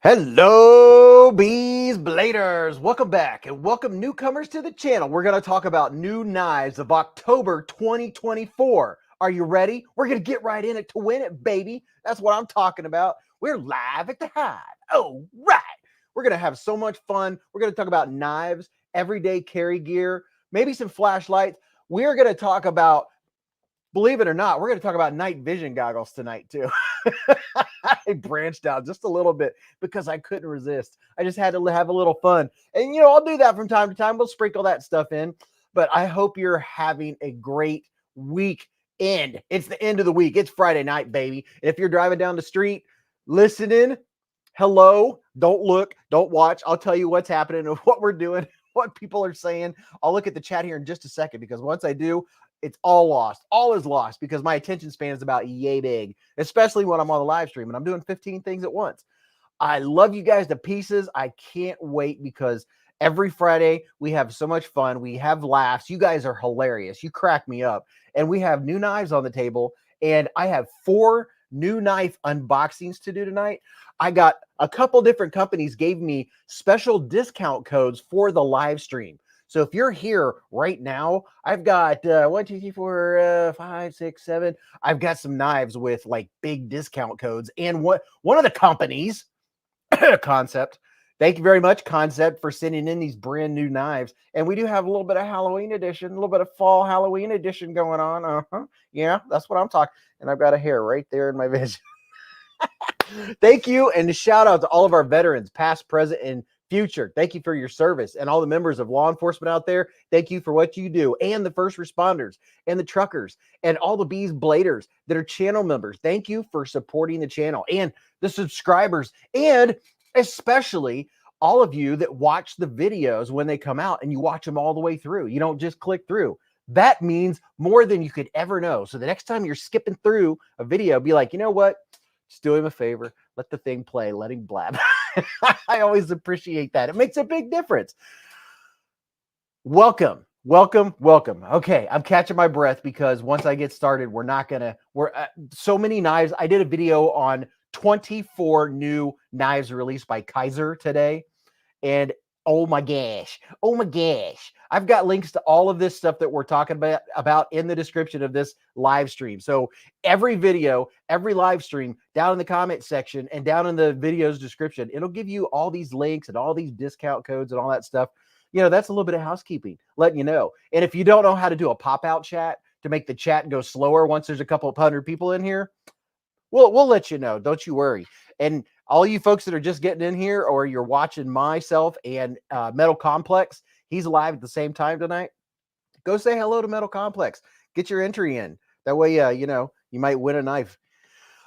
Hello, Beez Bladers. Welcome back and welcome newcomers to the channel. We're going to talk about new knives of October 2024. Are you ready? We're going to get right in it to win it, baby. That's what I'm talking about. We're live at the Hive. All right. We're going to have so much fun. We're going to talk about knives, everyday carry gear, maybe some flashlights. We're going to talk about, believe it or not, we're going to talk about night vision goggles tonight, too. I branched out just a little bit because I couldn't resist. I just had to have a little fun. And, I'll do that from time to time. We'll sprinkle that stuff in. But I hope you're having a great weekend. It's the end of the week. It's Friday night, baby. And if you're driving down the street, listening, hello, don't look, don't watch. I'll tell you what's happening and what we're doing, what people are saying. I'll look at the chat here in just a second because once I do, it's all lost. All is lost because my attention span is about yay big, especially when I'm on the live stream and I'm doing 15 things at once. I love you guys to pieces. I can't wait because every Friday we have so much fun. We have laughs. You guys are hilarious. You crack me up. And we have new knives on the table. And I have 4 new knife unboxings to do tonight. I got a couple different companies gave me special discount codes for the live stream. So if you're here right now, I've got 1, 2, 3, 4, 5, 6, 7. I've got some knives with like big discount codes. And one of the companies, Concept, thank you very much, Concept, for sending in these brand new knives. And we do have a little bit of Halloween edition, a little bit of fall Halloween edition going on. Yeah, that's what I'm talking. And I've got a hair right there in my vision. Thank you. And a shout out to all of our veterans, past, present, and future. Thank you for your service, and all the members of law enforcement out there. Thank you for what you do, and the first responders and the truckers and all the Beez Bladers that are channel members. Thank you for supporting the channel and the subscribers, and especially all of you that watch the videos when they come out and you watch them all the way through. You don't just click through. That means more than you could ever know. So the next time you're skipping through a video, be like, you know what? Just do him a favor. Let the thing play. Let him blab. I always appreciate that. It makes a big difference. Welcome. Okay, I'm catching my breath because once I get started, we're so many knives. I did a video on 24 new knives released by Kaiser today. And oh my gosh, I've got links to all of this stuff that we're talking about in the description of this live stream. So every video, every live stream, down in the comment section and down in the video's description, it'll give you all these links and all these discount codes and all that stuff. That's a little bit of housekeeping, letting you know. And if you don't know how to do a pop-out chat to make the chat go slower once there's a couple of hundred people in here, we'll let you know. Don't you worry. And all you folks that are just getting in here, or you're watching myself and Metal Complex, he's live at the same time tonight. Go say hello to Metal Complex. Get your entry in. That way, you might win a knife.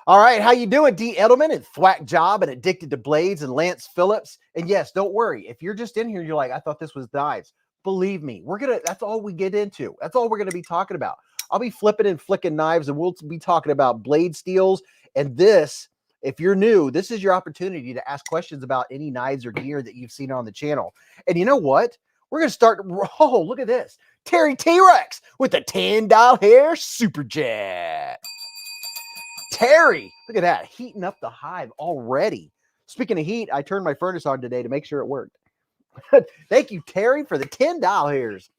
All right, how you doing, D. Edelman and Thwack Job and Addicted to Blades and Lance Phillips? And yes, don't worry. If you're just in here and you're like, I thought this was knives. Believe me, that's all we get into. That's all we're going to be talking about. I'll be flipping and flicking knives, and we'll be talking about blade steels. And this, if you're new, this is your opportunity to ask questions about any knives or gear that you've seen on the channel. And you know what? We're going to start. Oh, look at this. Terry T-Rex with the $10 hair super jet. Terry, look at that. Heating up the hive already. Speaking of heat, I turned my furnace on today to make sure it worked. Thank you, Terry, for the $10 hairs.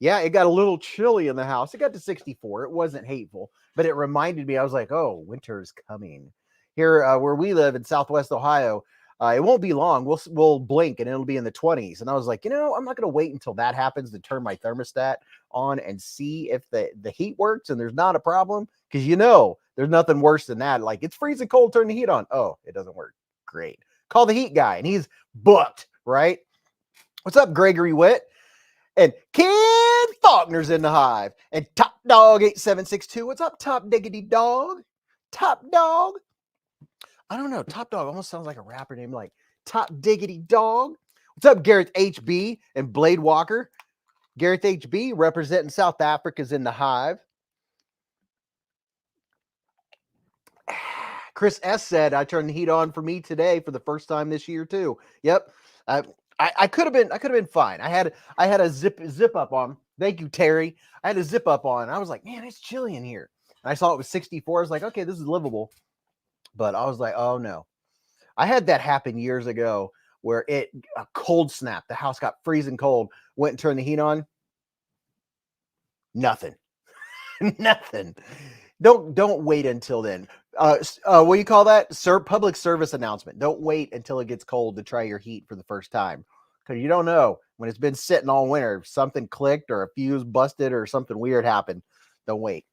Yeah, it got a little chilly in the house. It got to 64. It wasn't hateful, but it reminded me, I was like, oh, winter's coming. Here where we live in Southwest Ohio, it won't be long. We'll blink and it'll be in the 20s. And I was like, I'm not going to wait until that happens to turn my thermostat on and see if the heat works and there's not a problem. Because there's nothing worse than that. Like, it's freezing cold, turn the heat on. Oh, it doesn't work. Great. Call the heat guy, and he's booked, right? What's up, Gregory Witt? And Ken Faulkner's in the hive. And Top Dog 8762. What's up, Top Diggity Dog? Top Dog? I don't know. Top Dog almost sounds like a rapper name, like Top Diggity Dog. What's up, Gareth HB and Blade Walker? Gareth HB representing South Africa's in the hive. Chris S said, I turned the heat on for me today for the first time this year too. Yep. I could have been fine. I had a zip up on. Thank you, Terry. I had a zip up on. I was like, man, it's chilly in here. And I saw it was 64. I was like, okay, this is livable. But I was like, oh no. I had that happen years ago where a cold snap, the house got freezing cold, went and turned the heat on. Nothing. Nothing. Don't wait until then. What do you call that? Public service announcement. Don't wait until it gets cold to try your heat for the first time, because you don't know when it's been sitting all winter. If something clicked or a fuse busted or something weird happened. Don't wait.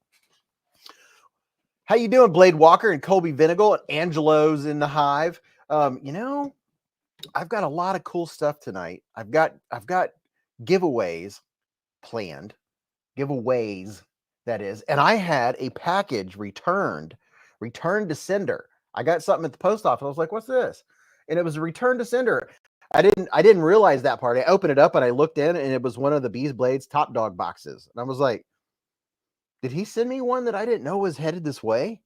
How you doing, Blade Walker and Colby Vinegal and Angelo's in the hive? You know, I've got a lot of cool stuff tonight. I've got giveaways planned. Giveaways, that is. And I had a package returned to sender. I got something at the post office. I was like, what's this? And it was a return to sender. I didn't realize that part. I opened it up and I looked in, and it was one of the BeezBlades Top Dog boxes. And I was like, did he send me one that I didn't know was headed this way?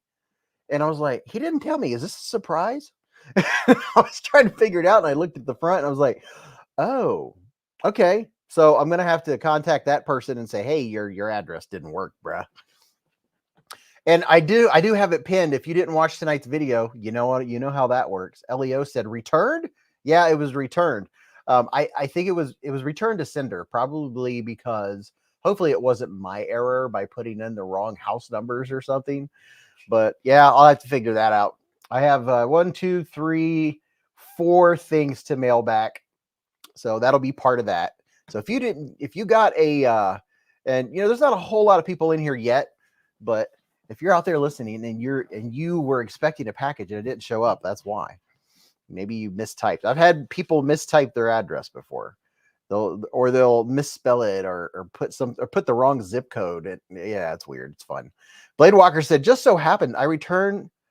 And I was like, he didn't tell me. Is this a surprise? I was trying to figure it out, and I looked at the front and I was like, oh, okay. So I'm going to have to contact that person and say, hey, your address didn't work, bruh. And I do have it pinned. If you didn't watch tonight's video, you know how that works. Leo said returned. Yeah, it was returned. I think it was returned to sender, probably because hopefully it wasn't my error by putting in the wrong house numbers or something. But yeah, I'll have to figure that out. I have 1, 2, 3, 4 things to mail back. So that'll be part of that. So if you got a, and there's not a whole lot of people in here yet, but if you're out there listening and you were expecting a package and it didn't show up, that's why. Maybe you mistyped. I've had people mistype their address before. They'll misspell it or put the wrong zip code. Yeah, it's weird. It's fun. Blade Walker said, just so happened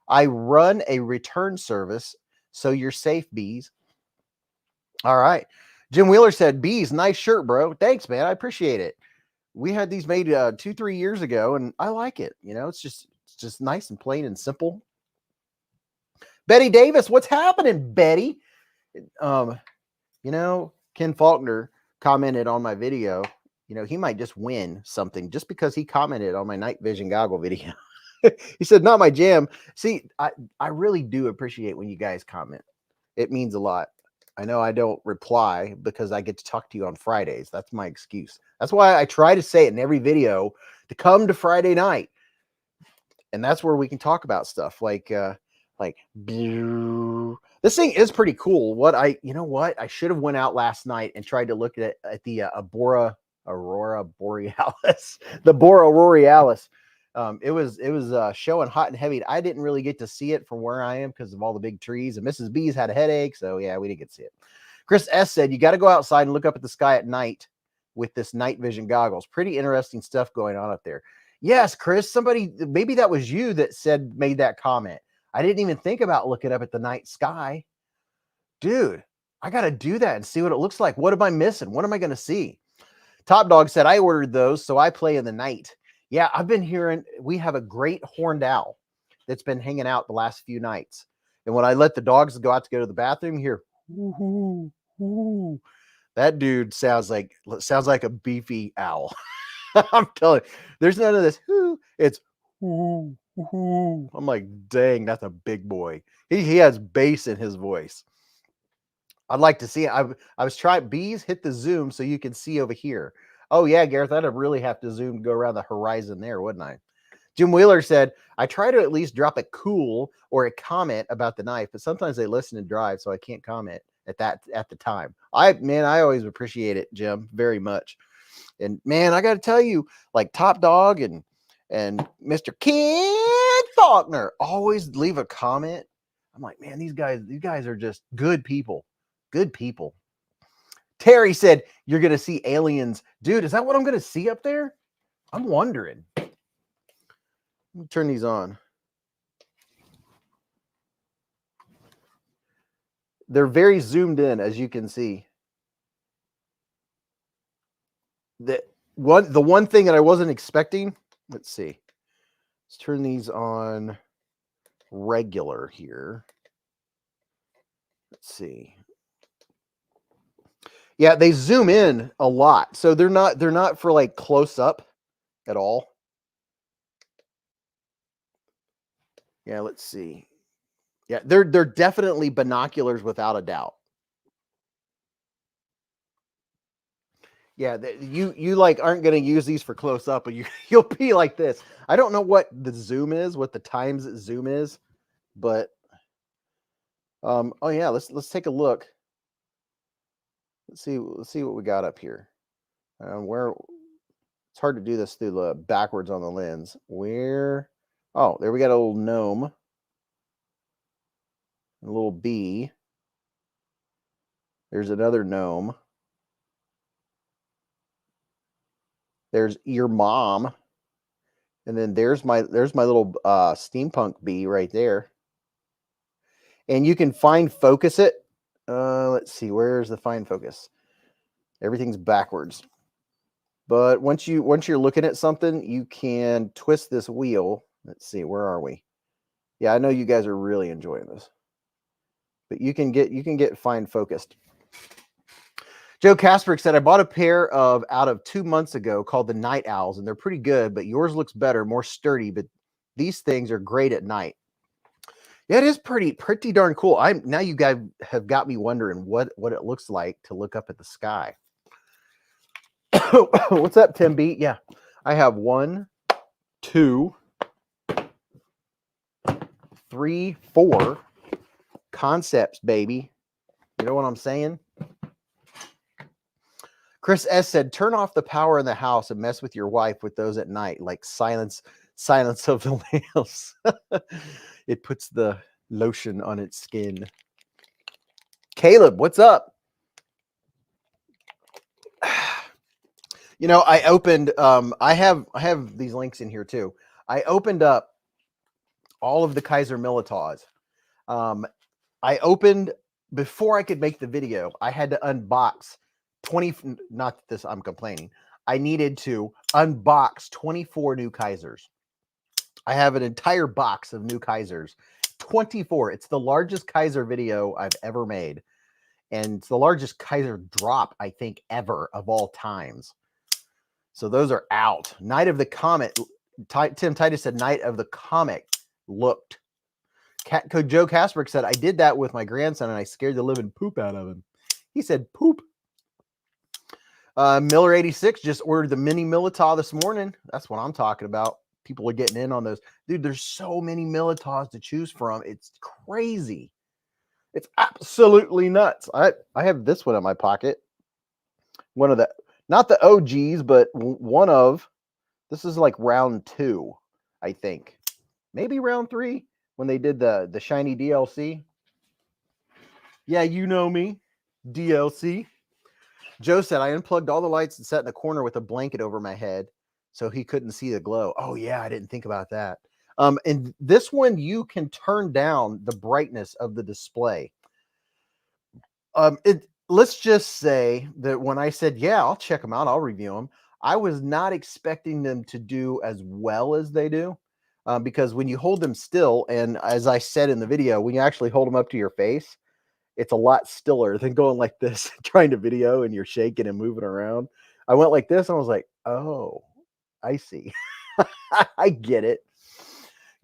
I run a return service, so you're safe, Beez. All right. Jim Wheeler said, Beez, nice shirt, bro. Thanks, man. I appreciate it. We had these made 2-3 years ago, and I like it. It's just nice and plain and simple. Betty Davis, what's happening, Betty? Ken Faulkner commented on my video. He might just win something just because he commented on my night vision goggle video. He said, not my jam. See, I really do appreciate when you guys comment. It means a lot. I know I don't reply because I get to talk to you on Fridays. That's my excuse. That's why I try to say it in every video to come to Friday night. And that's where we can talk about stuff like this thing is pretty cool. I should have went out last night and tried to look at the Aurora Borealis, the Bora Borealis. It was showing hot and heavy. I didn't really get to see it from where I am because of all the big trees, and Mrs. Beez had a headache. So yeah, we didn't get to see it. Chris S said, you got to go outside and look up at the sky at night with this night vision goggles. Pretty interesting stuff going on up there. Yes, Chris, maybe that was you that made that comment. I didn't even think about looking up at the night sky. Dude, I got to do that and see what it looks like. What am I missing? What am I going to see? Top Dog said, I ordered those, so I play in the night. Yeah, I've been hearing we have a great horned owl that's been hanging out the last few nights. And when I let the dogs go to the bathroom, here, woo, woo, that dude sounds like a beefy owl. I'm telling you, there's none of this. It's woo, woo. I'm like, dang, that's a big boy. He has bass in his voice. I'd like to see it. I was trying. Beez, hit the zoom so you can see over here. Oh, yeah, Gareth, I'd really have to zoom to go around the horizon there, wouldn't I? Jim Wheeler said, I try to at least drop a cool or a comment about the knife, but sometimes they listen and drive, so I can't comment at the time. I always appreciate it, Jim, very much. And, man, I got to tell you, like Top Dog and Mr. Ken Faulkner always leave a comment. I'm like, man, these guys are just good people. Good people. Terry said, you're going to see aliens. Dude, is that what I'm going to see up there? I'm wondering. Let me turn these on. They're very zoomed in, as you can see. The one thing that I wasn't expecting, let's see. Let's turn these on regular here. Let's see. Yeah, they zoom in a lot. So they're not for like close up at all. Yeah, let's see. Yeah, they're definitely binoculars without a doubt. Yeah, you like aren't going to use these for close up, but you'll be like this. I don't know what the zoom is, what the times zoom is, but oh yeah, let's take a look. Let's see what we got up here. Where it's hard to do this through the backwards on the lens. Where? Oh, there we got a little gnome, a little bee. There's another gnome. There's your mom, and then there's my little steampunk bee right there. And you can fine focus it. Let's see, where's the fine focus? Everything's backwards. But once you're looking at something, you can twist this wheel. Let's see, where are we? Yeah, I know you guys are really enjoying this. But you can get fine focused. Joe Kasperk said, I bought a pair out of 2 months ago called the Night Owls, and they're pretty good, but yours looks better, more sturdy, but these things are great at night. Yeah, it is pretty darn cool. Now you guys have got me wondering what it looks like to look up at the sky. What's up, Tim B? Yeah, I have 1, 2, 3, 4 concepts, baby. You know what I'm saying? Chris S said, turn off the power in the house and mess with your wife with those at night, like Silence of the Lambs. It puts the lotion on its skin. Caleb, what's up? You know, I opened I have these links in here too. I opened up all of the Kaiser Militas. I opened before I could make the video. I had to unbox 20. Not that this I'm complaining. I needed to unbox 24 new Kaisers. I have an entire box of new Kaisers. 24. It's the largest Kaiser video I've ever made, and it's the largest Kaiser drop I think ever of all times. So those are out. Night of the Comet. Tim Titus said Night of the Comet looked. Joe Kasperk said, I did that with my grandson and I scared the living poop out of him. He said poop. Miller 86 just ordered the mini Milita this morning. That's what I'm talking about. People are getting in on those. Dude, there's so many Militas to choose from. It's crazy. It's absolutely nuts. I have this one in my pocket. One of the, not the OGs, but one of, this is like round 2, I think. Maybe round 3 when they did the shiny DLC. Yeah, you know me. DLC. Joe said, I unplugged all the lights and sat in the corner with a blanket over my head so he couldn't see the glow. Oh, yeah, I didn't think about that. And this one, you can turn down the brightness of the display. Let's just say that when I said, yeah, I'll check them out, I'll review them, I was not expecting them to do as well as they do. Because when you hold them still, and as I said in the video, when you actually hold them up to your face, it's a lot stiller than going like this, trying to video and you're shaking and moving around. I went like this and I was like, oh, I see. I get it.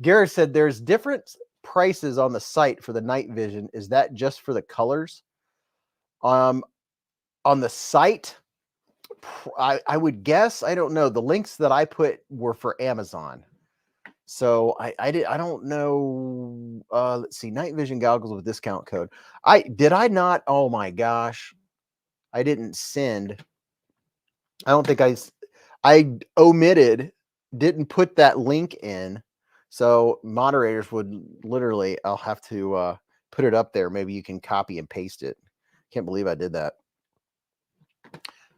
Garrett said there's different prices on the site for the night vision. Is that just for the colors? On the site, I would guess, I don't know. The links that I put were for Amazon. So I don't know. Let's see, night vision goggles with discount code. Did I not? Oh my gosh, I didn't send. I don't think I omitted, didn't put that link in. So moderators would literally, I'll have to put it up there. Maybe you can copy and paste it. Can't believe I did that.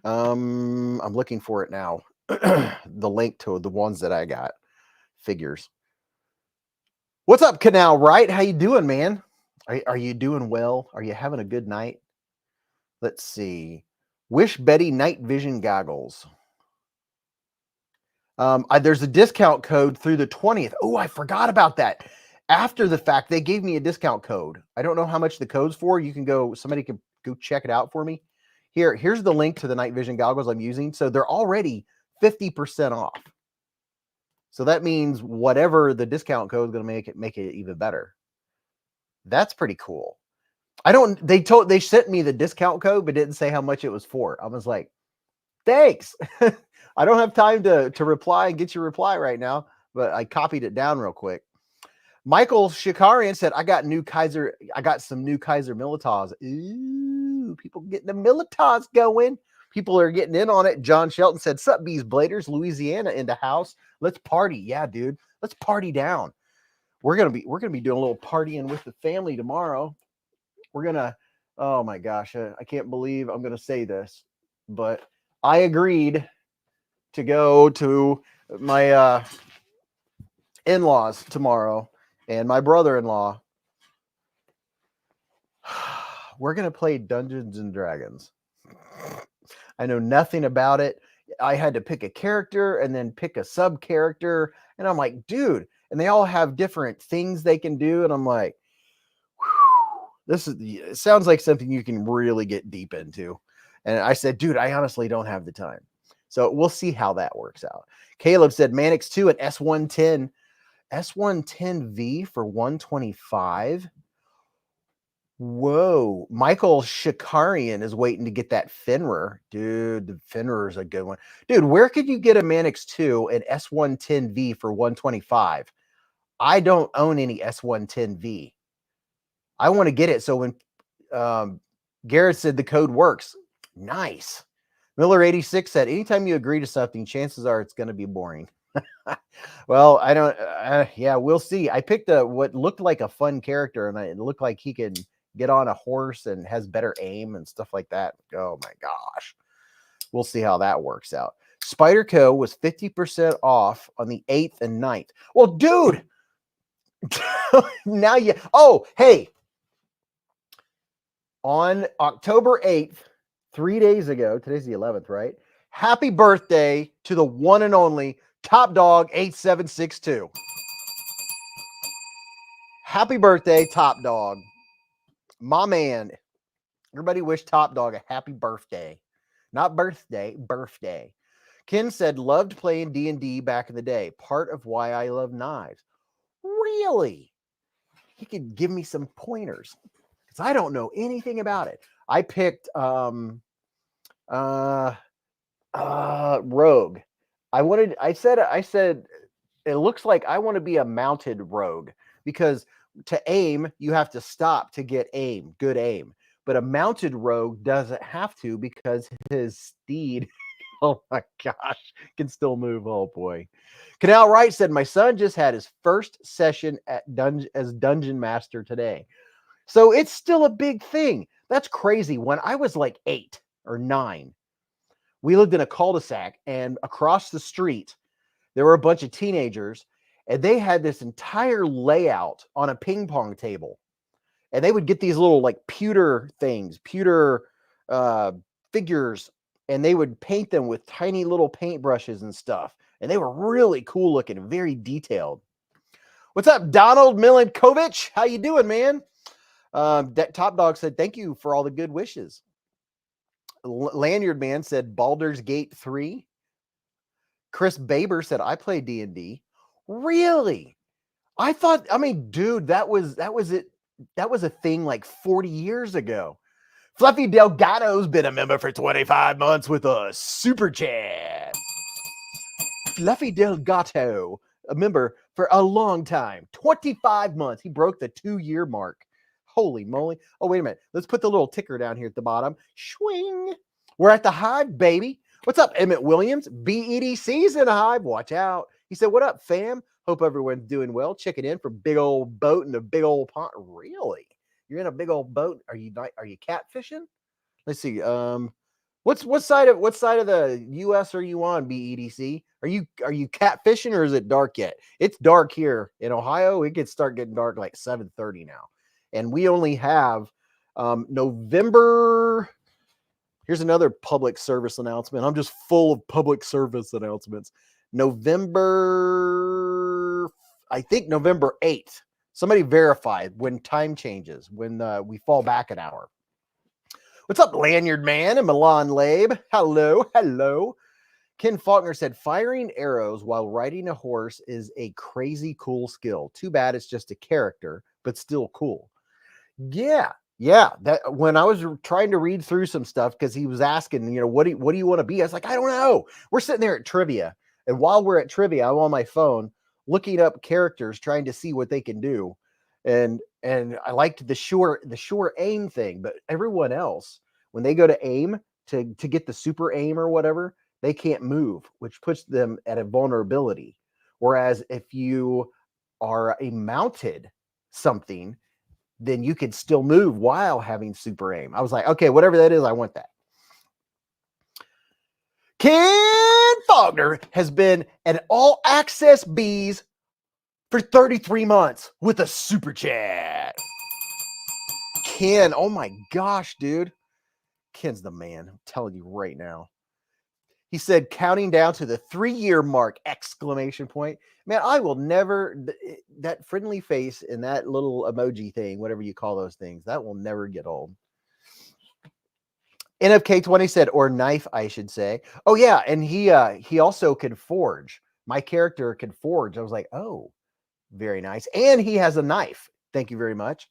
I'm looking for it now. The link to the ones that I got. Figures. What's up, Canal Right? How you doing, man? Are you doing well? Are you having a good night? Let's see. Wish Betty night vision goggles. There's a discount code through the 20th. Oh, I forgot about that. After the fact, they gave me a discount code. I don't know how much the code's for. You can go, somebody can go check it out for me. Here's the link to the night vision goggles I'm using. So they're already 50% off. So that means whatever the discount code is going to make it even better. That's pretty cool. They sent me the discount code, but didn't say how much it was for. I was like, thanks. I don't have time to reply and get your reply right now, but I copied it down real quick. Michael Shikarian said, I got some new Kaiser Militas. Ooh, people getting the Militas going. People are getting in on it. John Shelton said, sup, beezbladers, Louisiana in the house. Let's party. Yeah, dude. Let's party down. We're gonna be doing a little partying with the family tomorrow. We're gonna, oh my gosh, I can't believe I'm gonna say this, but I agreed to go to my in-laws tomorrow and my brother-in-law. We're gonna play Dungeons and Dragons. I know nothing about it. I had to pick a character and then pick a sub character, and I'm like, dude, and they all have different things they can do, and I'm like, it sounds like something you can really get deep into. And I said, dude, I honestly don't have the time. So we'll see how that works out. Caleb said Mannix 2 at S110. S110V for 125. Whoa. Michael Shikarian is waiting to get that Fenrir. Dude, the Fenrir is a good one. Dude, where could you get a Mannix 2 and S110V for 125? I don't own any S110V. I want to get it. So when Garrett said the code works, nice. Miller86 said, anytime you agree to something, chances are it's going to be boring. Well, I don't, yeah, we'll see. I picked what looked like a fun character, and it looked like he can get on a horse and has better aim and stuff like that. Oh my gosh. We'll see how that works out. Spyderco was 50% off on the 8th and 9th. Well, dude, now you, oh, hey, on October 8th, 3 days ago, today's the 11th, right? Happy birthday to the one and only Top Dog 8762. Happy birthday, Top Dog. My man. Everybody wish Top Dog a happy birthday. Not birthday, birthday. Ken said, loved playing D&D back in the day. Part of why I love knives. Really? He could give me some pointers, because I don't know anything about it. I picked Rogue. I said it looks like I want to be a mounted rogue, because to aim, you have to stop to get good aim. But a mounted rogue doesn't have to, because his steed, oh my gosh, can still move. Oh boy. Canal Wright said, my son just had his first session as dungeon master today. So it's still a big thing. That's crazy. When I was like 8 or 9, we lived in a cul-de-sac, and across the street, there were a bunch of teenagers, and they had this entire layout on a ping pong table. And they would get these little like pewter figures, and they would paint them with tiny little paintbrushes and stuff. And they were really cool looking, very detailed. What's up, Donald Milinkovich? How you doing, man? That Top Dog said, thank you for all the good wishes. Lanyard Man said, Baldur's Gate 3. Chris Baber said, I play D&D. Really? I mean, dude, that was it. That was a thing like 40 years ago. Fluffy Delgado's been a member for 25 months with a super chat. Fluffy Delgado, a member for a long time, 25 months. He broke the 2-year mark. Holy moly. Oh, wait a minute. Let's put the little ticker down here at the bottom. Swing. We're at the Hive, baby. What's up, Emmett Williams? BEDC's in the Hive. Watch out. He said, what up, fam? Hope everyone's doing well. Checking in from big old boat in a big old pond. Really? You're in a big old boat? Are you catfishing? Let's see. What side of the US are you on, BEDC? Are you catfishing, or is it dark yet? It's dark here in Ohio. It could start getting dark like 7:30 now. And we only have November. Here's another public service announcement. I'm just full of public service announcements. November 8th. Somebody verify when time changes, when we fall back an hour. What's up, Lanyard Man and Milan Labe? Hello, hello. Ken Faulkner said, firing arrows while riding a horse is a crazy cool skill. Too bad it's just a character, but still cool. Yeah. That when I was trying to read through some stuff, because he was asking, what do you want to be? I was like, I don't know. We're sitting there at trivia, and while we're at trivia, I'm on my phone looking up characters, trying to see what they can do, and I liked the sure aim thing, but everyone else, when they go to aim to get the super aim or whatever, they can't move, which puts them at a vulnerability. Whereas if you are a mounted something, then you could still move while having super aim. I was like, okay, whatever that is, I want that. Ken Faulkner has been an all access Beez for 33 months with a super chat. Ken, oh my gosh, dude. Ken's the man. I'm telling you right now. He said, counting down to the 3-year mark, exclamation point. Man, I will never, that friendly face and that little emoji thing, whatever you call those things, that will never get old. NFK20 said, or knife, I should say. Oh yeah, and he also can forge. My character can forge. I was like, oh, very nice. And he has a knife. Thank you very much.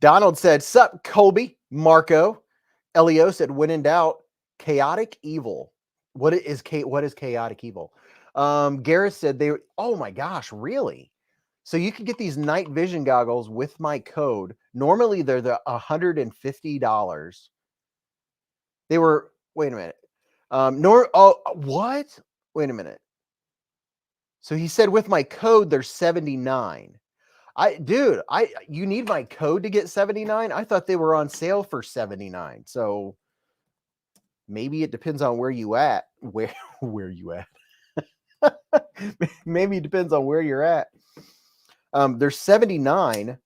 Donald said, sup, Colby, Marco. Elio said, when in doubt, chaotic evil. What is chaotic evil? Gareth said oh my gosh, really? So you can get these night vision goggles with my code. Normally they're the $150. They were, wait a minute. What? Wait a minute. So he said with my code, they're $79. You need my code to get $79? I thought they were on sale for $79. So maybe it depends on where you at. Where you at? Maybe it depends on where you're at. There's 79,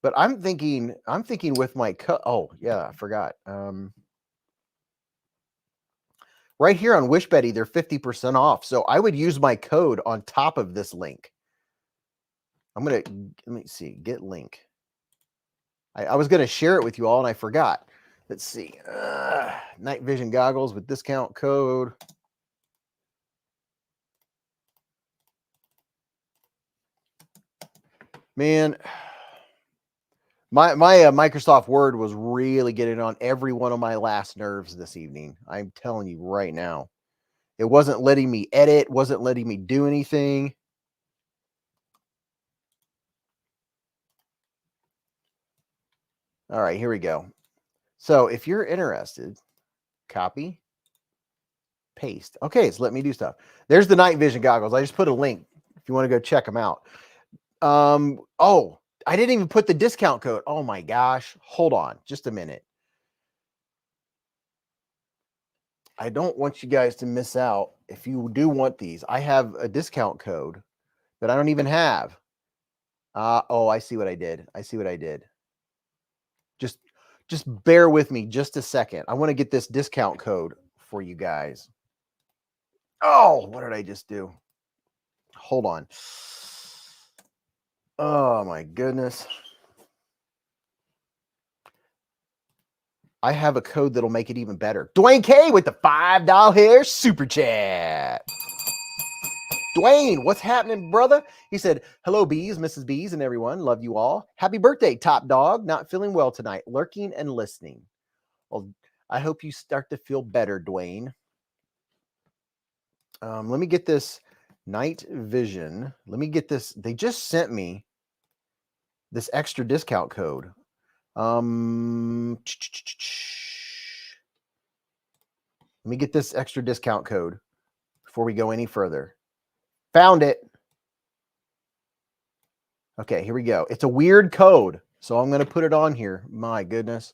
but I'm thinking with my code. Oh yeah, I forgot. Right here on WishBetty, they're 50% off. So I would use my code on top of this link. Let me see, get link. I was going to share it with you all and I forgot. Let's see. Night vision goggles with discount code. Man, my Microsoft Word was really getting on every one of my last nerves this evening. I'm telling you right now. It wasn't letting me edit, wasn't letting me do anything. All right, here we go. So if you're interested, copy, paste. Okay, it's let me do stuff. There's the night vision goggles. I just put a link if you want to go check them out. Oh, I didn't even put the discount code. Oh my gosh. Hold on just a minute. I don't want you guys to miss out. If you do want these, I have a discount code that I don't even have. Oh, I see what I did. Just bear with me just a second. I want to get this discount code for you guys. Oh, what did I just do? Hold on. Oh my goodness. I have a code that'll make it even better. Dwayne K with the $5 hair super chat. Dwayne, what's happening, brother? He said, hello, Beez, Mrs. Beez, and everyone. Love you all. Happy birthday, top dog. Not feeling well tonight. Lurking and listening. Well, I hope you start to feel better, Dwayne. Let me get this night vision. Let me get this. They just sent me this extra discount code. Let me get this extra discount code before we go any further. Found it. Okay, here we go. It's a weird code, so I'm going to put it on here. My goodness.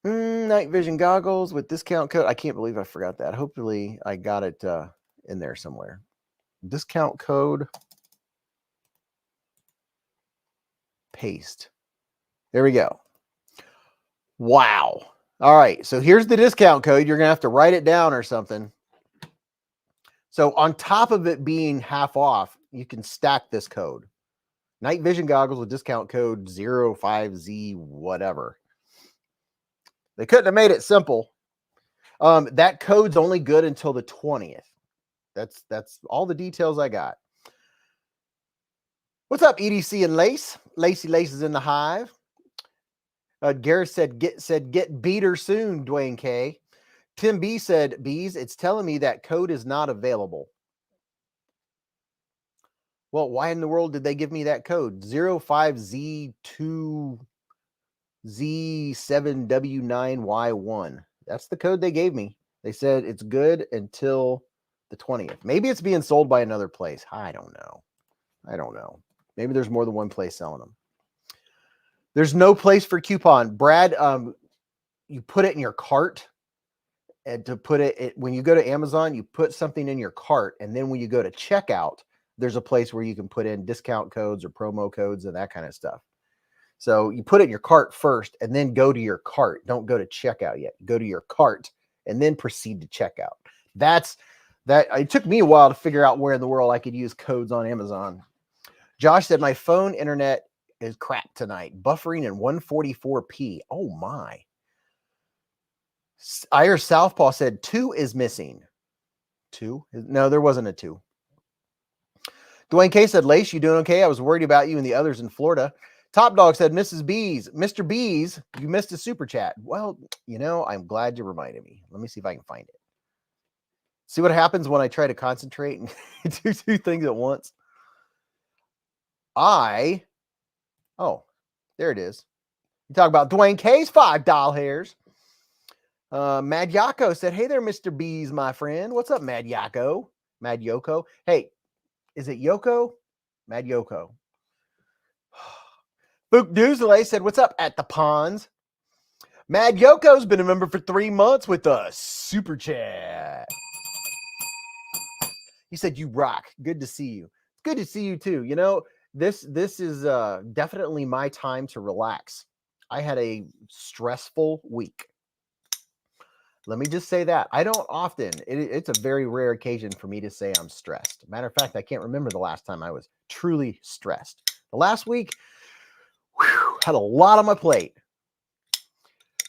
Night vision goggles with discount code. I can't believe I forgot that. Hopefully I got it in there somewhere. Discount code. Paste. There we go. Wow. All right. So here's the discount code. You're going to have to write it down or something. So on top of it being half off, you can stack this code. Night vision goggles with discount code 05Z whatever. They couldn't have made it simple. That code's only good until the 20th. That's all the details I got. What's up, EDC and Lace? Lacey Lace is in the hive. Gareth said, get beater soon, Dwayne K. Tim B said, Beez, it's telling me that code is not available. Well, why in the world did they give me that code? 05Z2Z7W9Y1. That's the code they gave me. They said it's good until the 20th. Maybe it's being sold by another place. I don't know. Maybe there's more than one place selling them. There's no place for coupon. Brad, you put it in your cart. And to put it, when you go to Amazon, you put something in your cart. And then when you go to checkout, there's a place where you can put in discount codes or promo codes and that kind of stuff. So you put it in your cart first and then go to your cart. Don't go to checkout yet. Go to your cart and then proceed to checkout. It took me a while to figure out where in the world I could use codes on Amazon. Josh said, my phone internet is crap tonight. Buffering in 144p. Oh my. Irish Southpaw said 2 is missing. 2? No, there wasn't a 2. Dwayne K said, Lace, you doing okay? I was worried about you and the others in Florida. Top Dog said, Mrs. Beez, Mr. Beez, you missed a super chat. Well, I'm glad you reminded me. Let me see if I can find it. See what happens when I try to concentrate and do 2 things at once. Oh, there it is. You talk about Dwayne K's $5 hairs. Mad Yako said, hey there, Mr. Beez, my friend. What's up, Mad Yako? Mad Yoko. Hey, is it Yoko? Mad Yoko. Book Doozley said, what's up at the ponds? Mad Yoko's been a member for 3 months with us. Super chat. He said, you rock. Good to see you. Good to see you too. This is definitely my time to relax. I had a stressful week. Let me just say that. I don't often, it's a very rare occasion for me to say I'm stressed. Matter of fact, I can't remember the last time I was truly stressed. The last week, had a lot on my plate.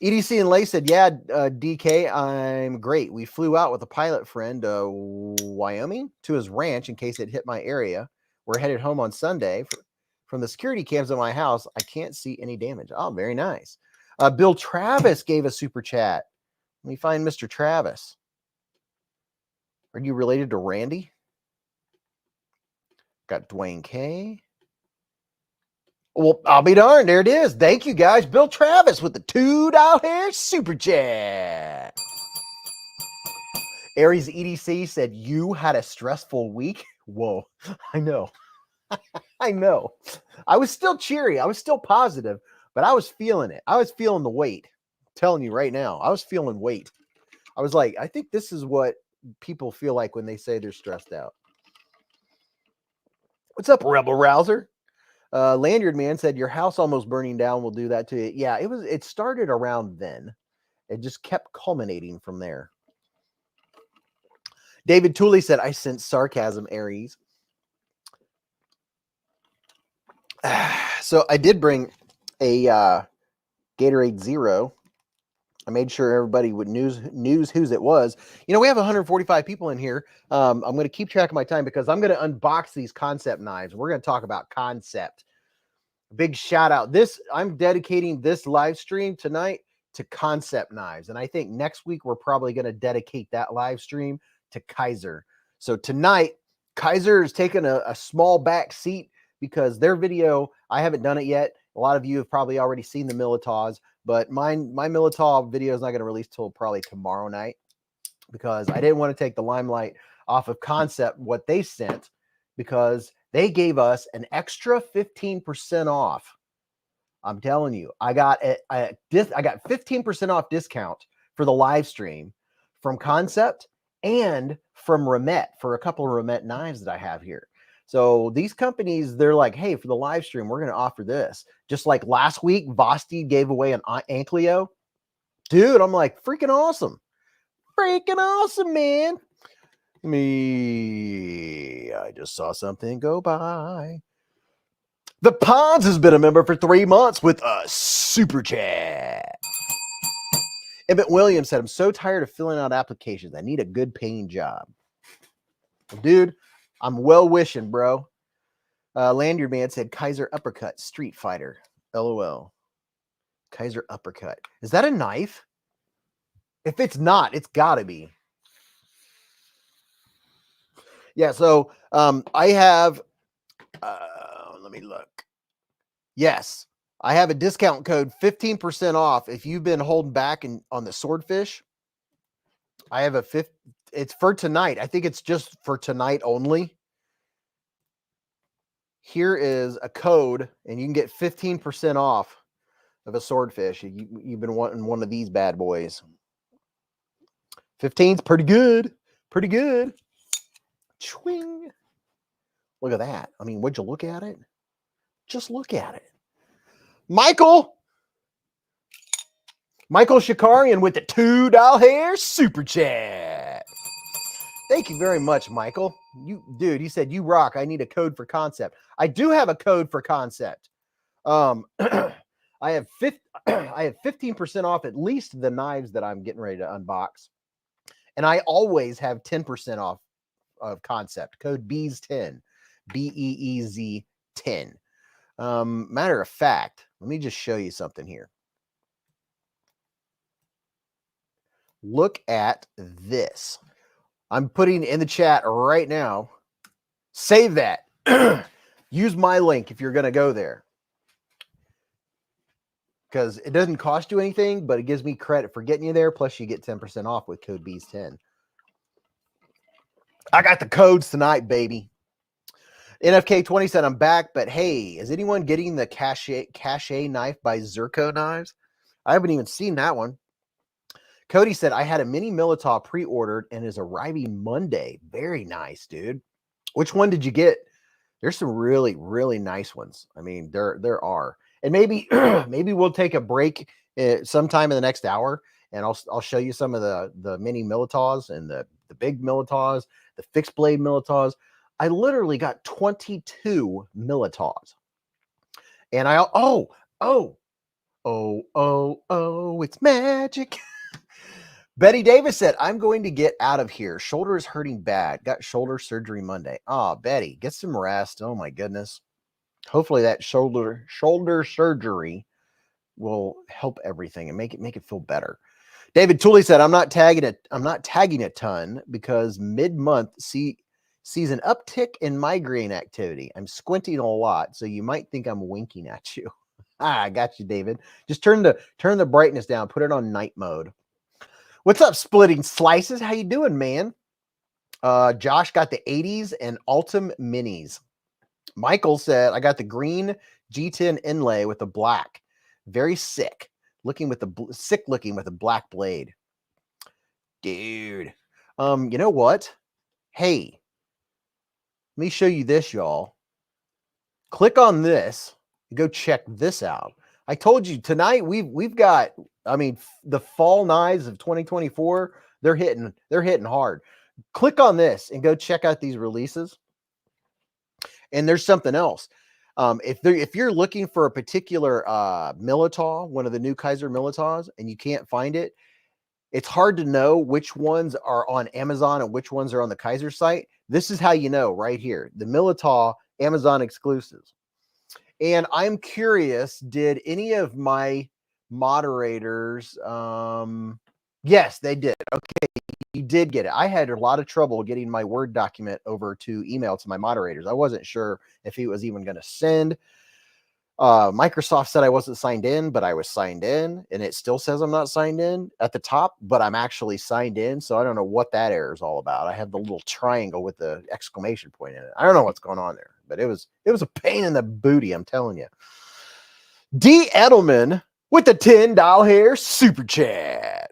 EDC and Lay said, yeah, DK, I'm great. We flew out with a pilot friend, Wyoming, to his ranch in case it hit my area. We're headed home on Sunday. From the security cams at my house, I can't see any damage. Oh, very nice. Bill Travis gave a super chat. Let me find Mr. Travis. Are you related to Randy? Got Dwayne K. Well, I'll be darned. There it is. Thank you, guys. Bill Travis with the $2 hair super chat. Aries EDC said, you had a stressful week? Whoa, I know. I know. I was still cheery. I was still positive, but I was feeling it. I was feeling the weight. I'm telling you right now, I was feeling weight. I was like, I think this is what people feel like when they say they're stressed out. What's up, Rebel Rouser? Lanyard Man said, your house almost burning down will do that to you. Yeah, it started around then. It just kept culminating from there. David Tooley said, I sense sarcasm, Aries. So I did bring a Gatorade Zero. I made sure everybody would news whose it was. We have 145 people in here. I'm going to keep track of my time because I'm going to unbox these concept knives. We're going to talk about concept. Big shout out. I'm dedicating this live stream tonight to concept knives. And I think next week we're probably going to dedicate that live stream to Kaiser. So tonight, Kaiser is taking a small back seat because their video, I haven't done it yet. A lot of you have probably already seen the Militaws, but my Militaw video is not going to release till probably tomorrow night because I didn't want to take the limelight off of concept, what they sent, because they gave us an extra 15% off. I'm telling you, I got 15% off discount for the live stream from Concept and from Remette for a couple of Remette knives that I have here. So these companies, they're like, hey, for the live stream, we're going to offer this. Just like last week, Vosti gave away an Ankleo. Dude, I'm like, freaking awesome. Freaking awesome, man. I just saw something go by. The Ponds has been a member for 3 months with a super chat. Emmett Williams said, I'm so tired of filling out applications. I need a good paying job. Dude, I'm well wishing, bro. Lanyard Man said Kaiser uppercut, Street Fighter. LOL. Kaiser uppercut. Is that a knife? If it's not, it's gotta be. Yeah, so I have let me look. Yes, I have a discount code 15% off if you've been holding back on the swordfish. I have a it's for tonight. I think it's just for tonight only. Here is a code, and you can get 15% off of a swordfish. You've been wanting one of these bad boys. 15's pretty good. Pretty good. Chwing. Look at that. I mean, would you look at it? Just look at it. Michael Shakarian with the $2 hair super chat. Thank you very much, Michael. Dude, he said, you rock. I need a code for concept. I do have a code for concept. I have 15% off at least the knives that I'm getting ready to unbox. And I always have 10% off of concept. Code Beez10. BEEZ 10. Matter of fact, let me just show you something here. Look at this. I'm putting in the chat right now. Save that. Use my link if you're going to go there. Because it doesn't cost you anything, but it gives me credit for getting you there. Plus, you get 10% off with code Beez10. I got the codes tonight, baby. NFK20 said, I'm back, but hey, is anyone getting the cachet knife by Zerko Knives? I haven't even seen that one. Cody said, I had a mini Militov pre-ordered and is arriving Monday. Very nice, dude. Which one did you get? There's some really, really nice ones. I mean, there are. And maybe maybe we'll take a break sometime in the next hour, and I'll show you some of the mini Militovs and the big Militovs, the fixed blade Militovs. I literally got 22 Militovs. And it's magic. Betty Davis said, I'm going to get out of here. Shoulder is hurting bad. Got shoulder surgery Monday. Oh, Betty, get some rest. Oh my goodness. Hopefully that shoulder surgery will help everything and make it feel better. David Tooley said, I'm not tagging a ton because mid-month sees an uptick in migraine activity. I'm squinting a lot, so you might think I'm winking at you. I got you, David. Just turn the brightness down. Put it on night mode. What's up, Splitting Slices? How you doing, man? Josh got the 80s and Ultim Minis. Michael said, I got the green G10 inlay with the black. Very sick. Looking with a black blade. Dude. You know what? Hey. Let me show you this, y'all. Click on this. Go check this out. I told you tonight we've got, I mean, the fall knives of 2024, they're hitting hard. Click on this and go check out these releases. And there's something else. If you're looking for a particular Militov, one of the new Kaiser Militovs, and you can't find it, it's hard to know which ones are on Amazon and which ones are on the Kaiser site. This is how you know right here. The Militov Amazon exclusives. And I'm curious, did any of my moderators, yes, they did. Okay, you did get it. I had a lot of trouble getting my Word document over to email to my moderators. I wasn't sure if he was even going to send. Microsoft said I wasn't signed in, but I was signed in, and it still says I'm not signed in at the top, but I'm actually signed in. So I don't know what that error is all about. I have the little triangle with the exclamation point in it. I don't know what's going on there, but it was a pain in the booty. I'm telling you. D Edelman with the $10 hair super chat.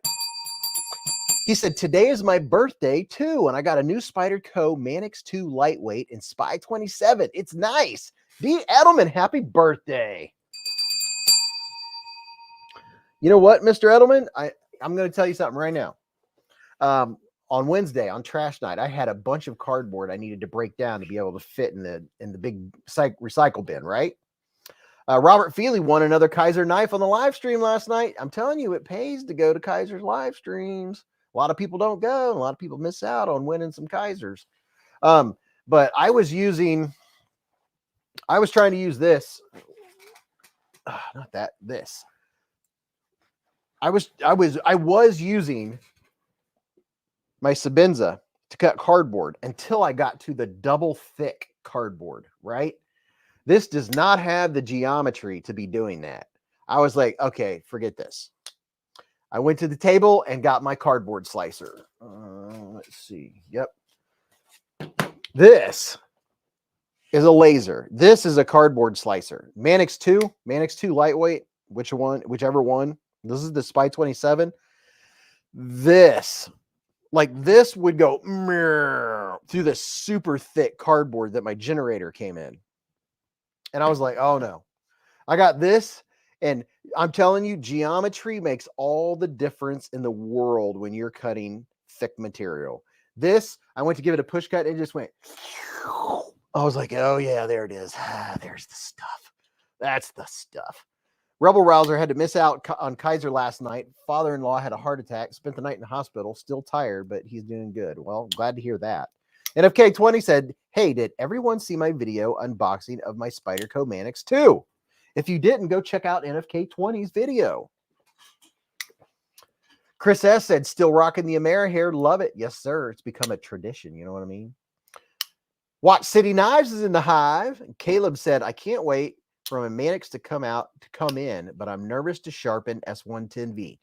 He said, today is my birthday too, and I got a new Spyderco Manix 2 lightweight and Spy 27. It's nice. D. Edelman, happy birthday. You know what, Mr. Edelman? I'm going to tell you something right now. On Wednesday, on trash night, I had a bunch of cardboard I needed to break down to be able to fit in the big recycle bin, right? Robert Feely won another Kaiser knife on the live stream last night. I'm telling you, it pays to go to Kaiser's live streams. A lot of people don't go. A lot of people miss out on winning some Kaisers. But I was using I was trying to use this. Not that, this. I was using my Sabenza to cut cardboard until I got to the double thick cardboard, right? This does not have the geometry to be doing that. I was like, okay, forget this. I went to the table and got my cardboard slicer. Let's see. Yep. This is a laser. This is a cardboard slicer. Mannix 2 lightweight, whichever one. This is the Spy 27. This would go through the super thick cardboard that my generator came in. And I was like, oh no. I got this, and I'm telling you, geometry makes all the difference in the world when you're cutting thick material. This, I went to give it a push cut, and it just went. I was like, oh yeah, there it is. There's the stuff. That's the stuff. Rebel Rouser had to miss out on Kaiser last night. Father-in-law had a heart attack, spent the night in the hospital, still tired, but he's doing good. Well, glad to hear that. NFK20 said, hey, did everyone see my video unboxing of my Spyderco Mannix 2? If you didn't, go check out NFK20's video. Chris S. said, still rocking the Amerihair. Love it. Yes, sir. It's become a tradition. You know what I mean? Watch City Knives is in the hive. Caleb said, I can't wait for a Mannix to come in, but I'm nervous to sharpen S110V.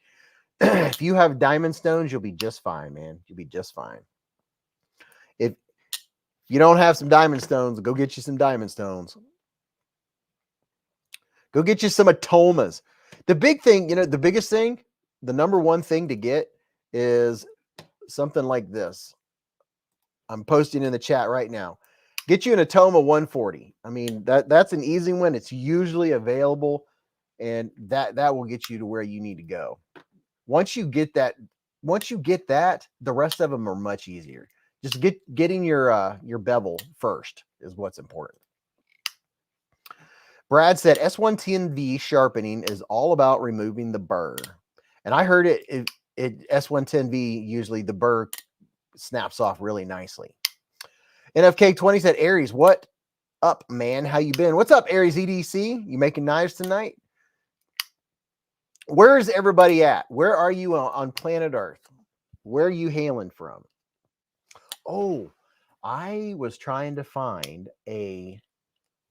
If you have diamond stones, you'll be just fine, man. You'll be just fine. If you don't have some diamond stones, go get you some diamond stones. Go get you some atomas. The big thing, the biggest thing, the number one thing to get is something like this. I'm posting in the chat right now. Get you an Atoma 140. I mean, that's an easy one. It's usually available, and that will get you to where you need to go. Once you get that, the rest of them are much easier. Just getting your bevel first is what's important. Brad said S110V sharpening is all about removing the burr. And I heard it S110V, usually the burr snaps off really nicely. NFK20 said, Aries, what up, man? How you been? What's up, Aries EDC? You making knives tonight? Where is everybody at? Where are you on planet Earth? Where are you hailing from? Oh, I was trying to find a,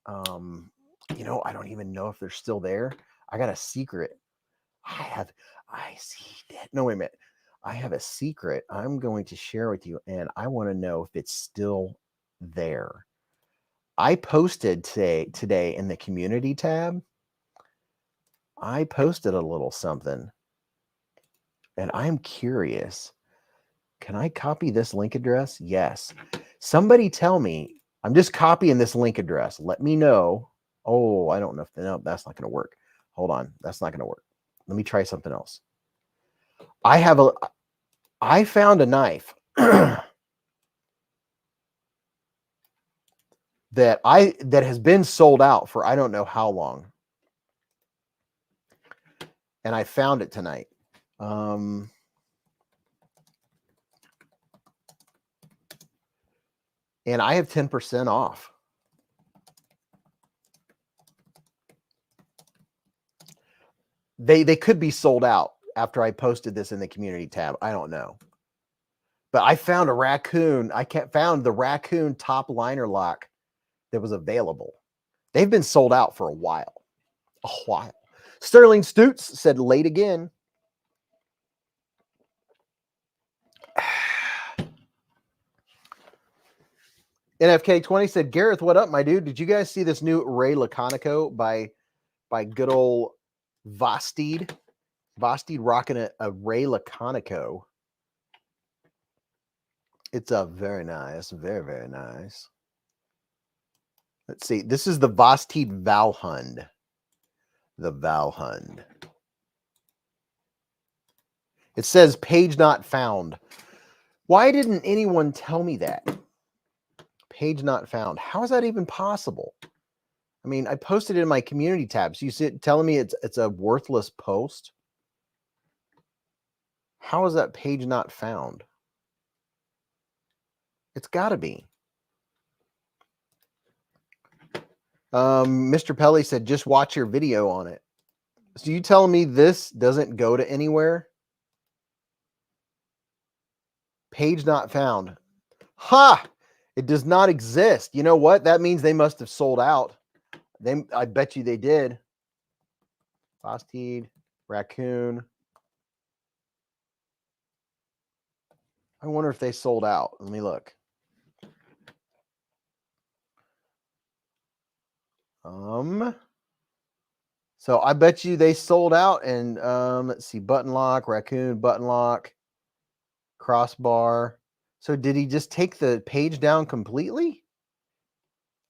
I don't even know if they're still there. I got a secret. I see that. No, wait a minute. I have a secret I'm going to share with you, and I want to know if it's still there. I posted today in the community tab. I posted a little something, and I'm curious. Can I copy this link address? Yes. Somebody tell me. I'm just copying this link address. Let me know. Oh, I don't know if that's not going to work. Hold on. That's not going to work. Let me try something else. I found a knife that has been sold out for I don't know how long. And I found it tonight. And I have 10% off. They could be sold out after I posted this in the community tab. I don't know. But I found a raccoon. Found the raccoon top liner lock that was available. They've been sold out for a while. A while. Sterling Stutz said late again. NFK20 said, Gareth, what up, my dude? Did you guys see this new Ray Laconico by good old Vosti? Vosti rocking a Ray Laconico. It's a very nice, very, very nice. Let's see. This is the Vosti Valhund. The Valhund. It says page not found. Why didn't anyone tell me that? Page not found. How is that even possible? I mean, I posted it in my community tabs. You see it telling me it's a worthless post. How is that page not found? It's got to be. Mr. Pelly said, just watch your video on it. So you telling me this doesn't go to anywhere? Page not found. Ha! It does not exist. You know what? That means they must have sold out. I bet you they did. Vosti, raccoon. I wonder if they sold out. Let me look. So I bet you they sold out. And let's see, button lock, raccoon, button lock, crossbar. So did he just take the page down completely?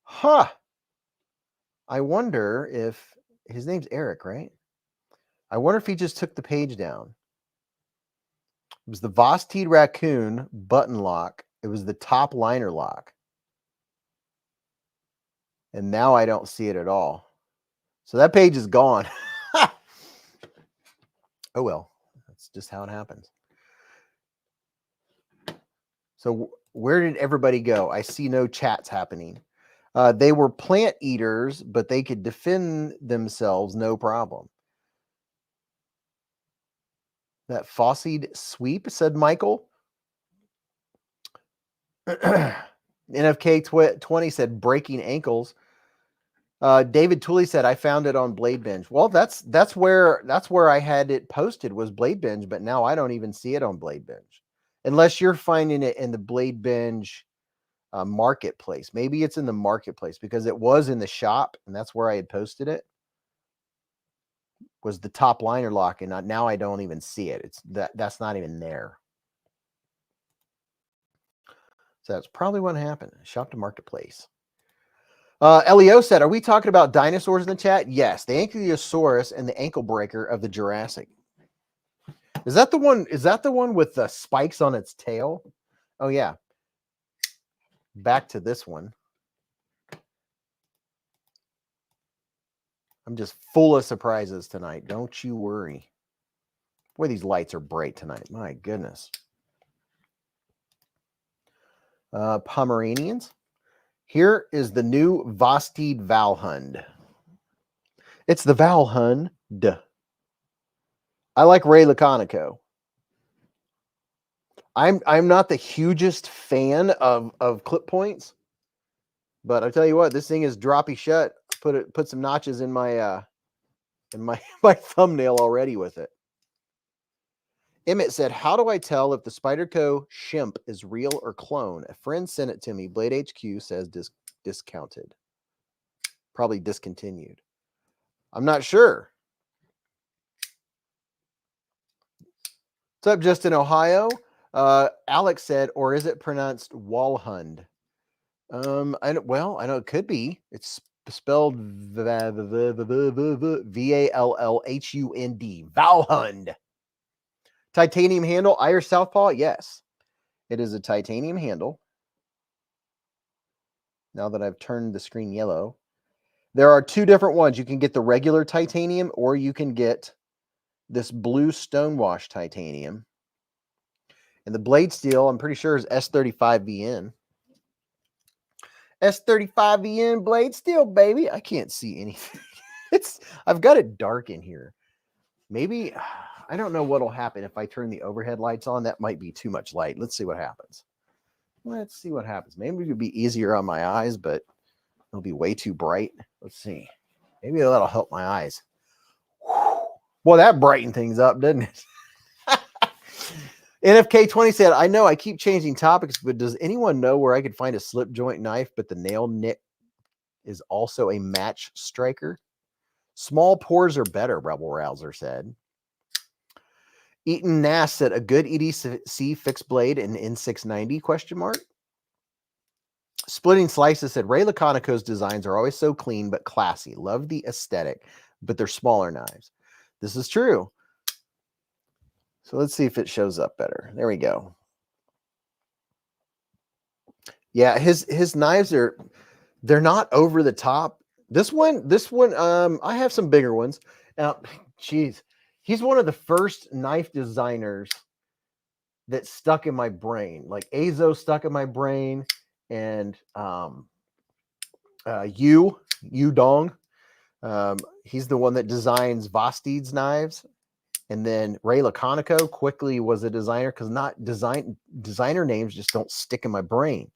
Huh. I wonder if his name's Eric, right? I wonder if he just took the page down. It was the Vosti raccoon button lock. It was the top liner lock. And now I don't see it at all. So that page is gone. Oh, well, that's just how it happens. So where did everybody go? I see no chats happening. They were plant eaters, but they could defend themselves, no problem. That Fossied sweep, said Michael. NFK 20 said breaking ankles. David Tooley said, I found it on Blade Binge. Well, that's where I had it posted, was Blade Binge, but now I don't even see it on Blade Binge. Unless you're finding it in the Blade Binge marketplace. Maybe it's in the marketplace, because it was in the shop, and that's where I had posted it. Was the top liner lock, and now I don't even see it. That's not even there. So that's probably what happened. Shop to marketplace. Leo said, are we talking about dinosaurs in the chat? Yes, the Ankylosaurus and the ankle breaker of the Jurassic. Is that the one with the spikes on its tail? Oh yeah. Back to this one. I'm just full of surprises tonight. Don't you worry. Boy, these lights are bright tonight. My goodness. Pomeranians. Here is the new Vosti Valhund. It's the Valhund. I like Ray Laconico. I'm not the hugest fan of clip points, but I tell you what, this thing is droppy shut. Put some notches in my my thumbnail already with it. Emmett said, how do I tell if the Spyderco Shimp is real or clone? A friend sent it to me. Blade HQ says discounted. Probably discontinued. I'm not sure. What's up, Justin, Ohio? Alex said, or is it pronounced Walhund? I know it could be. It's spelled V-A-L-L-H-U-N-D. Valhund. Titanium handle, Irish Southpaw? Yes. It is a titanium handle. Now that I've turned the screen yellow. There are two different ones. You can get the regular titanium, or you can get this blue stonewash titanium. And the blade steel, I'm pretty sure, is S35VN. S35VN blade steel, baby. I can't see anything. I've got it dark in here. Maybe, I don't know what'll happen if I turn the overhead lights on. That might be too much light. Let's see what happens. Let's see what happens. Maybe it'll be easier on my eyes, but it'll be way too bright. Let's see. Maybe that'll help my eyes. Well, that brightened things up, didn't it? NFK20 said, I know I keep changing topics, but does anyone know where I could find a slip joint knife, but the nail nick is also a match striker? Small pores are better, Rebel Rouser said. Eaton Nass said, a good EDC fixed blade in N690, question mark. Splitting Slices said, Ray Laconico's designs are always so clean but classy. Love the aesthetic, but they're smaller knives. This is true. So let's see if it shows up better. There we go. Yeah, his knives they're not over the top. This one, I have some bigger ones. Now, geez, he's one of the first knife designers that stuck in my brain. Like Azo stuck in my brain, and you Yu Dong. He's the one that designs Vosti's knives. And then Ray Laconico quickly was a designer because designer names just don't stick in my brain.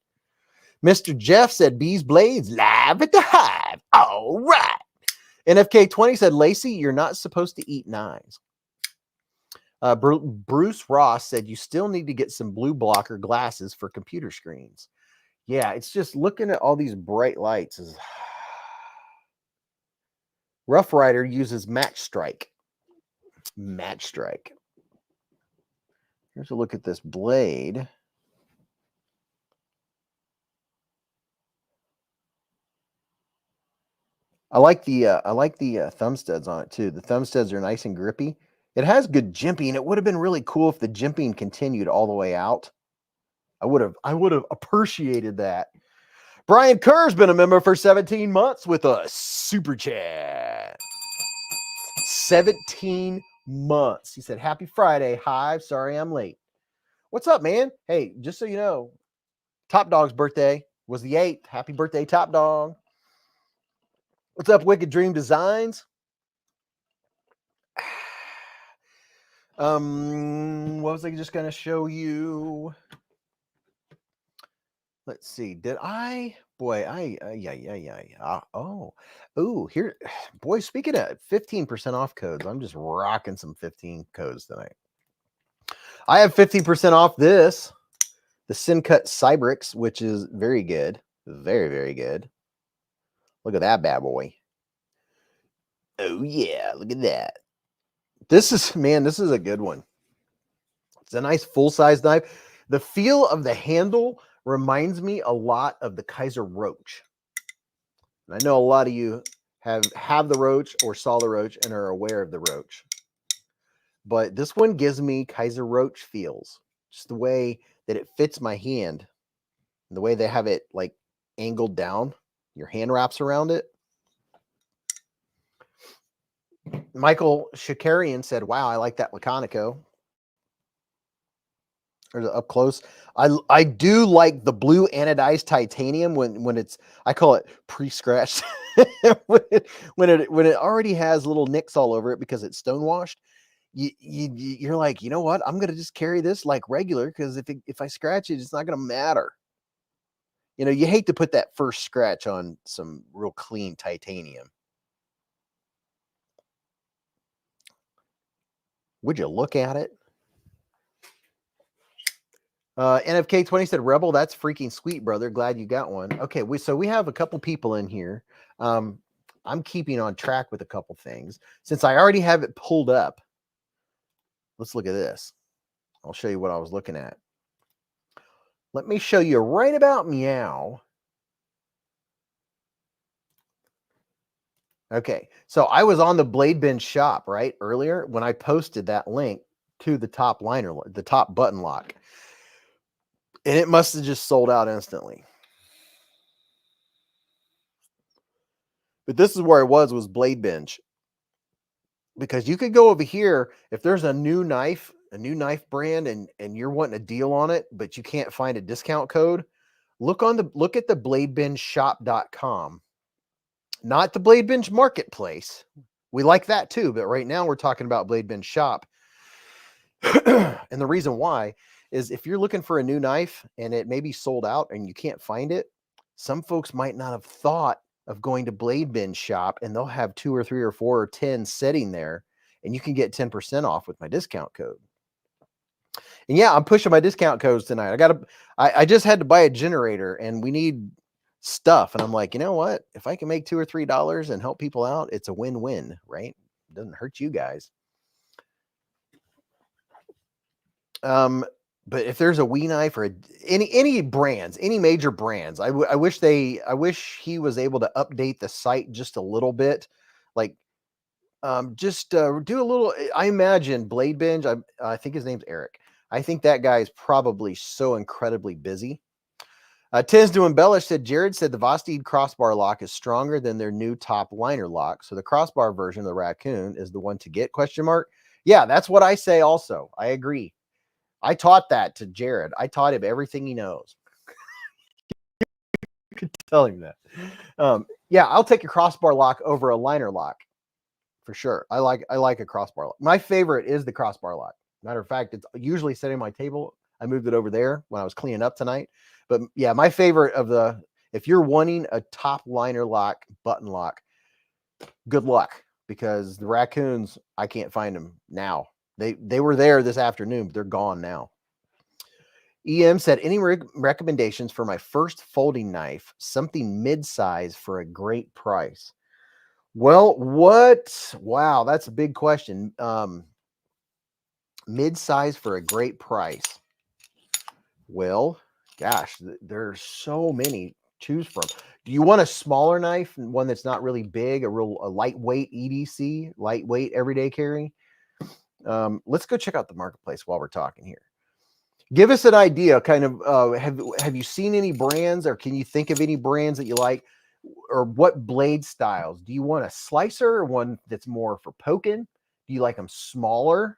Mr. Jeff said beezblades live at the hive. All right. NFK20 said, Lacey, you're not supposed to eat knives. Bruce Ross said, you still need to get some blue blocker glasses for computer screens. Yeah, it's just looking at all these bright lights. Rough Rider uses Match Strike. Match Strike. Here's a look at this blade. I like the thumb studs on it too. The thumb studs are nice and grippy. It has good jimping. It would have been really cool if the jimping continued all the way out. I would have appreciated that. Brian Kerr's been a member for 17 months with us. Super chat. 17 months. He said, happy Friday, Hive. Sorry I'm late. What's up, man? Hey, just so you know, Top Dog's birthday was the 8th. Happy birthday, Top Dog. What's up, Wicked Dream Designs? What was I just going to show you? Let's see. Did I? Boy, here, boy, speaking of 15% off codes, I'm just rocking some 15 codes tonight. I have 15% off this, the Syncut Cybrix, which is very good. Very, very good. Look at that bad boy. Oh, yeah. Look at that. This is a good one. It's a nice full-size knife. The feel of the handle reminds me a lot of the Kaiser Roach. And I know a lot of you have the Roach or saw the Roach and are aware of the Roach. But this one gives me Kaiser Roach feels. Just the way that it fits my hand. The way they have it like angled down. Your hand wraps around it. Michael Shakarian said, wow, I like that Laconico. Or up close. I do like the blue anodized titanium when it's, I call it pre-scratched. when it already has little nicks all over it because it's stonewashed. You're like, you know what? I'm gonna just carry this like regular because if I scratch it, it's not gonna matter. You know, you hate to put that first scratch on some real clean titanium. Would you look at it? NFK20 said, Rebel, that's freaking sweet, brother. Glad you got one. Okay, so we have a couple people in here. I'm keeping on track with a couple things. Since I already have it pulled up, let's look at this. I'll show you what I was looking at. Let me show you right about meow. Okay, so I was on the Blade Binge shop, right, earlier when I posted that link to the top liner, the top button lock. And it must have just sold out instantly. But this is where I was Blade Binge. Because you could go over here, if there's a new knife brand and you're wanting a deal on it, but you can't find a discount code, look at the bladebingeshop.com. Not the Blade Binge Marketplace. We like that too, but right now we're talking about Blade Binge Shop. And the reason why is if you're looking for a new knife and it may be sold out and you can't find it, some folks might not have thought of going to Blade Binge Shop, and they'll have 2 or 3 or 4 or 10 sitting there, and you can get 10% off with my discount code. And yeah, I'm pushing my discount codes tonight. I just had to buy a generator, and we need stuff. And I'm like, you know what? If I can make $2 or $3 and help people out, it's a win-win, right? It doesn't hurt you guys. But if there's a Wii knife or any brands, any major brands, I wish he was able to update the site just a little bit. Like, do a little, I imagine Blade Binge, I think his name's Eric. I think that guy is probably so incredibly busy. Tins to Embellish said, Jared said the Vosti crossbar lock is stronger than their new top liner lock. So the crossbar version of the Raccoon is the one to get, ? Yeah, that's what I say also. I agree. I taught that to Jared. I taught him everything he knows. could tell him that. Yeah, I'll take a crossbar lock over a liner lock for sure. I like a crossbar lock. My favorite is the crossbar lock. Matter of fact, it's usually sitting on my table. I moved it over there when I was cleaning up tonight. But yeah, my favorite of the, if you're wanting a top liner lock, button lock, good luck, because the raccoons, I can't find them now. They were there this afternoon, but they're gone now. EM said, any recommendations for my first folding knife? Something mid-size for a great price. Well, wow, that's a big question. Mid-size for a great price. Well, gosh, there's so many to choose from. Do you want a smaller knife, one that's not really big, a lightweight EDC, lightweight everyday carry? Let's go check out the marketplace while we're talking here. Give us an idea, kind of, have you seen any brands, or can you think of any brands that you like, or what blade styles? Do you want a slicer or one that's more for poking? Do you like them smaller?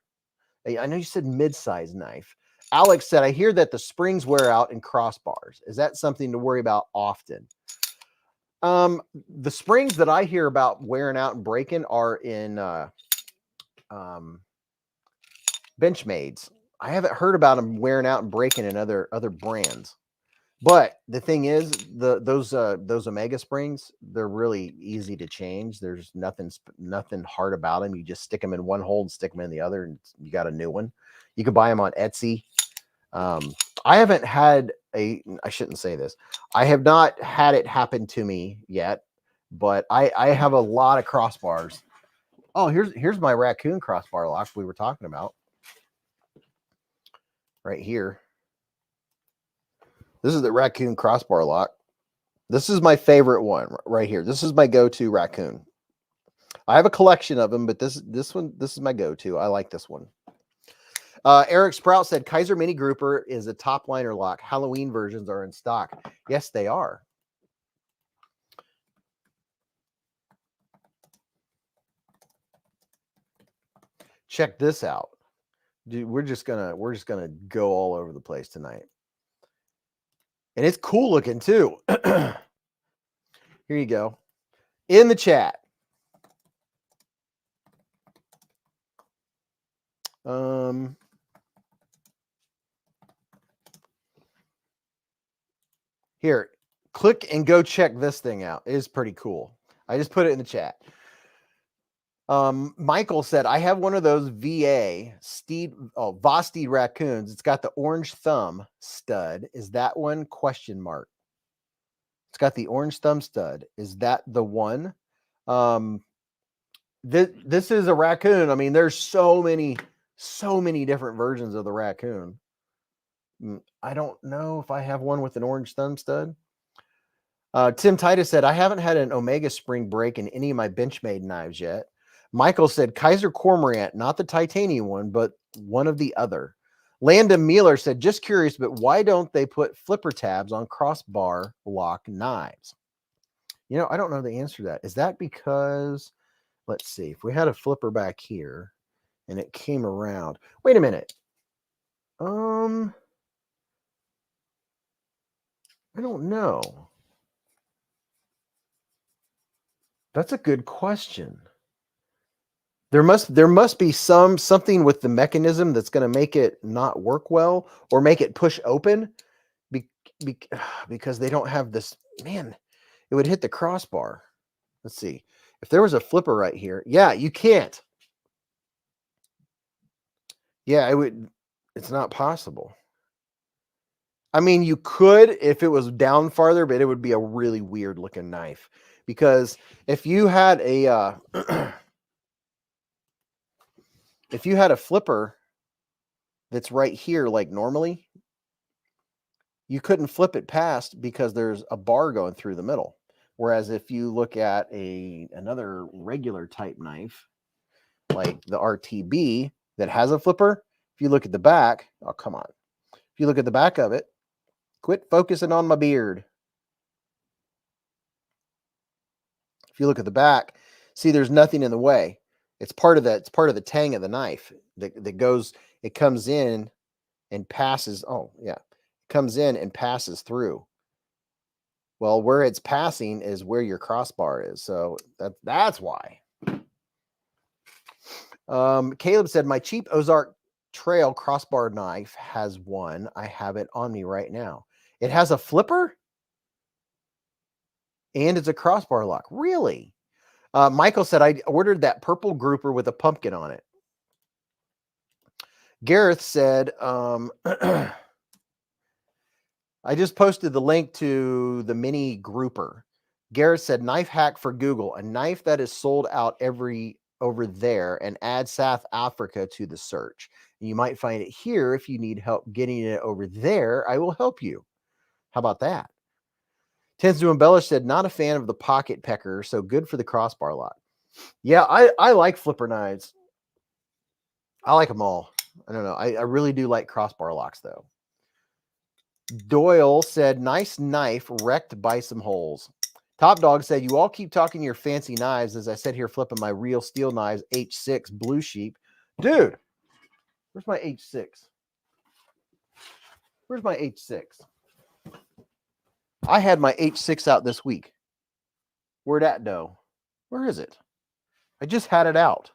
I know you said mid-size knife. Alex said, I hear that the springs wear out in crossbars. Is that something to worry about often? The springs that I hear about wearing out and breaking are in Benchmades. I haven't heard about them wearing out and breaking in other brands. But the thing is, those Omega springs, they're really easy to change. There's nothing hard about them. You just stick them in one hole and stick them in the other, and you got a new one. You can buy them on Etsy. I haven't had I shouldn't say this. I have not had it happen to me yet, but I have a lot of crossbars. Oh, here's my raccoon crossbar lock we were talking about. Right here. This is the raccoon crossbar lock. This is my favorite one right here. This is my go-to raccoon. I have a collection of them, but this is my go-to. I like this one. Eric Sprout said, Kaiser Mini Grouper is a top liner lock. Halloween versions are in stock. Yes, they are. Check this out. Dude, we're just gonna go all over the place tonight. And it's cool looking too. Here you go. In the chat. Here, click and go check this thing out. It is pretty cool. I just put it in the chat. Michael said, I have one of those Vosti raccoons. It's got the orange thumb stud. Is that one? Question mark. It's got the orange thumb stud. Is that the one? This is a raccoon. I mean, there's so many different versions of the raccoon. I don't know if I have one with an orange thumb stud. Tim Titus said, I haven't had an Omega spring break in any of my Benchmade knives yet. Michael said, Kaiser Cormorant, not the titanium one, but one of the other. Landon Mueller said, just curious, but why don't they put flipper tabs on crossbar lock knives? You know, I don't know the answer to that. Is that because, let's see, if we had a flipper back here and it came around. Wait a minute. I don't know. That's a good question. There must be something with the mechanism that's going to make it not work well, or make it push open, because they don't have this. Man, it would hit the crossbar. Let's see. If there was a flipper right here, yeah, you can't. Yeah, it would. It's not possible. I mean, you could if it was down farther, but it would be a really weird looking knife, because if you had a if you had a flipper that's right here, like normally, you couldn't flip it past because there's a bar going through the middle. Whereas if you look at another regular type knife, like the RTB that has a flipper, if you look at the back, oh, come on. If you look at the back of it, quit focusing on my beard. If you look at the back, see, there's nothing in the way. It's part of the tang of the knife that goes, it comes in and passes. Oh, yeah. Comes in and passes through. Well, where it's passing is where your crossbar is. So that's why. Caleb said, my cheap Ozark Trail crossbar knife has one. I have it on me right now. It has a flipper and it's a crossbar lock. Really? Michael said, I ordered that purple grouper with a pumpkin on it. Gareth said, I just posted the link to the mini grouper. Gareth said, knife hack for Google, a knife that is sold out over there, and add South Africa to the search. And you might find it here. If you need help getting it over there, I will help you. How about that? Tends to Embellish said, not a fan of the pocket pecker, so good for the crossbar lock. Yeah, I like flipper knives. I like them all. I don't know. I really do like crossbar locks, though. Doyle said, nice knife wrecked by some holes. Top Dog said, you all keep talking your fancy knives as I sit here flipping my real steel knives, H6 Blue Sheep. Dude, where's my H6? Where's my H6? I had my H6 out this week. Where'd that go? Where is it? I just had it out.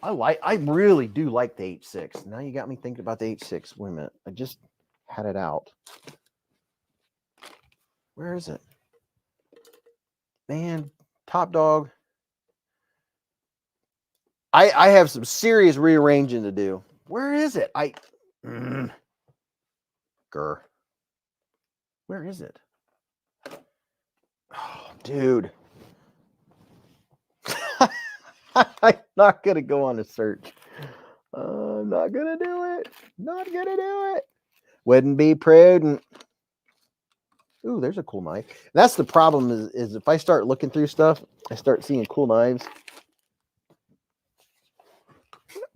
I really do like the H6. Now you got me thinking about the H6. Wait a minute. I just had it out. Where is it? Man, Top Dog. I have some serious rearranging to do. Where is it? Grr. Where is it? Oh, dude. I'm not going to go on a search. I'm not going to do it. Not going to do it. Wouldn't be prudent. Ooh, there's a cool knife. That's the problem is if I start looking through stuff, I start seeing cool knives.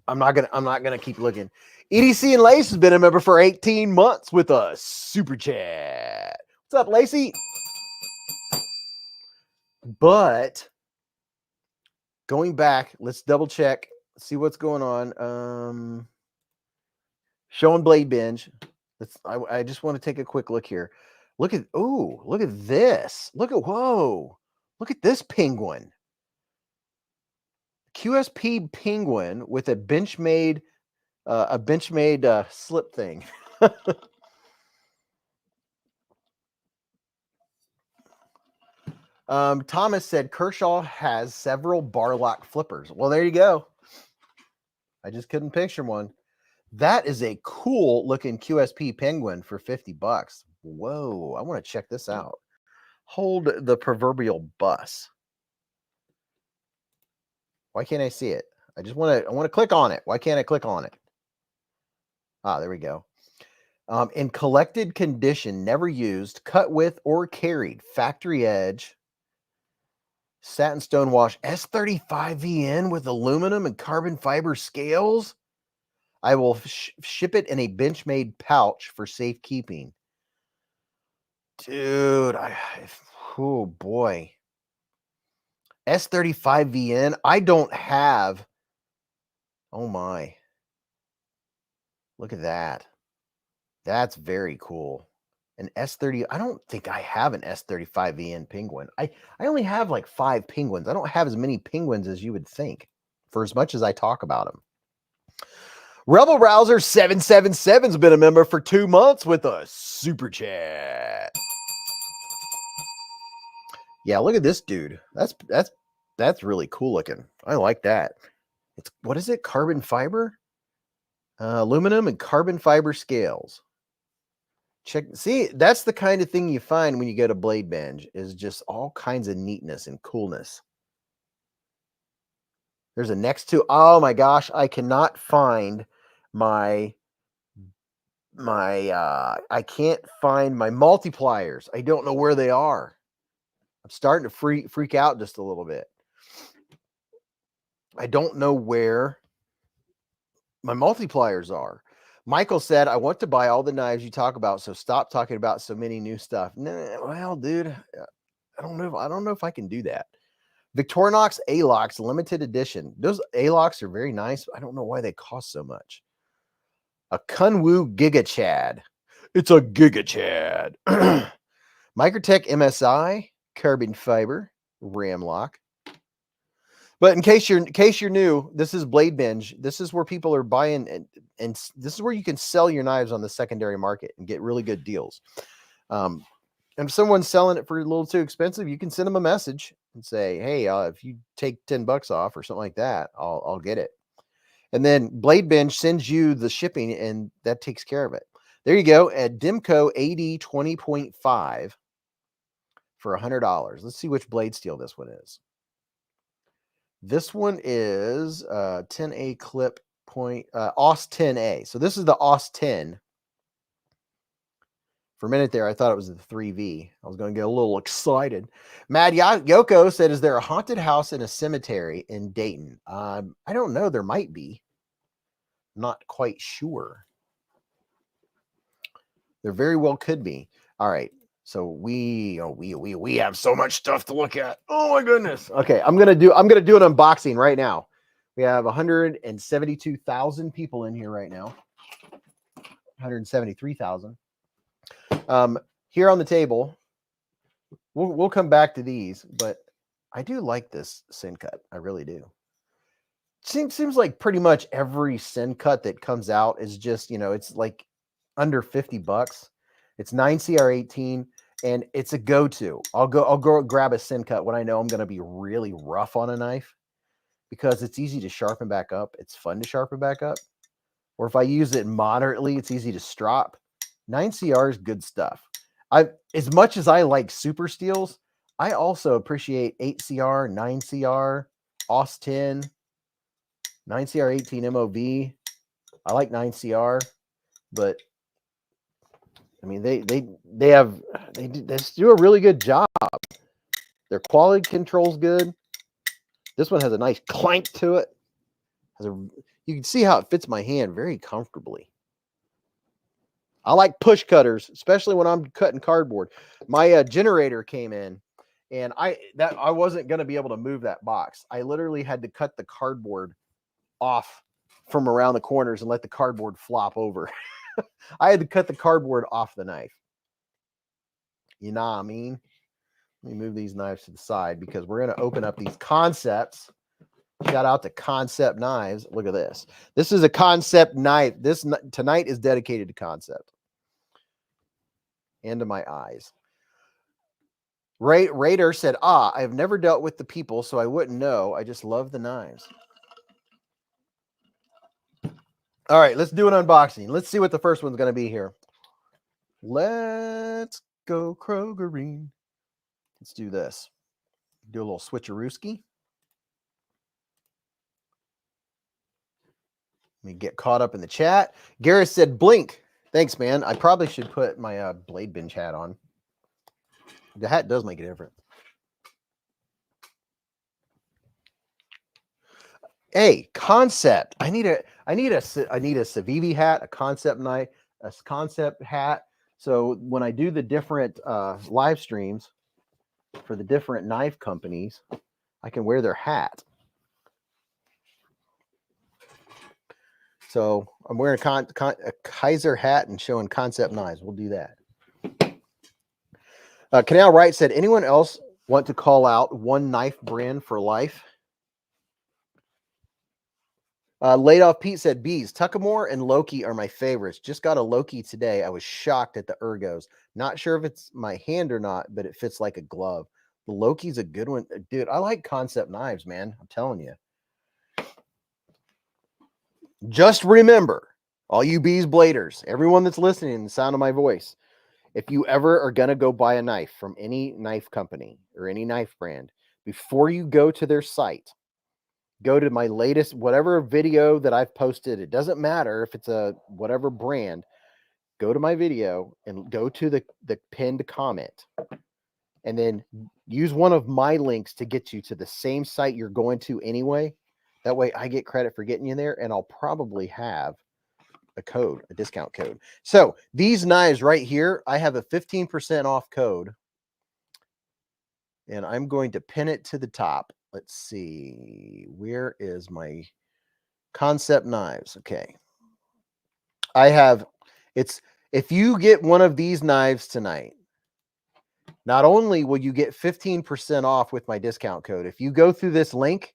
I'm not gonna keep looking. EDC and Lace has been a member for 18 months with us. Super chat. What's up, Lacey? But going back, let's double check, see what's going on. Showing Blade Binge. I just want to take a quick look here. Look at this. Look at this penguin. QSP penguin with a Benchmade slip thing. Thomas said Kershaw has several bar lock flippers. Well, there you go. I just couldn't picture one. That is a cool looking QSP penguin for $50. Whoa, I want to check this out. Hold the proverbial bus. Why can't I see it? I want to click on it. Why can't I click on it? Ah, there we go. In collected condition, never used, cut with or carried, factory edge, satin stone wash, S35VN with aluminum and carbon fiber scales. I will ship it in a Benchmade pouch for safekeeping. Dude, oh boy. S35VN. I don't have. Oh my. Look at that. That's very cool. An S30. I don't think I have an S35VN penguin. I only have like 5 penguins. I don't have as many penguins as you would think, for as much as I talk about them. Rebel Rouser 777's been a member for 2 months with us. Super chat. Yeah, look at this dude. That's really cool looking. I like that. It's, what is it? Carbon fiber? Aluminum and carbon fiber scales. See, that's the kind of thing you find when you go to Blade Binge, is just all kinds of neatness and coolness. There's a next to, oh my gosh, I cannot find I can't find my multipliers. I don't know where they are. I'm starting to freak out just a little bit. I don't know where my multipliers are. Michael said, I want to buy all the knives you talk about, so stop talking about so many new stuff. Nah, well, dude, I don't know if I can do that. Victorinox A-Locks limited edition. Those A-Locks are very nice. I don't know why they cost so much. A Kunwu Giga Chad. It's a Giga Chad. Microtech MSI, carbon fiber, ram lock. But in case you're new, this is Blade Binge. This is where people are buying, and this is where you can sell your knives on the secondary market and get really good deals. And if someone's selling it for a little too expensive, you can send them a message and say, "Hey, if you take $10 off or something like that, I'll get it." And then Blade Binge sends you the shipping, and that takes care of it. There you go, at Dimco AD 20.5 for $100. Let's see which blade steel this one is. This one is 10A clip point, AUS 10A. So this is the AUS 10. For a minute there, I thought it was the 3V. I was going to get a little excited. Mad Yoko said, is there a haunted house in a cemetery in Dayton? I don't know. There might be. Not quite sure. There very well could be. All right. So we have so much stuff to look at. Oh my goodness. Okay, I'm gonna do an unboxing right now. We have 172,000 people in here right now. 173,000. Here on the table, we'll come back to these, but I do like this sin cut. I really do. Seems like pretty much every sin cut that comes out is just, it's like under $50. It's 9CR18, and it's a go-to. I'll go grab a sin cut when I know I'm going to be really rough on a knife, because it's easy to sharpen back up. It's fun to sharpen back up. Or if I use it moderately, it's easy to strop. 9CR is good stuff. As much as I like super steels, I also appreciate 8CR, 9CR, AUS 10, 9CR18 MOV. I like 9CR, but I mean, they do a really good job. Their quality control's good. This one has a nice clank to it. You can see how it fits my hand very comfortably. I like push cutters, especially when I'm cutting cardboard. My generator came in, and I wasn't going to be able to move that box. I literally had to cut the cardboard off from around the corners and let the cardboard flop over. I had to cut the cardboard off the knife. You know what I mean? Let me move these knives to the side, because we're going to open up these concepts. Shout out to Concept Knives. Look at this. This is a concept knife. This tonight is dedicated to concept and to my eyes. Raider said, I have never dealt with the people, so I wouldn't know. I just love the knives. All right, let's do an unboxing. Let's see what the first one's going to be here. Let's go Krogerine. Let's do this. Do a little switcherooski. Let me get caught up in the chat. Gareth said, blink. Thanks, man. I probably should put my Blade Binge hat on. The hat does make a difference. Hey, concept. I need a Civivi hat, a concept knife, a concept hat. So when I do the different live streams for the different knife companies, I can wear their hat. So I'm wearing a Kaiser hat and showing concept knives. We'll do that. Canal Wright said, anyone else want to call out one knife brand for life? Laid Off Pete said, Beez, Tuckamore and Loki are my favorites. Just got a Loki today. I was shocked at the ergos. Not sure if it's my hand or not, but it fits like a glove. The Loki's a good one. Dude, I like concept knives, man. I'm telling you. Just remember, all you Beez bladers, everyone that's listening, the sound of my voice, if you ever are going to go buy a knife from any knife company or any knife brand, before you go to their site, go to my latest, whatever video that I've posted. It doesn't matter if it's a whatever brand. Go to my video and go to the pinned comment, and then use one of my links to get you to the same site you're going to anyway. That way I get credit for getting you there, and I'll probably have a discount code. So these knives right here, I have a 15% off code, and I'm going to pin it to the top. Let's see, where is my concept knives? Okay. If you get one of these knives tonight, Not only will you get 15% off with my discount code, if you go through this link,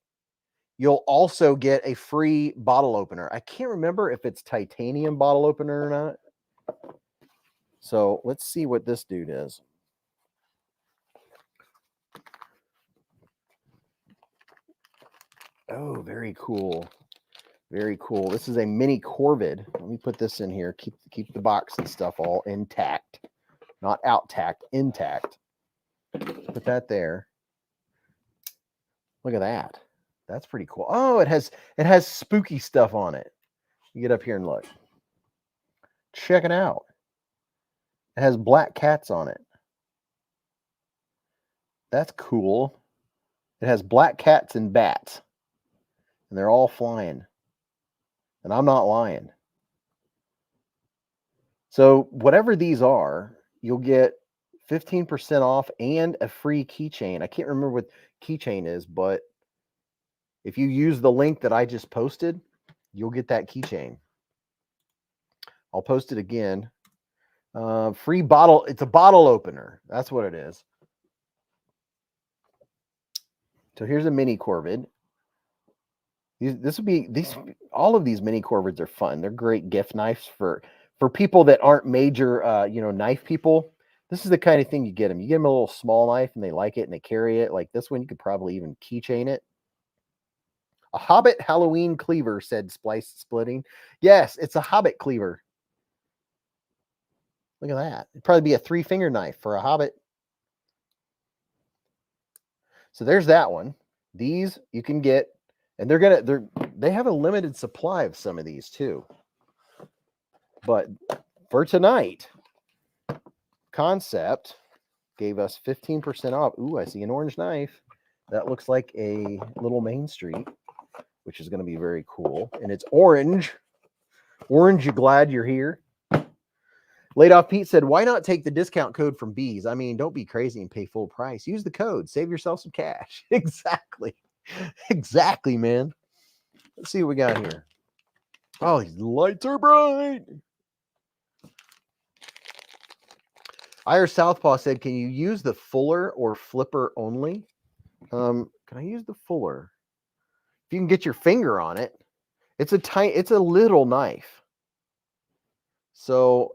you'll also get a free bottle opener. I can't remember if it's titanium bottle opener or not. So let's see what this dude is. Oh, very cool. Very cool. This is a mini Corvid. Let me put this in here. Keep the box and stuff all intact. Not out-tact, intact. Put that there. Look at that. That's pretty cool. Oh, it has spooky stuff on it. You get up here and look. Check it out. It has black cats on it. That's cool. It has black cats and bats. And they're all flying. And I'm not lying. So whatever these are, you'll get 15% off and a free keychain. I can't remember what keychain is, but if you use the link that I just posted, you'll get that keychain. I'll post it again. Free bottle. It's a bottle opener. That's what it is. So here's a mini Corvid. All of these mini Corvids are fun. They're great gift knives for people that aren't major, knife people. This is the kind of thing you get them. You get them a little small knife and they like it and they carry it. Like this one, you could probably even keychain it. A Hobbit Halloween cleaver, said Splice Splitting. Yes, it's a Hobbit cleaver. Look at that. It'd probably be a 3-finger knife for a Hobbit. So there's that one. These you can get, and they have a limited supply of some of these too. But for tonight, Concept gave us 15% off. Ooh, I see an orange knife. That looks like a little Main Street, which is going to be very cool. And it's orange. Orange, you glad you're here? Laid Off Pete said, why not take the discount code from Beez? I mean, don't be crazy and pay full price. Use the code. Save yourself some cash. Exactly. Exactly, man. Let's see what we got here. Oh, these lights are bright. Ire Southpaw said, can you use the fuller or flipper only? Can I use the fuller? If you can get your finger on it, it's a little knife. So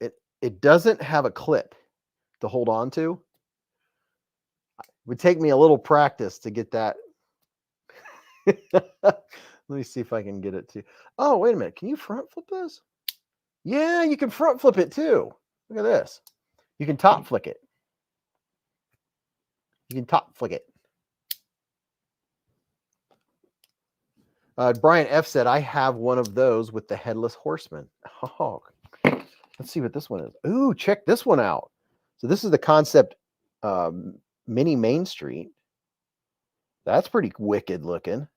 it doesn't have a clip to hold on to. It would take me a little practice to get that. Let me see if I can get it to. Oh, wait a minute. Can you front flip this? Yeah, you can front flip it too. Look at this. You can top flick it. You can top flick it. Brian F said, I have one of those with the headless horseman. Oh, let's see what this one is. Ooh, check this one out. So this is the Concept mini Main Street. That's pretty wicked looking.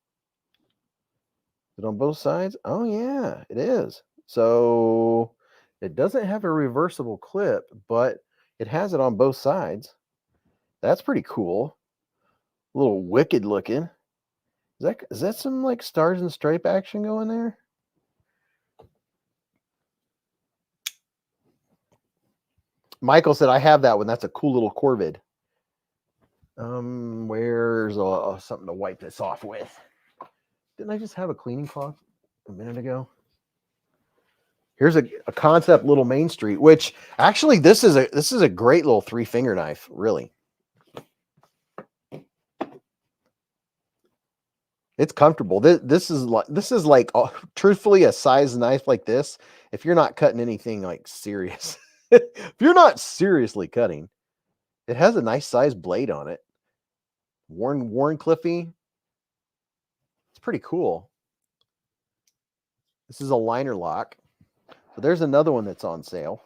Is it on both sides? Oh, yeah, it is. So it doesn't have a reversible clip, but it has it on both sides. That's pretty cool. A little wicked looking. Is that some like stars and stripe action going there? Michael said, I have that one. That's a cool little Corvid. Where's something to wipe this off with? Didn't I just have a cleaning cloth a minute ago? Here's a Concept little Main Street, which actually this is a great little 3-finger knife, really. It's comfortable. This is like truthfully a size knife like this. If you're not cutting anything like serious, if you're not seriously cutting, it has a nice size blade on it. Warren Cliffy. It's pretty cool. This is a liner lock. So there's another one that's on sale.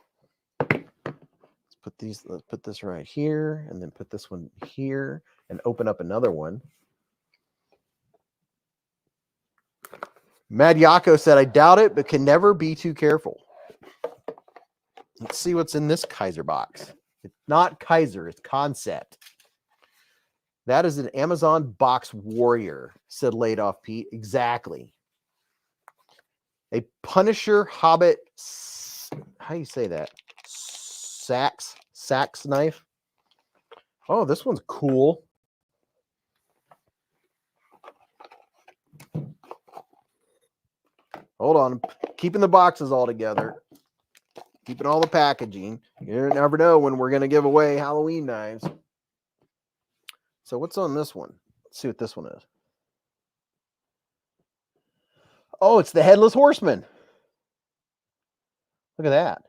Let's put this right here, and then put this one here, and open up another one. Mad Yako said, I doubt it, but can never be too careful. Let's see what's in this Kaiser box. It's not Kaiser, it's Concept. That is an Amazon box warrior, said Laid Off Pete. Exactly. A Punisher Hobbit, how do you say that? Sax knife. Oh, this one's cool. Hold on. Keeping the boxes all together. Keeping all the packaging. You never know when we're going to give away Halloween knives. So what's on this one? Let's see what this one is. Oh, it's the Headless Horseman. Look at that.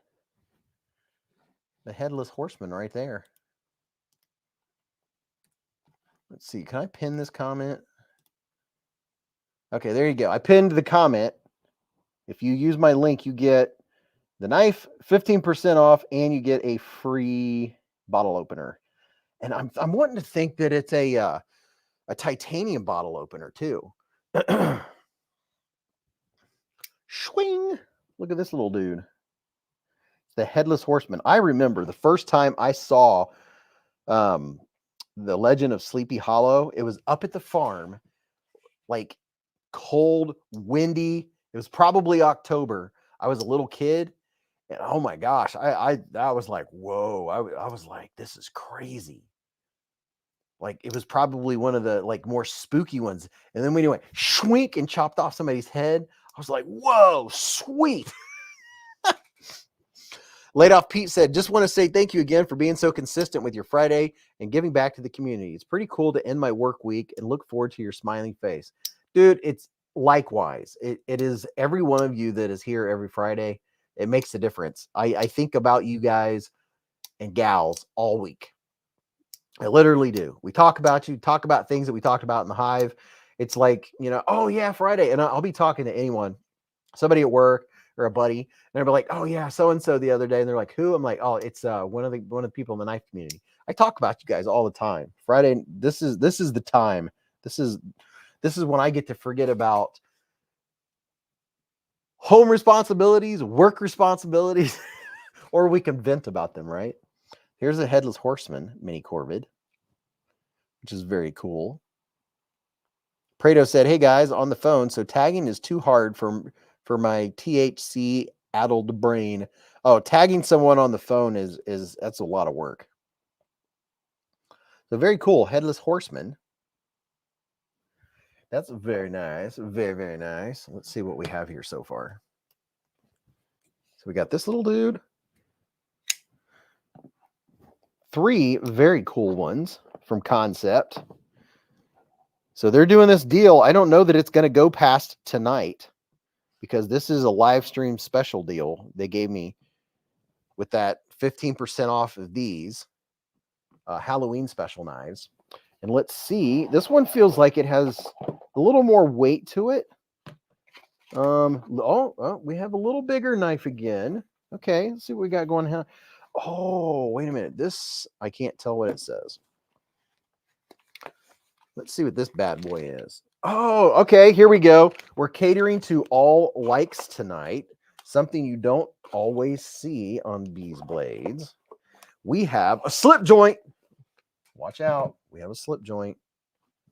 The Headless Horseman right there. Let's see. Can I pin this comment? Okay, there you go. I pinned the comment. If you use my link, you get the knife 15% off and you get a free bottle opener. And I'm wanting to think that it's a titanium bottle opener too. Swing. Look at this little dude. The Headless Horseman. I remember the first time I saw The Legend of Sleepy Hollow. It was up at the farm, like cold, windy. It was probably October. I was a little kid, and oh my gosh, I was like, whoa! I was like, this is crazy. Like it was probably one of the like more spooky ones. And then when he went shwink and chopped off somebody's head, I was like, whoa, sweet. Laid Off Pete said, just want to say thank you again for being so consistent with your Friday and giving back to the community. It's pretty cool to end my work week and look forward to your smiling face. Dude, it's likewise. It is every one of you that is here every Friday. It makes a difference. I think about you guys and gals all week. I literally do. We talk about you, talk about things that we talked about in the hive. It's like, oh yeah, Friday. And I'll be talking to anyone, somebody at work, or a buddy, and they'll be like, oh yeah, so-and-so the other day. And they're like, who? I'm like, oh, it's one of the people in the knife community. I talk about you guys all the time. Friday, this is the time. This is when I get to forget about home responsibilities, work responsibilities, or we can vent about them, right? Here's a Headless Horseman mini Corvid, which is very cool. Prado said, hey guys, on the phone, so tagging is too hard for my THC addled brain. Oh, tagging someone on the phone is that's a lot of work. So very cool. Headless Horseman. That's very nice. Very, very nice. Let's see what we have here so far. So we got this little dude. 3 very cool ones from Concept. So they're doing this deal. I don't know that it's going to go past tonight, because this is a live stream special deal they gave me with that 15% off of these Halloween special knives. And let's see, this one feels like it has a little more weight to it. We have a little bigger knife again. Okay, let's see what we got going on. Oh, wait a minute. This, I can't tell what it says. Let's see what this bad boy is. Oh, okay, here we go. We're catering to all likes tonight. Something you don't always see on BeezBlades. We have a slip joint. Watch out. We have a slip joint.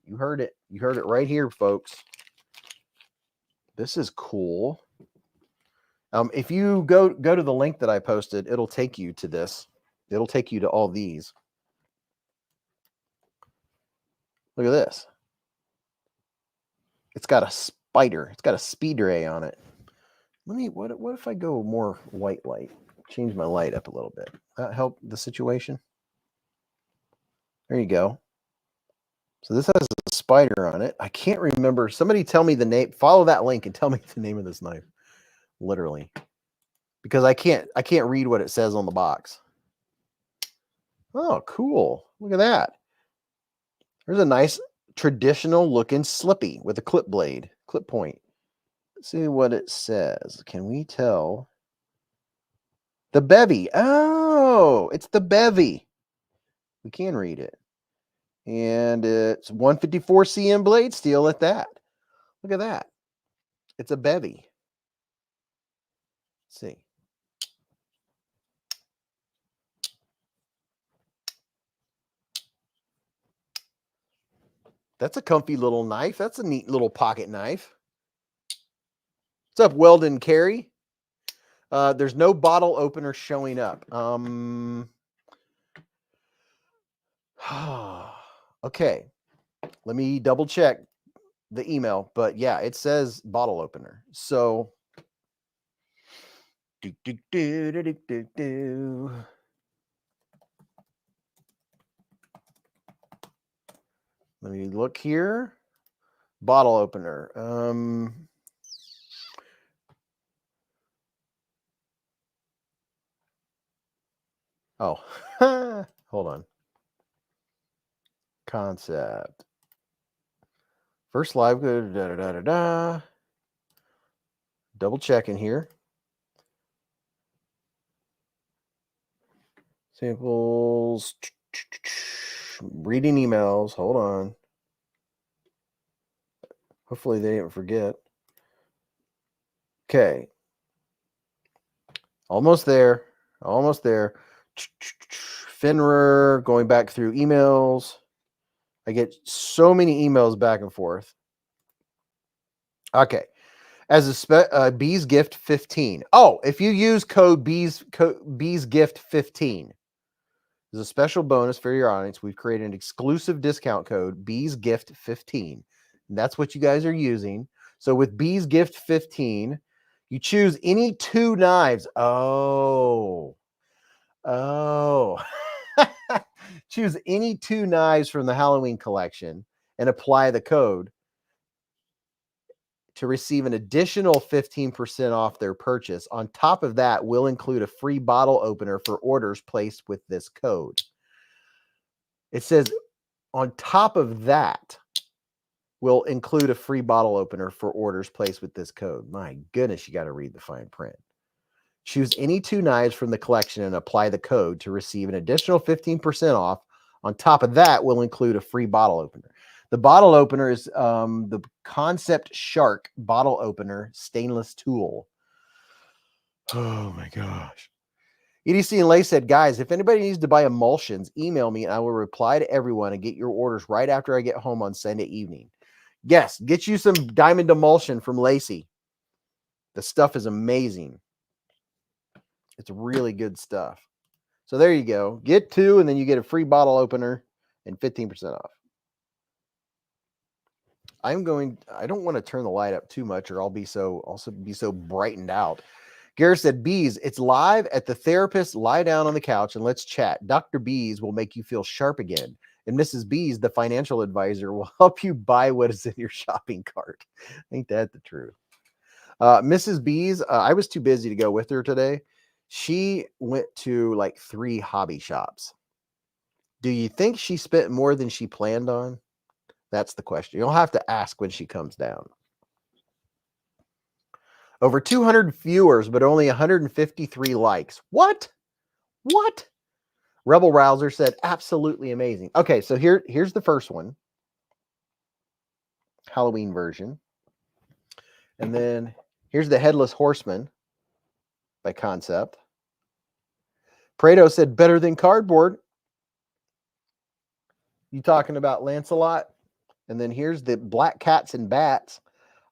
You heard it. You heard it right here, folks. This is cool. If you go to the link that I posted, it'll take you to this. It'll take you to all these. Look at this. It's got a spider. It's got a speed ray on it. What if I go more white light? Change my light up a little bit. That help the situation? There you go. So this has a spider on it. I can't remember. Somebody tell me the name. Follow that link and tell me the name of this knife. Literally. Because I can't read what it says on the box. Oh, cool. Look at that. There's a nice traditional looking slippy with a clip blade, clip point. Let's see what it says. Can we tell? The bevy. Oh, it's the bevy. We can read it. And it's 154 cm blade steel at that. Look at that. It's a bevy. Let's see. That's a comfy little knife. That's a neat little pocket knife. What's up, Weldon Carey? There's no bottle opener showing up. Okay, let me double check the email, but yeah, it says bottle opener. So do, do, do, do, do, do, do. Let me look here. Bottle opener. Oh, hold on. Concept. First live, double checking here. Samples. Reading emails. Hold on. Hopefully they didn't forget. Okay. Almost there. Almost there. Finrer, going back through emails. I get so many emails back and forth. Okay. As a Beez gift 15. Oh, if you use code Beez gift 15, there's a special bonus for your audience. We've created an exclusive discount code, Beez gift 15. And that's what you guys are using. So with Beez gift 15, you choose any 2 knives. Oh. Choose any 2 knives from the Halloween collection and apply the code to receive an additional 15% off their purchase. On top of that, we'll include a free bottle opener for orders placed with this code. It says on top of that, we'll include a free bottle opener for orders placed with this code. My goodness, you got to read the fine print. Choose any 2 knives from the collection and apply the code to receive an additional 15% off. On top of that, we'll include a free bottle opener. The bottle opener is the Concept Shark bottle opener stainless tool. Oh my gosh. EDC and Lay said, guys, if anybody needs to buy emulsions, email me and I will reply to everyone and get your orders right after I get home on Sunday evening. Yes, get you some diamond emulsion from Lacey. The stuff is amazing. It's really good stuff. So there you go. Get 2 and then you get a free bottle opener and 15% off. I don't want to turn the light up too much or I'll be so brightened out. Garrett said, Beez, it's live at the therapist. Lie down on the couch and let's chat. Dr. Beez will make you feel sharp again. And Mrs. Beez, the financial advisor, will help you buy what is in your shopping cart. Ain't that the truth? Mrs. Beez, I was too busy to go with her today. She went to like 3 hobby shops. Do you think she spent more than she planned on? That's the question. You'll have to ask when she comes down. Over 200 viewers, but only 153 likes. What? Rebel Rouser said, absolutely amazing. Okay, so here's the first one. Halloween version. And then here's the Headless Horseman by Concept. Prado said, better than cardboard. You talking about Lancelot? And then here's the Black Cats and Bats.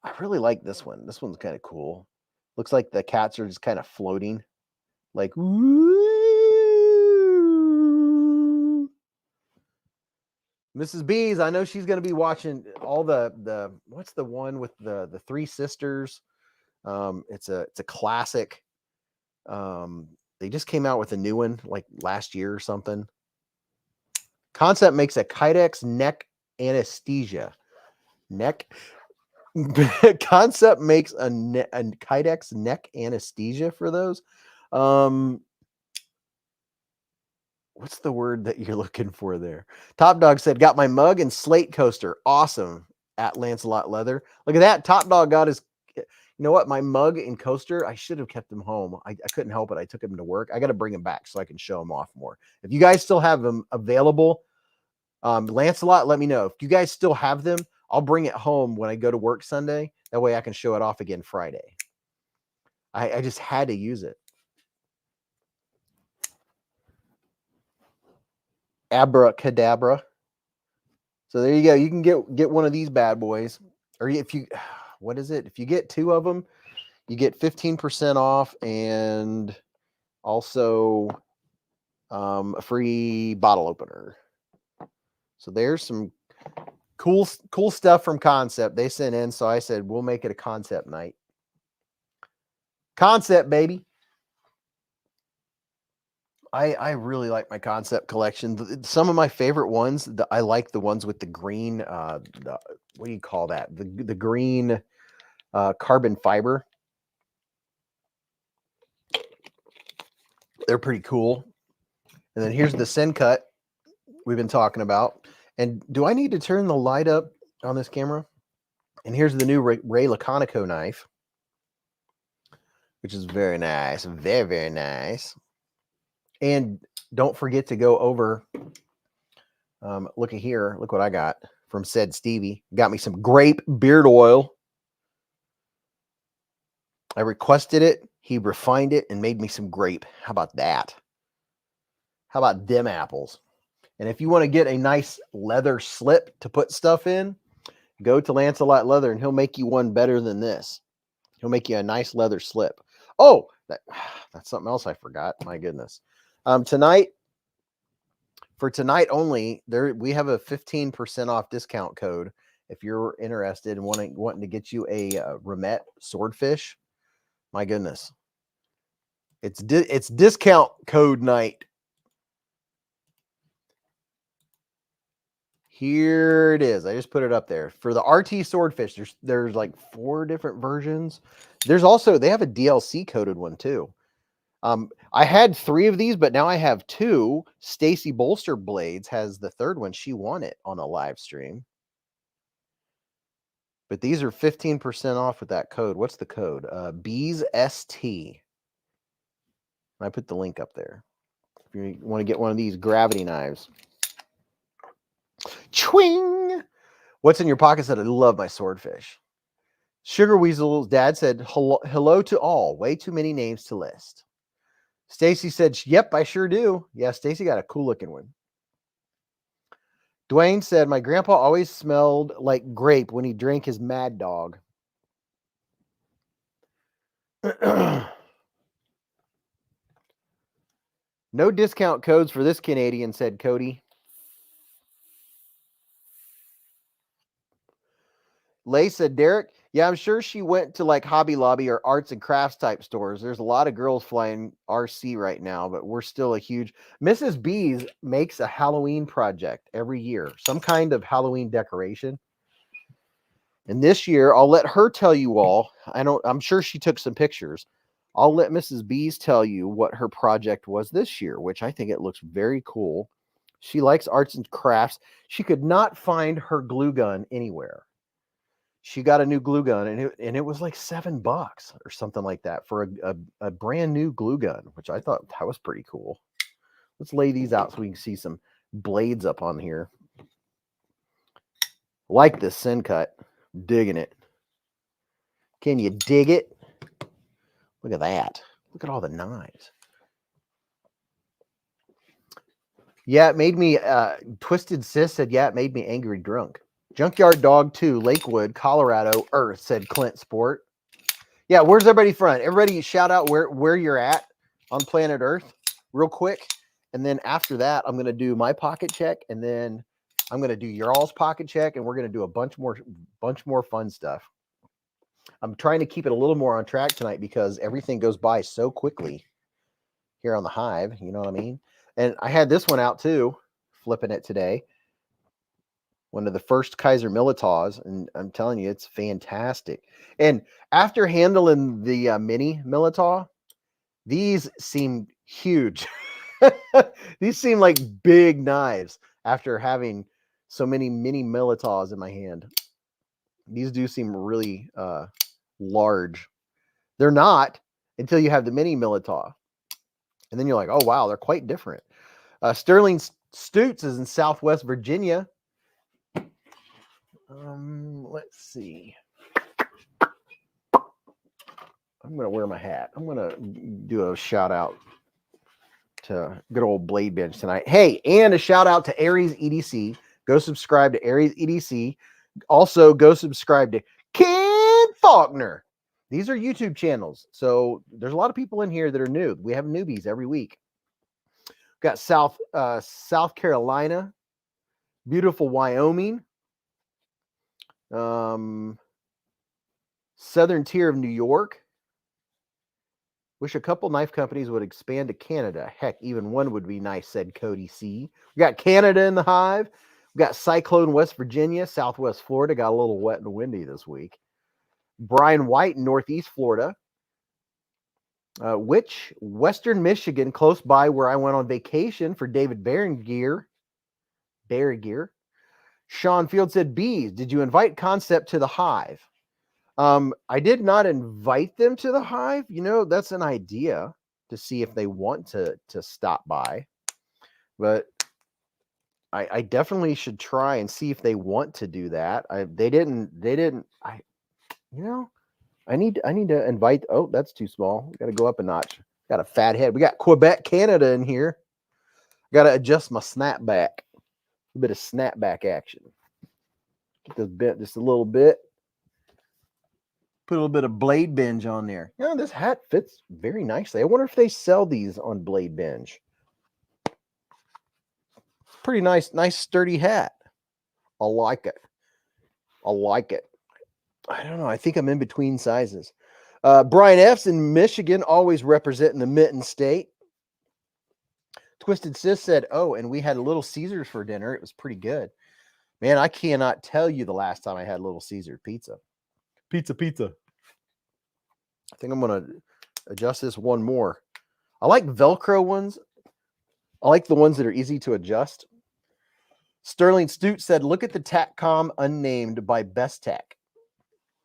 I really like this one. This one's kind of cool. Looks like the cats are just kind of floating. Like, woo. Mrs. Beez, I know she's going to be watching all the what's the one with the 3 sisters? It's a classic. They just came out with a new one like last year or something. Concept makes a Kydex neck anesthesia. Concept makes a Kydex neck anesthesia for those. What's the word that you're looking for there? Top Dog said, got my mug and slate coaster. Awesome. At Lancelot Leather. Look at that. Top Dog got his, you know what? My mug and coaster, I should have kept them home. I couldn't help it. I took them to work. I got to bring them back so I can show them off more. If you guys still have them available, Lancelot, let me know. If you guys still have them, I'll bring it home when I go to work Sunday. That way I can show it off again Friday. I just had to use it. Abracadabra. So there you go. You can get one of these bad boys. Or if you, what is it? If you get 2 of them, you get 15% off and also a free bottle opener. So there's some cool stuff from Concept they sent in. So I said, we'll make it a concept night. Concept, baby. I really like my Concept collection. Some of my favorite ones, I like the ones with the green, what do you call that? The green carbon fiber. They're pretty cool. And then here's the Sin Cut we've been talking about. And do I need to turn the light up on this camera? And here's the new Ray Laconico knife, which is very nice. Very, very nice. And don't forget to go over, look at here. Look what I got from Said Stevie. Got me some grape beard oil. I requested it. He refined it and made me some grape. How about that? How about them apples? And if you want to get a nice leather slip to put stuff in, go to Lancelot Leather and he'll make you one better than this. He'll make you a nice leather slip. Oh, that's something else I forgot. My goodness. Tonight, for tonight only, we have a 15% off discount code. If you're interested and wanting to get you a Remette swordfish, my goodness. It's discount code night. Here it is. I just put it up there. For the RT swordfish, there's like 4 different versions. There's also, they have a DLC coded one too. I had 3 of these, but now I have 2. Stacy Bolster Blades has the 3rd one. She won it on a live stream. But these are 15% off with that code. What's the code? Beez ST. I put the link up there. If you want to get one of these gravity knives. Chwing! What's in your pocket said, I love my swordfish. Sugar Weasel's dad said, hello to all. Way too many names to list. Stacy said, yep, I sure do. Yeah, Stacy got a cool looking one. Dwayne said, my grandpa always smelled like grape when he drank his Mad Dog. No discount codes for this Canadian, said Cody. Lay said, Derek, yeah, I'm sure she went to like Hobby Lobby or arts and crafts type stores. There's a lot of girls flying RC right now, but we're still a huge... Mrs. Beez makes a Halloween project every year, some kind of Halloween decoration. And this year, I'll let her tell you all. I'm sure she took some pictures. I'll let Mrs. Beez tell you what her project was this year, which I think it looks very cool. She likes arts and crafts. She could not find her glue gun anywhere. She got a new glue gun, and it was like $7 or something like that for a brand new glue gun, which I thought that was pretty cool. Let's lay these out so we can see some blades up on here. Like this Sin Cut. Digging it. Can you dig it? Look at that. Look at all the knives. Yeah, it made me, Twisted Sis said, yeah, it made me angry drunk. Junkyard Dog 2, Lakewood, Colorado, Earth, said Clint Sport. Yeah, where's everybody from? Everybody shout out where you're at on planet Earth real quick. And then after that, I'm going to do my pocket check. And then I'm going to do your all's pocket check. And we're going to do a bunch more fun stuff. I'm trying to keep it a little more on track tonight because everything goes by so quickly here on the Hive. You know what I mean? And I had this one out too, flipping it today. One of the first Kaiser Militas, and I'm telling you, it's fantastic. And after handling the mini Milita, these seem huge. These seem like big knives after having so many mini Militas in my hand. These do seem really large. They're not until you have the mini Milita. And then you're like, oh, wow, they're quite different. Sterling Stutz is in Southwest Virginia. Let's see. I'm going to wear my hat. I'm going to do a shout out to good old Blade Bench tonight. Hey, and a shout out to Aries EDC. Go subscribe to Aries EDC. Also, go subscribe to Ken Faulkner. These are YouTube channels. So there's a lot of people in here that are new. We have newbies every week. We've got South Carolina, Beautiful Wyoming. Southern tier of New York. Wish a couple knife companies would expand to Canada. Heck, even one would be nice, said Cody C. We got Canada in the hive. We got Cyclone, West Virginia. Southwest Florida got a little wet and windy this week. Brian White in Northeast Florida. Which Western Michigan, close by where I went on vacation for David Berengear. Sean Field said, Beez, did you invite Concept to the hive? I did not invite them to the hive. You know, that's an idea to see if they want to stop by. But I definitely should try and see if they want to do that. They didn't. I need to invite. Oh, that's too small. Got to go up a notch. Got a fat head. We got Quebec, Canada in here. Got to adjust my snapback. A bit of snapback action. Get this bit just a little bit. Put a little bit of Blade Binge on there. You know, this hat fits very nicely. I wonder if they sell these on Blade Binge. Pretty nice sturdy hat. I like it. I don't know. I think I'm in between sizes. Brian F's in Michigan, always representing the Mitten State. Twisted Sis said, oh, and we had a Little Caesars for dinner. It was pretty good. Man, I cannot tell you the last time I had Little Caesar pizza. Pizza. I think I'm going to adjust this one more. I like Velcro ones. I like the ones that are easy to adjust. Sterling Stute said, look at the TACCOM Unnamed by Best Tech.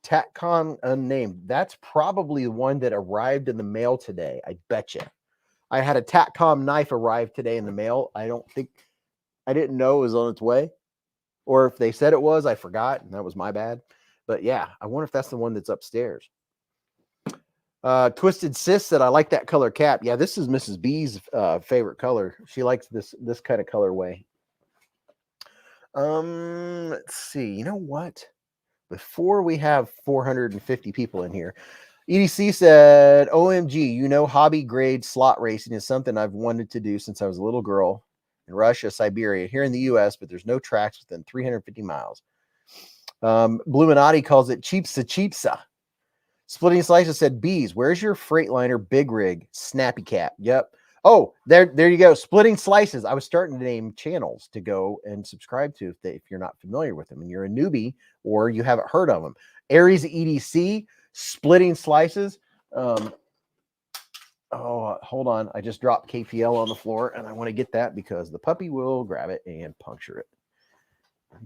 TACCOM Unnamed. That's probably the one that arrived in the mail today. I bet you. I had a TACCOM knife arrive today in the mail. I didn't know it was on its way. Or if they said it was, I forgot. And that was my bad. But yeah, I wonder if that's the one that's upstairs. Twisted Sis said, I like that color cap. Yeah, this is Mrs. B's favorite color. She likes this kind of colorway. Let's see. You know what? Before we have 450 people in here, EDC said, OMG, you know, hobby grade slot racing is something I've wanted to do since I was a little girl in Russia, Siberia, here in the US, but there's no tracks within 350 miles. Bluminati calls it cheapsa. Splitting Slices said, Beez, where's your Freightliner big rig snappy cap? Yep. Oh, there you go. Splitting Slices. I was starting to name channels to go and subscribe to if you're not familiar with them and you're a newbie or you haven't heard of them. Aries EDC, Splitting Slices. Oh, hold on. I just dropped KPL on the floor and I want to get that because the puppy will grab it and puncture it.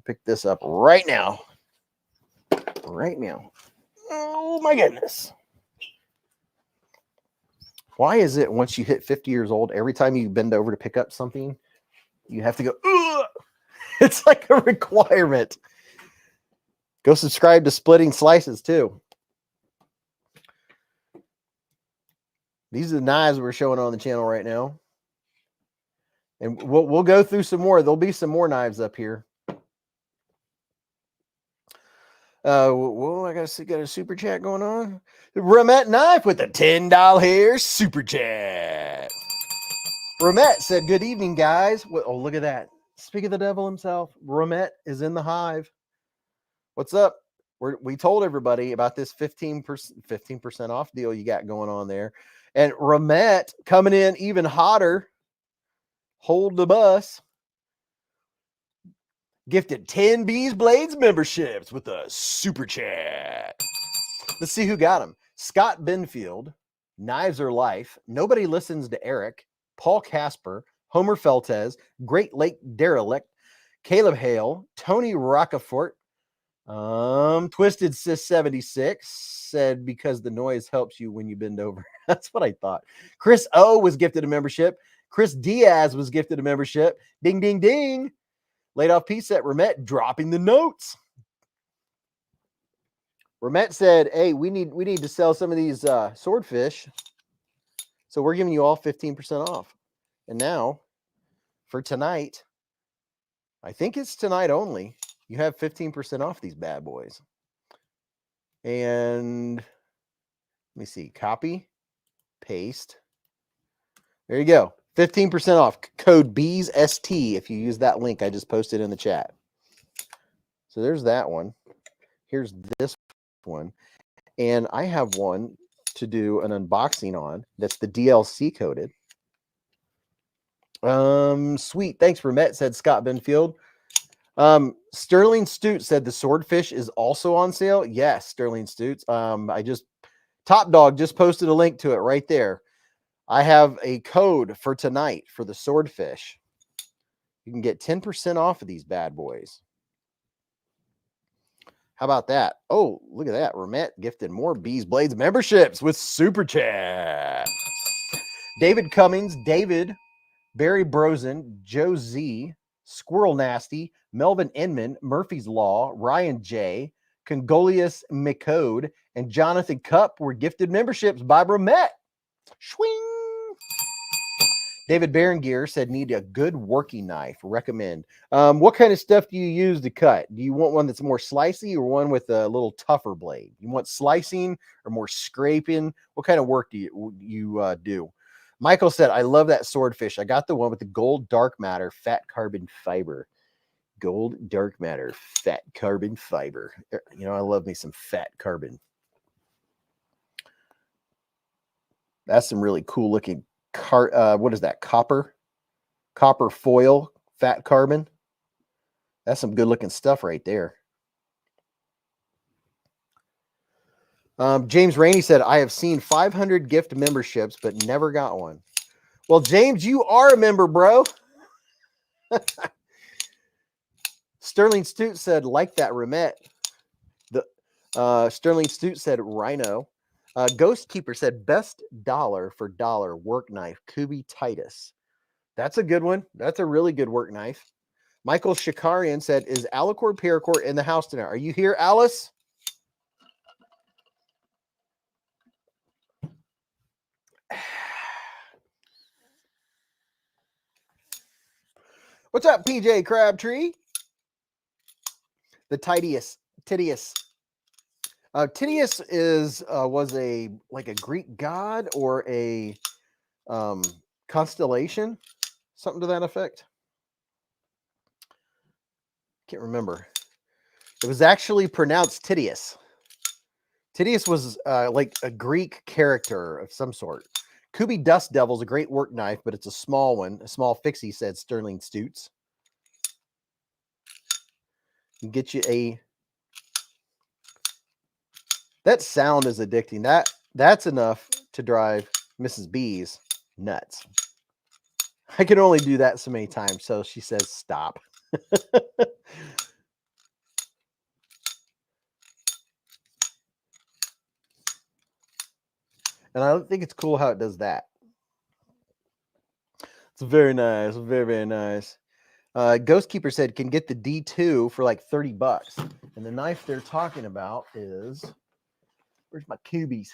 Pick this up right now. Oh my goodness. Why is it once you hit 50 years old, every time you bend over to pick up something, you have to go, ugh! It's like a requirement. Go subscribe to Splitting Slices too. These are the knives we're showing on the channel right now. And we'll go through some more. There'll be some more knives up here. Well, I got a super chat going on. Remette Knife with a $10 here super chat. Remette said, good evening, guys. Oh, look at that. Speak of the devil himself. Remette is in the hive. What's up? We told everybody about this 15% off deal you got going on there. And Remette coming in even hotter. Hold the bus. Gifted 10 beezblades memberships with a super chat. Let's see who got them. Scott Benfield, Knives Are Life, Nobody Listens to Eric, Paul Casper, Homer Feltez, Great Lake Derelict, Caleb Hale, Tony Rockefort, Twisted Sis 76 said because the noise helps you when you bend over. That's what I thought. Chris O was gifted a membership. Chris Diaz was gifted a membership. Ding, ding, ding. Laid off piece at Remette dropping the notes. Remette said, hey, we need to sell some of these swordfish. So we're giving you all 15% off. And now for tonight, I think it's tonight only, you have 15% off these bad boys. And let me see, copy, paste. There you go. 15% off. Code BEEZST if you use that link I just posted in the chat. So there's that one. Here's this one. And I have one to do an unboxing on that's the DLC coded. Sweet. Thanks, Remette, said Scott Benfield. Sterling Stute said the swordfish is also on sale. Yes, Sterling Stutes. Top Dog just posted a link to it right there. I have a code for tonight for the swordfish. You can get 10% off of these bad boys. How about that? Oh, look at that. Remette gifted more BeezBlades memberships with Super Chat. David Cummings, David, Barry Brosen, Joe Z, Squirrel Nasty, Melvin Inman, Murphy's Law, Ryan J, Congolius McCode, and Jonathan Cup were gifted memberships by Remette. Swing. David Berengier said, need a good working knife. Recommend. What kind of stuff do you use to cut? Do you want one that's more slicey or one with a little tougher blade? You want slicing or more scraping? What kind of work do you do? Michael said, I love that swordfish. I got the one with the gold dark matter, fat carbon fiber. Gold dark matter, fat carbon fiber. You know, I love me some fat carbon. That's some really cool looking what is that? Copper foil, fat carbon. That's some good looking stuff right there. James Rainey said, I have seen 500 gift memberships, but never got one. Well, James, you are a member, bro. Sterling Stute said, like that Remette. Sterling Stute said, Rhino. Ghost Keeper said, best dollar for dollar work knife, Kubi Titus. That's a good one. That's a really good work knife. Michael Shakarian said, is Alicord Paracord in the house tonight? Are you here, Alice? What's up, PJ Crabtree? The Titius. Titius was a Greek god or a constellation, something to that effect. Can't remember. It was actually pronounced Titius. Titius was like a Greek character of some sort. Kubi Dust Devil is a great work knife, but it's a small one. A small fixie, said Sterling Stutes. You get you a... That sound is addicting. That's enough to drive Mrs. Beez nuts. I can only do that so many times, so she says stop. And I think it's cool how it does that. It's very nice. Very, very nice. Ghost Keeper said, can get the D2 for like $30. And the knife they're talking about is, where's my Kubies?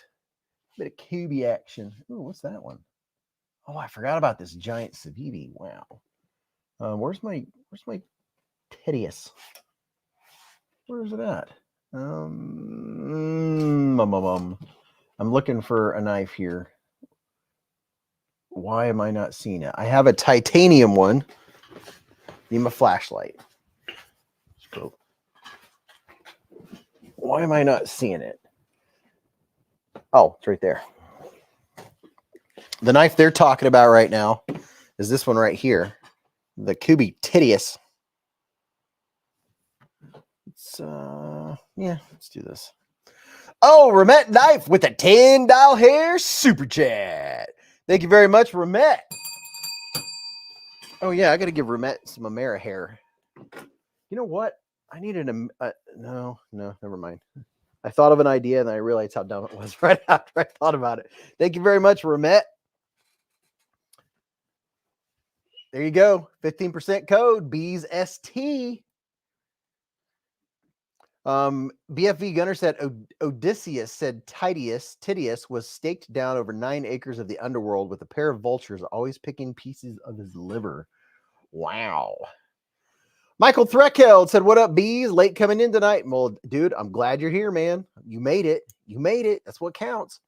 Bit of Kubi action. Ooh, what's that one? Oh, I forgot about this giant Civivi. Wow. Where's my Tedious? Where is it at? I'm looking for a knife here. Why am I not seeing it? I have a titanium one. Need my flashlight. Why am I not seeing it? Oh, it's right there. The knife they're talking about right now is this one right here. The Kubi Titius. It's, yeah, let's do this. Oh, Remette Knife with a $10 hair super chat. Thank you very much, Remette. Oh, yeah, I got to give Remette some Amera hair. You know what? I needed a... no, never mind. I thought of an idea, and I realized how dumb it was right after I thought about it. Thank you very much, Remette. There you go. 15% code, BeezST. BFV Gunner said, Odysseus said Titius was staked down over 9 acres of the underworld with a pair of vultures always picking pieces of his liver. Wow. Michael Threckeld said, what up, Beez? Late coming in tonight. Well, dude, I'm glad you're here, man. You made it. You made it. That's what counts.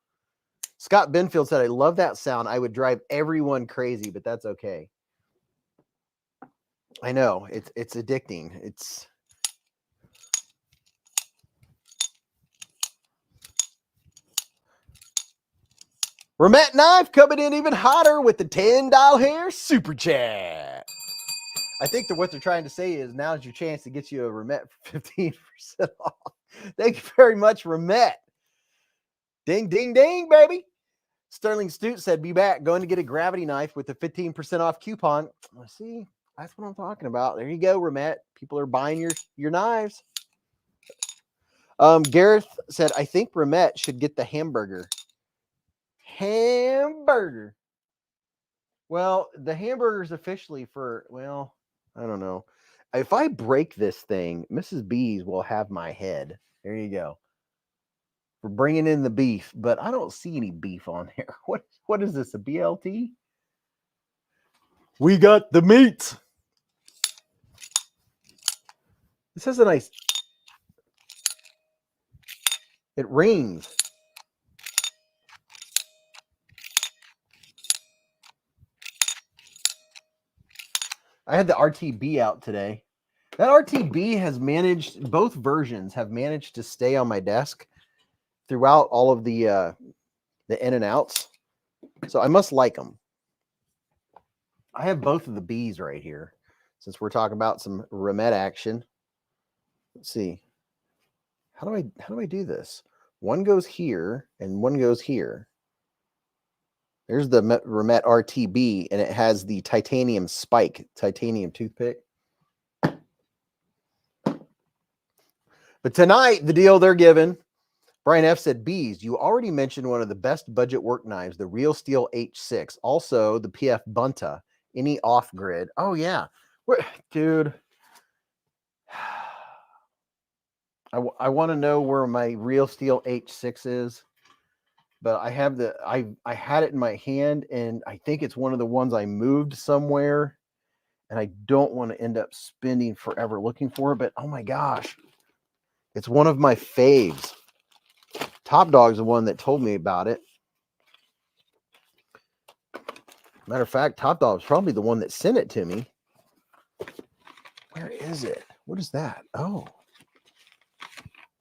Scott Benfield said, I love that sound. I would drive everyone crazy, but that's okay. I know it's addicting. It's Remette Knife coming in even hotter with the $10 hair super chat. I think that what they're trying to say is now's your chance to get you a Remette for 15% off. Thank you very much, Remette. Ding, ding, ding, baby. Sterling Stute said, be back. Going to get a gravity knife with the 15% off coupon. See, that's what I'm talking about. There you go, Remette. People are buying your knives. Gareth said, I think Remette should get the hamburger. Hamburger. Well, the hamburger's officially for, well, I don't know. If I break this thing, Mrs. Beez will have my head. There you go. We're bringing in the beef, but I don't see any beef on here. What is this, a BLT? We got the meat. This has a nice, it rings. I had the RTB out today. That RTB has managed, both versions have managed to stay on my desk throughout all of the in and outs. So I must like them. I have both of the Beez right here. Since we're talking about some Remette action. Let's see. How do I do this? One goes here and one goes here. There's the Remette RTB, and it has the titanium spike, titanium toothpick. But tonight, the deal they're giving, Brian F. said, Beez, you already mentioned one of the best budget work knives, the Real Steel H6. Also, the PF Bunta. Any off-grid? Oh, yeah. Dude. I want to know where my Real Steel H6 is. But I have I had it in my hand, and I think it's one of the ones I moved somewhere, and I don't want to end up spending forever looking for it. But oh my gosh, it's one of my faves. Top Dog's the one that told me about it. Matter of fact, Top Dog's probably the one that sent it to me. Where is it? What is that? Oh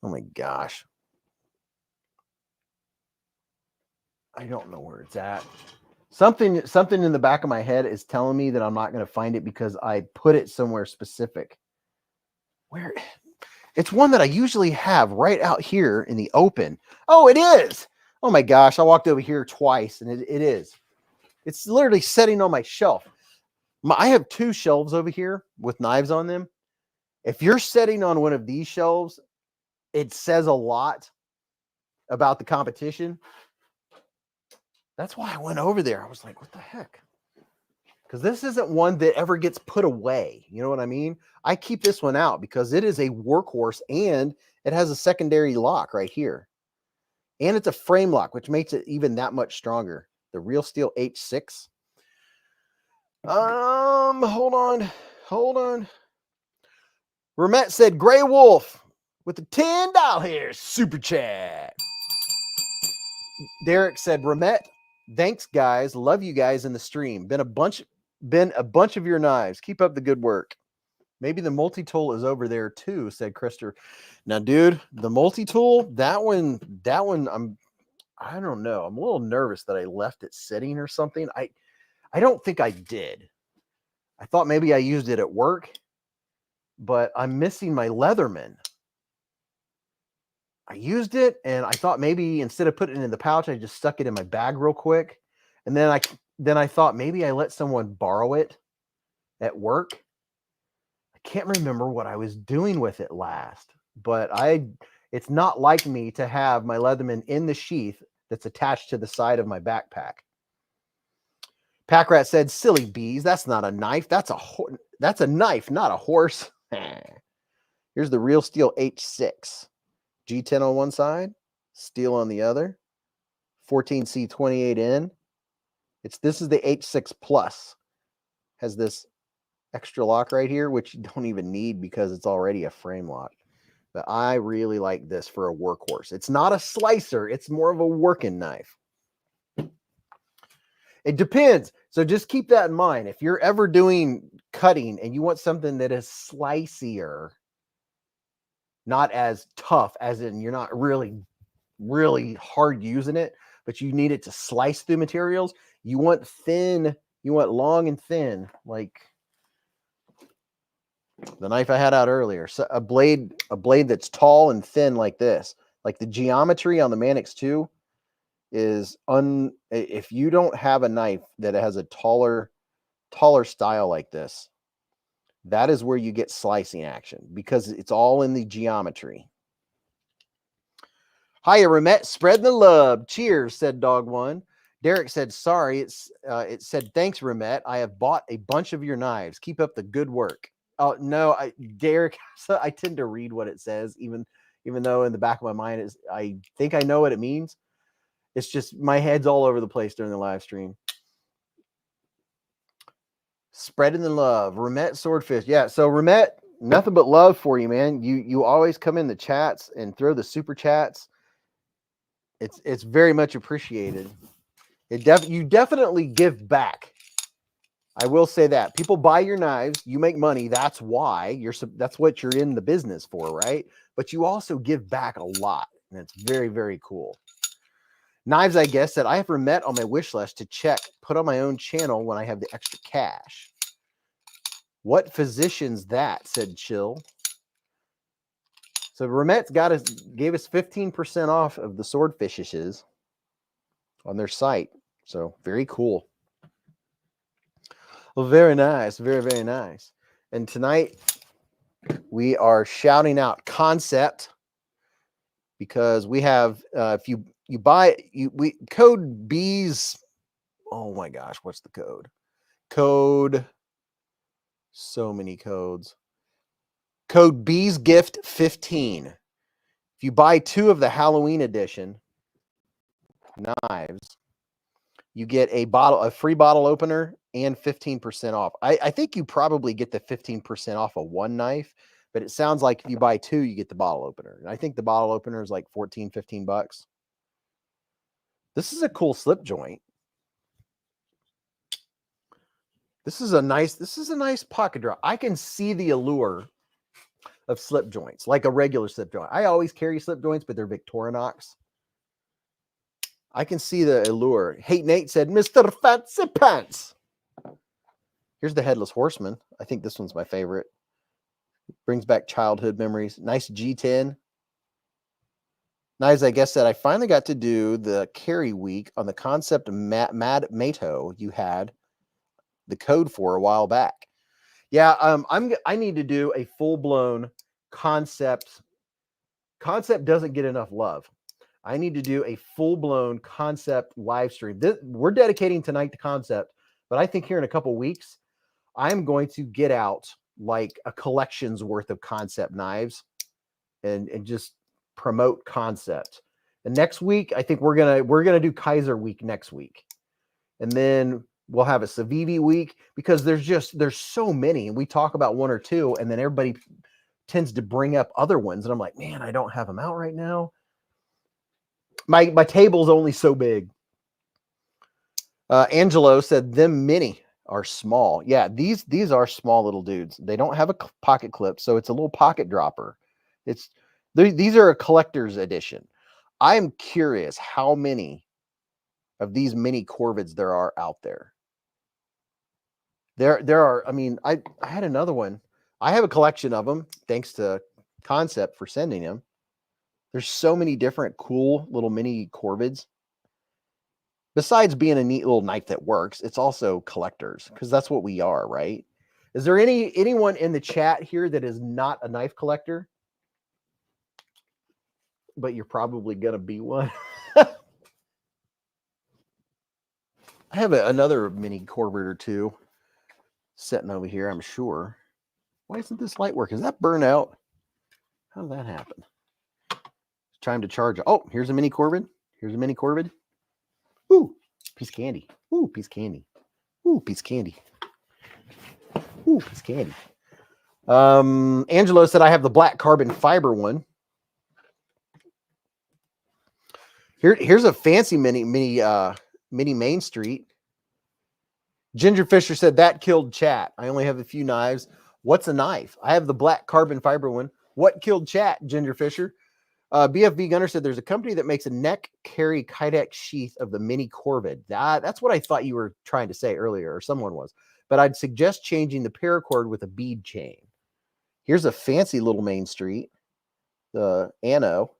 my gosh. I don't know where it's at. Something in the back of my head is telling me that I'm not going to find it because I put it somewhere specific. Where? It's one that I usually have right out here in the open. Oh, it is. Oh my gosh. I walked over here twice and it is. It's literally sitting on my shelf. I have two shelves over here with knives on them. If you're sitting on one of these shelves, it says a lot about the competition. That's why I went over there. I was like, what the heck? Because this isn't one that ever gets put away. You know what I mean? I keep this one out because it is a workhorse and it has a secondary lock right here. And it's a frame lock, which makes it even that much stronger. The Real Steel H6. Hold on. Remette said, Gray Wolf with the $10 here. Super chat. Derek said, Remette, thanks, guys. Love you guys in the stream. Been a bunch of your knives. Keep up the good work. Maybe the multi-tool is over there too, said Christopher. Now, dude, the multi-tool, that one, I don't know. I'm a little nervous that I left it sitting or something. I don't think I did. I thought maybe I used it at work, but I'm missing my Leatherman. I used it, and I thought maybe instead of putting it in the pouch, I just stuck it in my bag real quick. And then I thought maybe I let someone borrow it at work. I can't remember what I was doing with it last, but it's not like me to have my Leatherman in the sheath that's attached to the side of my backpack. Packrat said, silly Beez, that's not a knife. That's a knife, not a horse. Here's the Real Steel H6. G10 on one side, steel on the other, 14C28N. This is the H6 Plus. Has this extra lock right here, which you don't even need because it's already a frame lock. But I really like this for a workhorse. It's not a slicer. It's more of a working knife. It depends. So just keep that in mind. If you're ever doing cutting and you want something that is slicier, not as tough, as in you're not really hard using it, but you need it to slice through materials. You want thin, you want long and thin, like the knife I had out earlier. So a blade that's tall and thin like this. Like the geometry on the Manix 2 is if you don't have a knife that has a taller style like this, that is where you get slicing action, because it's all in the geometry. Hiya, Remette, spreading the love. Cheers, said Dog One. Derek said, sorry, it said, thanks, Remette. I have bought a bunch of your knives. Keep up the good work. Oh, no, Derek, so I tend to read what it says, even though in the back of my mind I think I know what it means. It's just my head's all over the place during the live stream. Spreading the love. Remette Swordfish. Yeah, so Remette, nothing but love for you, man. You always come in the chats and throw the super chats. It's very much appreciated. You definitely give back. I will say that. People buy your knives, you make money. That's why that's what you're in the business for, right? But you also give back a lot, and it's very, very cool. Knives, I guess, that I have Remette on my wish list to check, put on my own channel when I have the extra cash. What physician's that? Said Chill. So Remette's gave us 15% off of the swordfishes on their site. So very cool. Well, very nice. Very, very nice. And tonight we are shouting out Concept, because we have, if you buy, code Beez. Oh my gosh, what's the code? So many codes. Code Beez Gift 15. If you buy 2 of the Halloween edition knives, you get a free bottle opener and 15% off. I think you probably get the 15% off of one knife, but it sounds like if you buy 2, you get the bottle opener. And I think the bottle opener is like 14, 15 bucks. This is a cool slip joint. This is a nice pocket draw. I can see the allure of slip joints, like a regular slip joint. I always carry slip joints, but they're Victorinox. I can see the allure. Hate Nate said, Mr. Fancy Pants. Here's the Headless Horseman. I think this one's my favorite. Brings back childhood memories. Nice G10. Nice, I guess, that I finally got to do the carry week on the Concept Mad Mato you had the code for a while back. Yeah, I need to do a full-blown Concept. Concept doesn't get enough love. I need to do a full-blown Concept live stream. We're dedicating tonight to Concept, but I think here in a couple weeks, I'm going to get out like a collection's worth of Concept knives and just promote Concept. And next week, I think we're gonna do Kaiser week next week, and then we'll have a Civivi week, because there's so many, and we talk about 1 or 2, and then everybody tends to bring up other ones, and I'm like, man, I don't have them out right now. My table's only so big. Angelo said them mini are small. Yeah, these are small little dudes. They don't have a pocket clip, so it's a little pocket dropper. These are a collector's edition. I am curious how many of these mini Corvids there are out there. There are. I mean, I had another one. I have a collection of them, thanks to Concept for sending them. There's so many different cool little mini Corvids. Besides being a neat little knife that works, it's also collectors, because that's what we are, right? Is there anyone in the chat here that is not a knife collector? But you're probably going to be one. I have another mini Corvid or 2 sitting over here, I'm sure. Why isn't this light working? Is that burnt out? How did that happen? It's time to charge it. Oh, here's a mini Corvid. Here's a mini Corvid. Ooh, piece of candy. Ooh, piece of candy. Ooh, piece of candy. Ooh, piece of candy. Angelo said I have the black carbon fiber one. Here's a fancy mini Main Street. Ginger Fisher said that killed chat. I only have a few knives. What's a knife? I have the black carbon fiber one. What killed chat, Ginger Fisher? BFV Gunner said there's a company that makes a neck carry Kydex sheath of the mini Corvid. That's what I thought you were trying to say earlier, or someone was. But I'd suggest changing the paracord with a bead chain. Here's a fancy little Main Street. The Anno.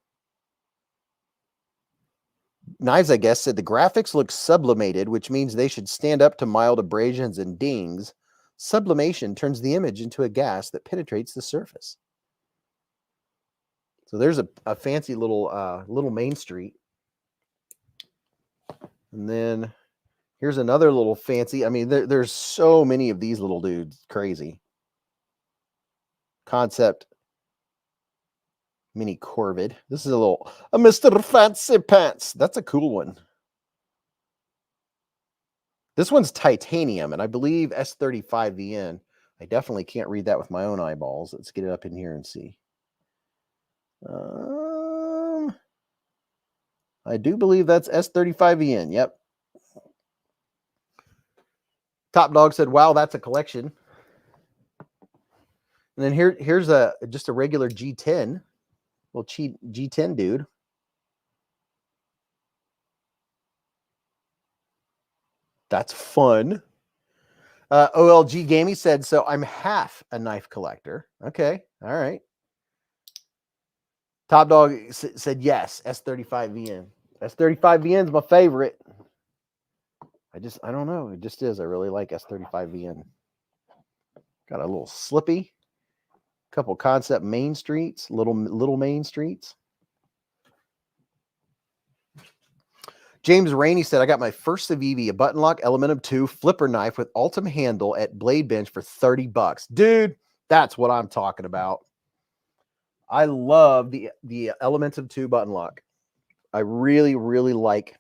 Knives, I guess, said the graphics look sublimated, which means they should stand up to mild abrasions and dings. Sublimation turns the image into a gas that penetrates the surface. So there's a fancy little Main Street. And then here's another little fancy. I mean, there's so many of these little dudes. Crazy. Concept mini Corvid. This is a Mr. Fancy Pants. That's a cool one. This one's titanium, and I believe S35VN. I definitely can't read that with my own eyeballs. Let's get it up in here and see. I do believe that's S35VN. Yep. Top Dog said, wow, that's a collection. And then here's just a regular G10. Little G10 dude. That's fun. OLG Gamey said, so I'm half a knife collector. Okay. All right. Top Dog said, yes, S35VN. S35VN is my favorite. I don't know. It just is. I really like S35VN. Got a little slippy. Couple concept Main Streets, little Main Streets. James Rainey said, I got my first Civivi, a button lock Elementum 2 flipper knife with Ultim handle at Blade Bench for $30. Dude, that's what I'm talking about. I love the Elementum 2 button lock. I really, really like.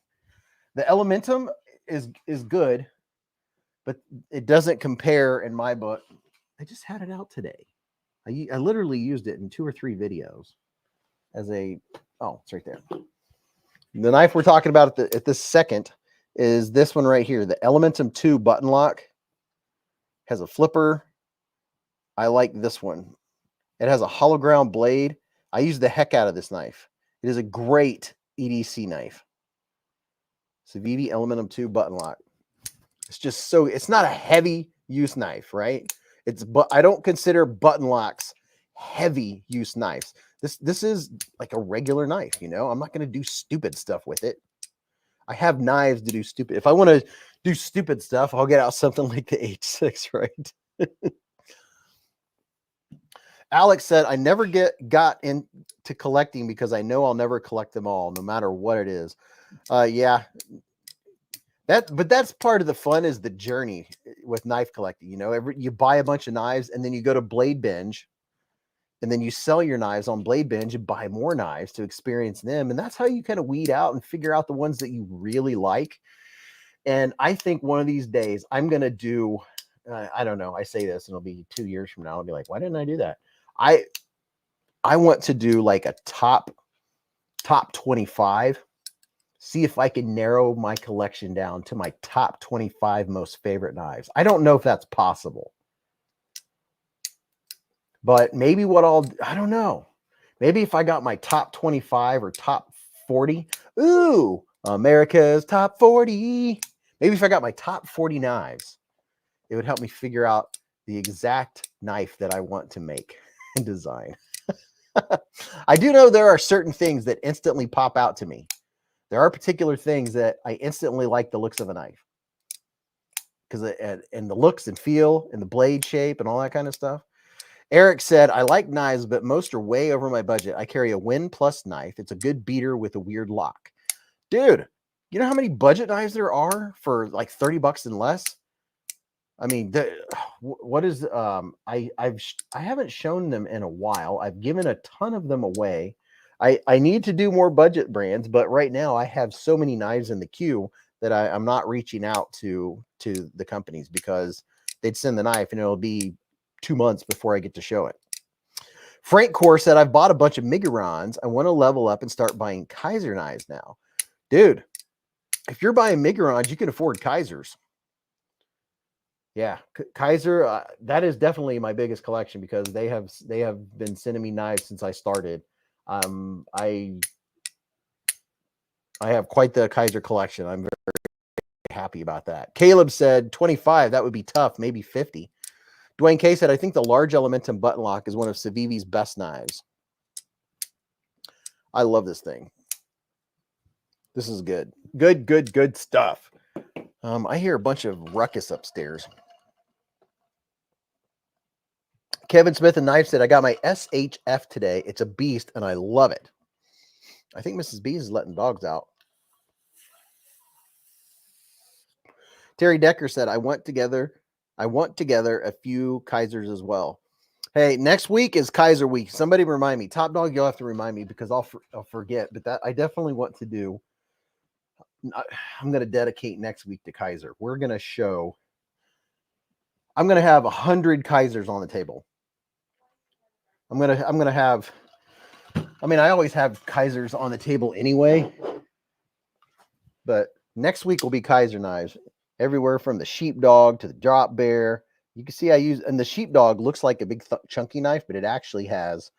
The Elementum is good, but it doesn't compare in my book. I just had it out today. I literally used it in 2 or 3 videos as a, oh, it's right there. The knife we're talking about at this second is this one right here. The Elementum 2 button lock has a flipper. I like this one. It has a hollow ground blade. I use the heck out of this knife. It is a great EDC knife. Civivi Elementum 2 button lock. It's just so, it's not a heavy use knife, right? But I don't consider button locks heavy use knives. This is like a regular knife, you know. I'm not going to do stupid stuff with it. I have knives to do stupid. If I want to do stupid stuff, I'll get out something like the H6, right? Alex said, I never got into collecting because I know I'll never collect them all, no matter what it is. Yeah. But that's part of the fun, is the journey with knife collecting. You know, you buy a bunch of knives and then you go to Blade Binge, and then you sell your knives on Blade Binge and buy more knives to experience them. And that's how you kind of weed out and figure out the ones that you really like. And I think one of these days I'm going to do, I don't know, I say this and it'll be 2 years from now. I'll be like, why didn't I do that? I want to do like a top 25, see if I can narrow my collection down to my top 25 most favorite knives. I don't know if that's possible. But maybe I don't know. Maybe if I got my top 25 or top 40, ooh, America's top 40. Maybe if I got my top 40 knives, it would help me figure out the exact knife that I want to make and design. I do know there are certain things that instantly pop out to me. There are particular things that I instantly like the looks of a knife. Because and the looks and feel and the blade shape and all that kind of stuff. Eric said, I like knives, but most are way over my budget. I carry a Win Plus knife. It's a good beater with a weird lock. Dude, you know how many budget knives there are for like $30 and less? I mean, what is, I haven't shown them in a while. I've given a ton of them away. I need to do more budget brands, but right now I have so many knives in the queue that I'm not reaching out to the companies, because they'd send the knife and it'll be 2 months before I get to show it. Frank Core said, I've bought a bunch of Migurons. I want to level up and start buying Kaiser knives now. Dude, if you're buying Migurons, you can afford Kaisers. Yeah, Kaiser, that is definitely my biggest collection because they have been sending me knives since I started. I have quite the Kaiser collection. I'm very happy about that. Caleb said 25. That would be tough. Maybe 50. Dwayne K said, I think the large Elementum button lock is one of Civivi's best knives. I love this thing. This is good. Good stuff. I hear a bunch of ruckus upstairs. Kevin Smith and Knife said, I got my SHF today. It's a beast, and I love it. I think Mrs. Beez is letting dogs out. Terry Decker said, I want together a few Kaisers as well. Hey, next week is Kaiser week. Somebody remind me. Top Dog, you'll have to remind me because I'll forget. But that I definitely want to do. I'm going to dedicate next week to Kaiser. We're going to show. I'm going to have 100 Kaisers on the table. I'm going to have. I mean, I always have Kaisers on the table anyway. But next week will be Kaiser knives. Everywhere from the sheepdog to the drop bear. You can see I use, and the sheepdog looks like a big chunky knife, but it actually has,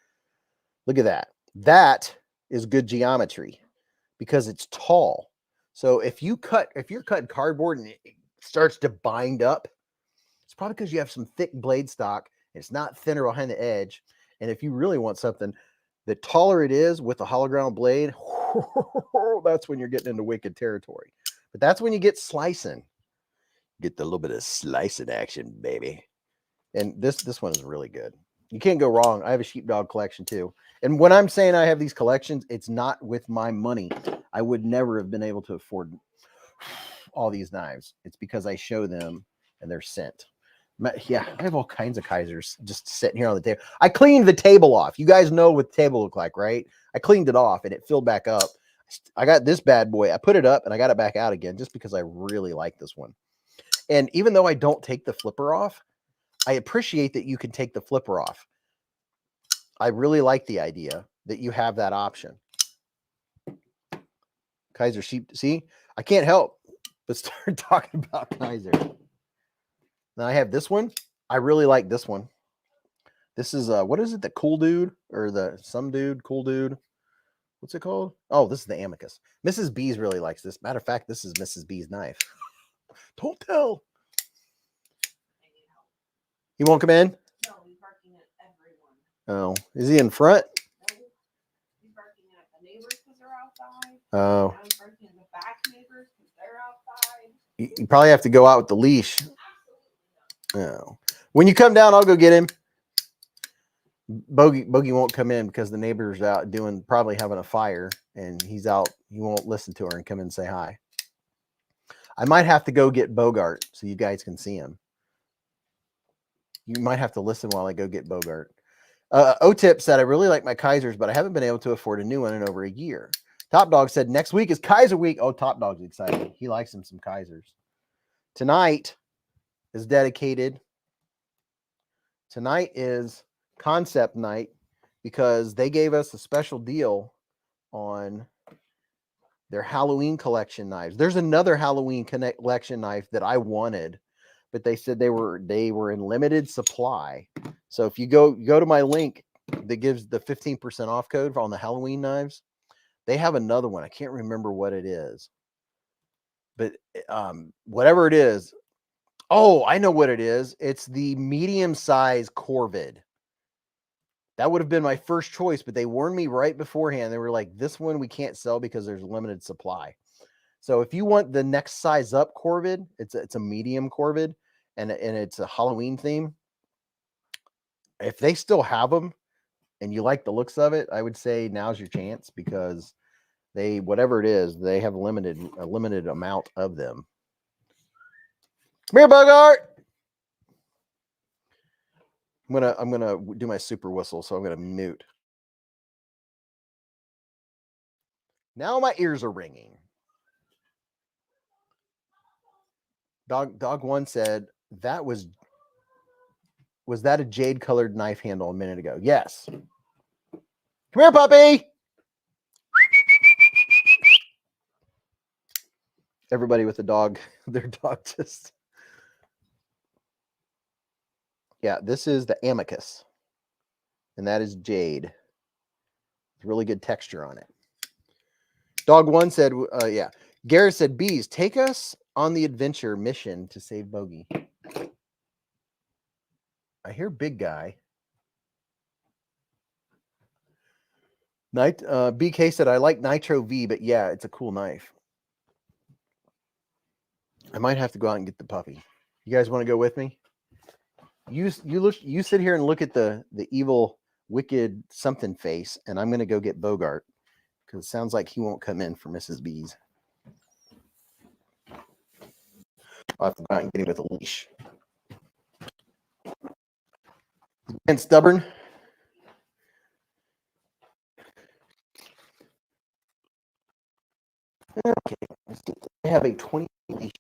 look at that. That is good geometry because it's tall. So if you're cutting cardboard and it starts to bind up, it's probably because you have some thick blade stock and it's not thinner behind the edge. And if you really want something, the taller it is with a hollow ground blade, that's when you're getting into wicked territory. But that's when you get slicing. Get the little bit of slicing action, baby. And this one is really good. You can't go wrong. I have a sheepdog collection too. And when I'm saying I have these collections, it's not with my money. I would never have been able to afford all these knives. It's because I show them and they're sent. Yeah, I have all kinds of Kaisers just sitting here on the table. I cleaned the table off. You guys know what the table looked like, right? I cleaned it off and it filled back up. I got this bad boy. I put it up and I got it back out again just because I really like this one. And even though I don't take the flipper off, I appreciate that you can take the flipper off. I really like the idea that you have that option. Kaiser sheep. See, I can't help but start talking about Kaiser. Now I have this one. I really like this one. This is what is it? The cool dude or the some dude, cool dude. What's it called? Oh, this is the Amicus. Mrs. Beez really likes this. Matter of fact, this is Mrs. Beez' knife. Don't tell. He won't come in? No, he's barking at everyone. Oh, is he in front? No, he's barking at the neighbors because they're outside. Oh. Now he's barking at the back neighbors because they're outside. You probably have to go out with the leash. Oh. When you come down, I'll go get him. Bogey won't come in because the neighbor's out probably having a fire, and he's out. He won't listen to her and come in and say hi. I might have to go get Bogart so you guys can see him. You might have to listen while I go get Bogart. O-Tip said, I really like my Kaisers, but I haven't been able to afford a new one in over a year. Top Dog said, next week is Kaiser week. Oh, Top Dog's excited. He likes him some Kaisers. Tonight is dedicated. Tonight is concept night because they gave us a special deal on their Halloween collection knives. There's another Halloween collection knife that I wanted, but they said they were in limited supply. So if you go to my link that gives the 15% off code on the Halloween knives, they have another one. I can't remember what it is, but whatever it is. Oh, I know what it is. It's the medium size Corvid. That would have been my first choice, but they warned me right beforehand. They were like, this one we can't sell because there's limited supply. So if you want the next size up Corvid, it's a medium Corvid, and it's a Halloween theme. If they still have them and you like the looks of it, I would say now's your chance because whatever it is, they have a limited amount of them. Come here, Bogart. I'm gonna do my super whistle, so I'm gonna mute. Now my ears are ringing. Dog one said that was that a jade colored knife handle a minute ago? Yes. Come here, puppy. Everybody with a dog, their dog just. Yeah, this is the Amicus. And that is jade. Really good texture on it. Dog One said, yeah. Garrett said, Beez, take us on the adventure mission to save Bogey. I hear big guy. BK said, I like Nitro V, but yeah, it's a cool knife. I might have to go out and get the puppy. You guys want to go with me? You sit here and look at the evil, wicked something face, and I'm going to go get Bogart because it sounds like he won't come in for Mrs. Beez. I'll have to go out and get him with a leash. And stubborn. Okay, let's see. I have a 20 leash.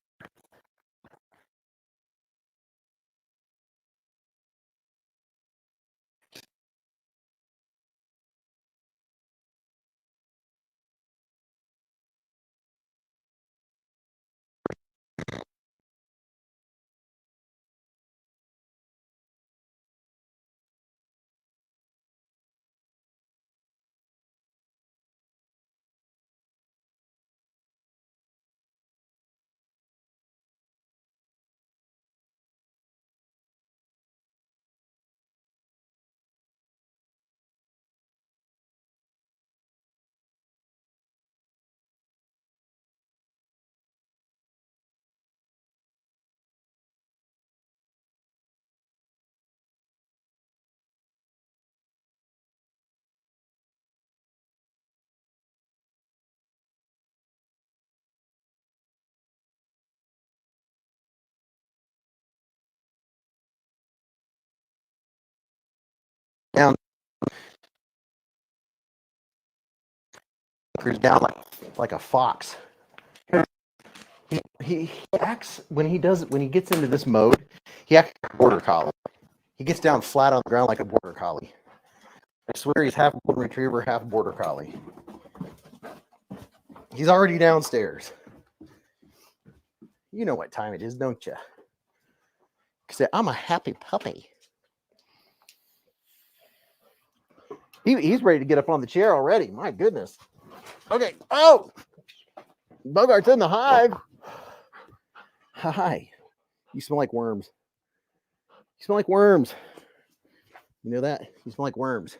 Down, down like a fox. He acts when he gets into this mode, he acts like a border collie. He gets down flat on the ground like a border collie. I swear he's half golden retriever, half border collie. He's already downstairs. You know what time it is, don't you? Say, I'm a happy puppy. He's ready to get up on the chair already. My goodness. Okay. Oh, Bogart's in the hive. Hi. You smell like worms. You smell like worms. You know that? You smell like worms.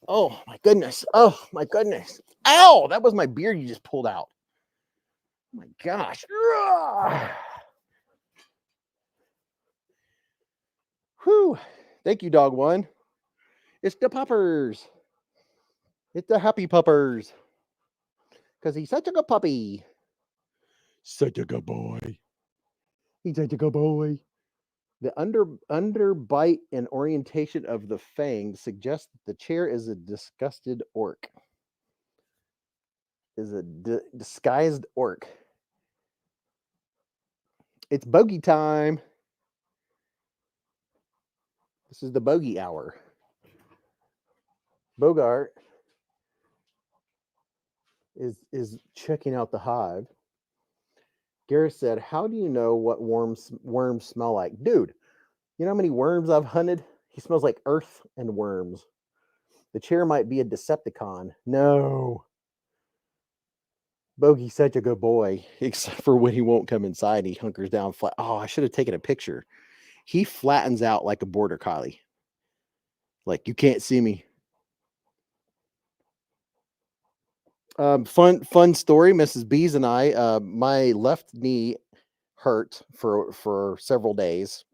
Oh, my goodness. Oh, my goodness. Ow! That was my beard you just pulled out. Oh, my gosh. Whew. Thank you, Dog One. It's the puppers. It's the happy puppers. Because he's such a good puppy. Such a good boy. He's such a good boy. The underbite and orientation of the fangs suggests that the chair is a disgusted orc. Is a disguised orc. It's bogey time. This is the bogey hour. Bogart is checking out the hive. Gareth said, how do you know what worms smell like? Dude, you know how many worms I've hunted? He smells like earth and worms. The chair might be a Decepticon. No. Bogey's such a good boy, except for when he won't come inside. He hunkers down flat. Oh, I should have taken a picture. He flattens out like a border collie. Like, you can't see me. Fun story. Mrs. Beez and I, my left knee hurt for several days.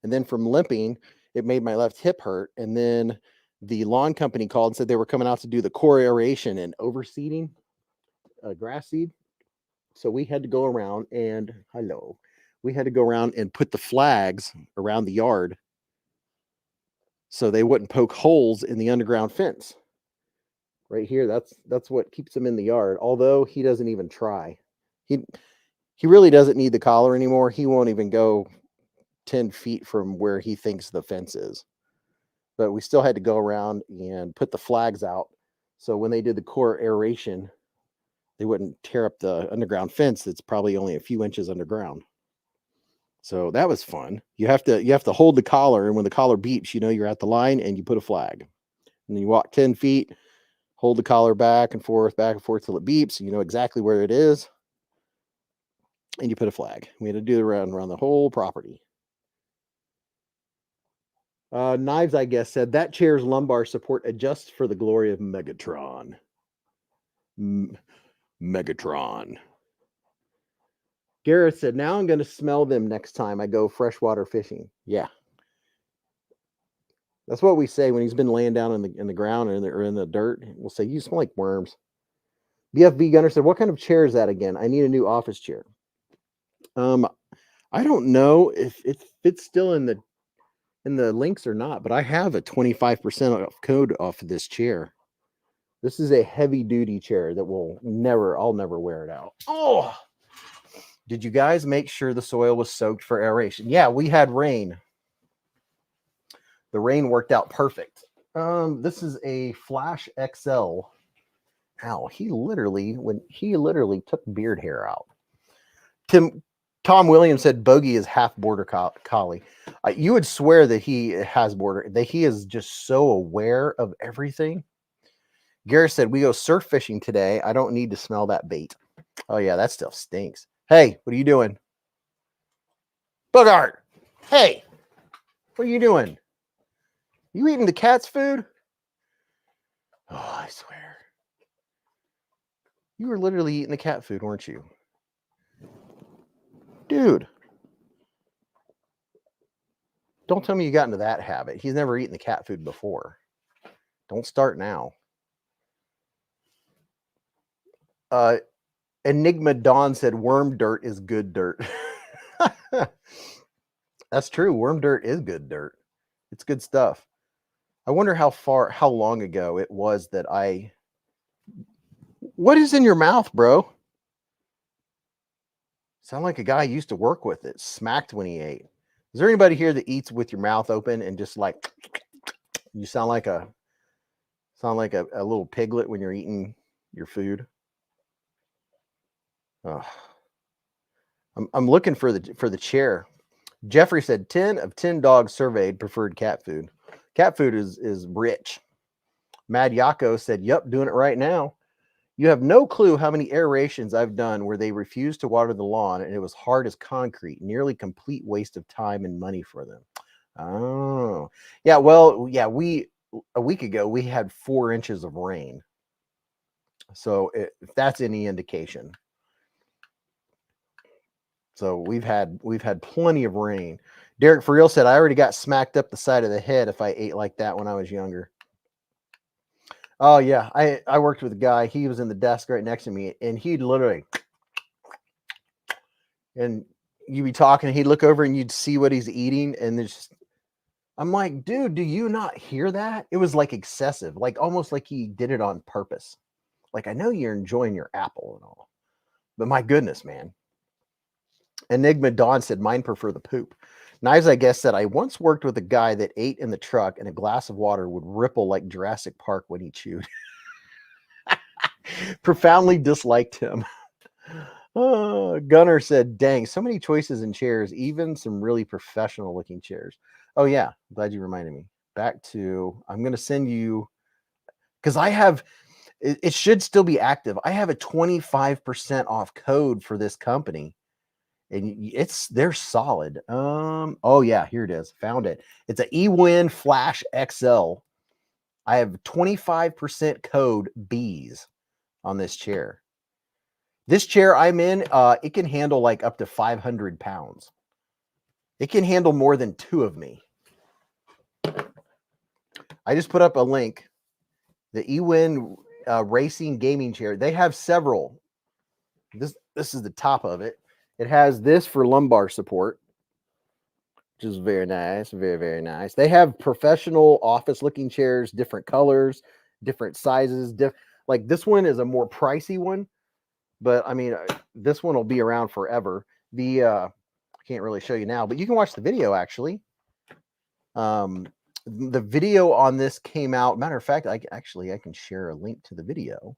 And then from limping, it made my left hip hurt. And then the lawn company called and said they were coming out to do the core aeration and overseeding grass seed. So we had to go around and put the flags around the yard so they wouldn't poke holes in the underground fence. Right here, that's what keeps him in the yard. Although he doesn't even try. He really doesn't need the collar anymore. He won't even go 10 feet from where he thinks the fence is. But we still had to go around and put the flags out. So when they did the core aeration, they wouldn't tear up the underground fence that's probably only a few inches underground. So that was fun. You have to hold the collar, and when the collar beeps, you know you're at the line, and you put a flag. And then you walk 10 feet, hold the collar back and forth till it beeps. You know exactly where it is, and you put a flag. We had to do it around the whole property. Knives, I guess, said that chair's lumbar support adjusts for the glory of Megatron. Megatron. Gareth said, now I'm going to smell them next time I go freshwater fishing. Yeah. That's what we say when he's been laying down in the ground or in the dirt. We'll say, you smell like worms. BFB Gunner said, what kind of chair is that again? I need a new office chair. I don't know if it's still in the links or not, but I have a 25% off code off of this chair. This is a heavy duty chair that I'll never wear it out. Oh, did you guys make sure the soil was soaked for aeration? Yeah, we had rain. The rain worked out perfect. This is a Flash XL. Ow, he literally took beard hair out. Tom Williams said Bogey is half border collie. You would swear that he has border, that he is just so aware of everything. Garrett said, we go surf fishing today. I don't need to smell that bait. Oh yeah, that stuff stinks. Hey, what are you doing? Bogart, hey, what are you doing? You eating the cat's food? Oh, I swear. You were literally eating the cat food, weren't you? Dude. Don't tell me you got into that habit. He's never eaten the cat food before. Don't start now. Enigma Dawn said worm dirt is good dirt. That's true. Worm dirt is good dirt. It's good stuff. I wonder how long ago it was that what is in your mouth, bro? Sound like a guy used to work with it. Smacked when he ate. Is there anybody here that eats with your mouth open and just like, you sound like a little piglet when you're eating your food? Oh. I'm looking for the chair. Jeffrey said 10 of 10 dogs surveyed preferred cat food. Cat food is rich. Mad Yako said, yep, doing it right now. You have no clue how many aerations I've done where they refused to water the lawn and it was hard as concrete, nearly complete waste of time and money for them. Oh, yeah. Well, yeah, a week ago, we had 4 inches of rain. So if that's any indication. So we've had plenty of rain. Derek for real said, I already got smacked up the side of the head if I ate like that when I was younger. Oh yeah, I worked with a guy. He was in the desk right next to me, and he'd literally, and you'd be talking, and he'd look over, and you'd see what he's eating, and there's just, I'm like, dude, do you not hear that? It was like excessive, like almost like he did it on purpose. Like, I know you're enjoying your apple and all, but my goodness, man. Enigma Dawn said, mine prefer the poop. Knives, I guess, said, I once worked with a guy that ate in the truck and a glass of water would ripple like Jurassic Park when he chewed. Profoundly disliked him. Gunner said, dang, so many choices in chairs, even some really professional looking chairs. Oh yeah, glad you reminded me. Back to, I'm going to send you, because I have, it should still be active. I have a 25% off code for this company. And they're solid. Oh yeah, here it is. Found it. It's an eWin Flash XL. I have 25% code Beez on this chair. This chair I'm in, it can handle like up to 500 pounds. It can handle more than 2 of me. I just put up a link. The eWin racing gaming chair. They have several. This is the top of it. It has this for lumbar support, which is very nice, very, very nice. They have professional office-looking chairs, different colors, different sizes. Like this one is a more pricey one, but I mean, this one will be around forever. I can't really show you now, but you can watch the video actually. The video on this came out. Matter of fact, I can share a link to the video.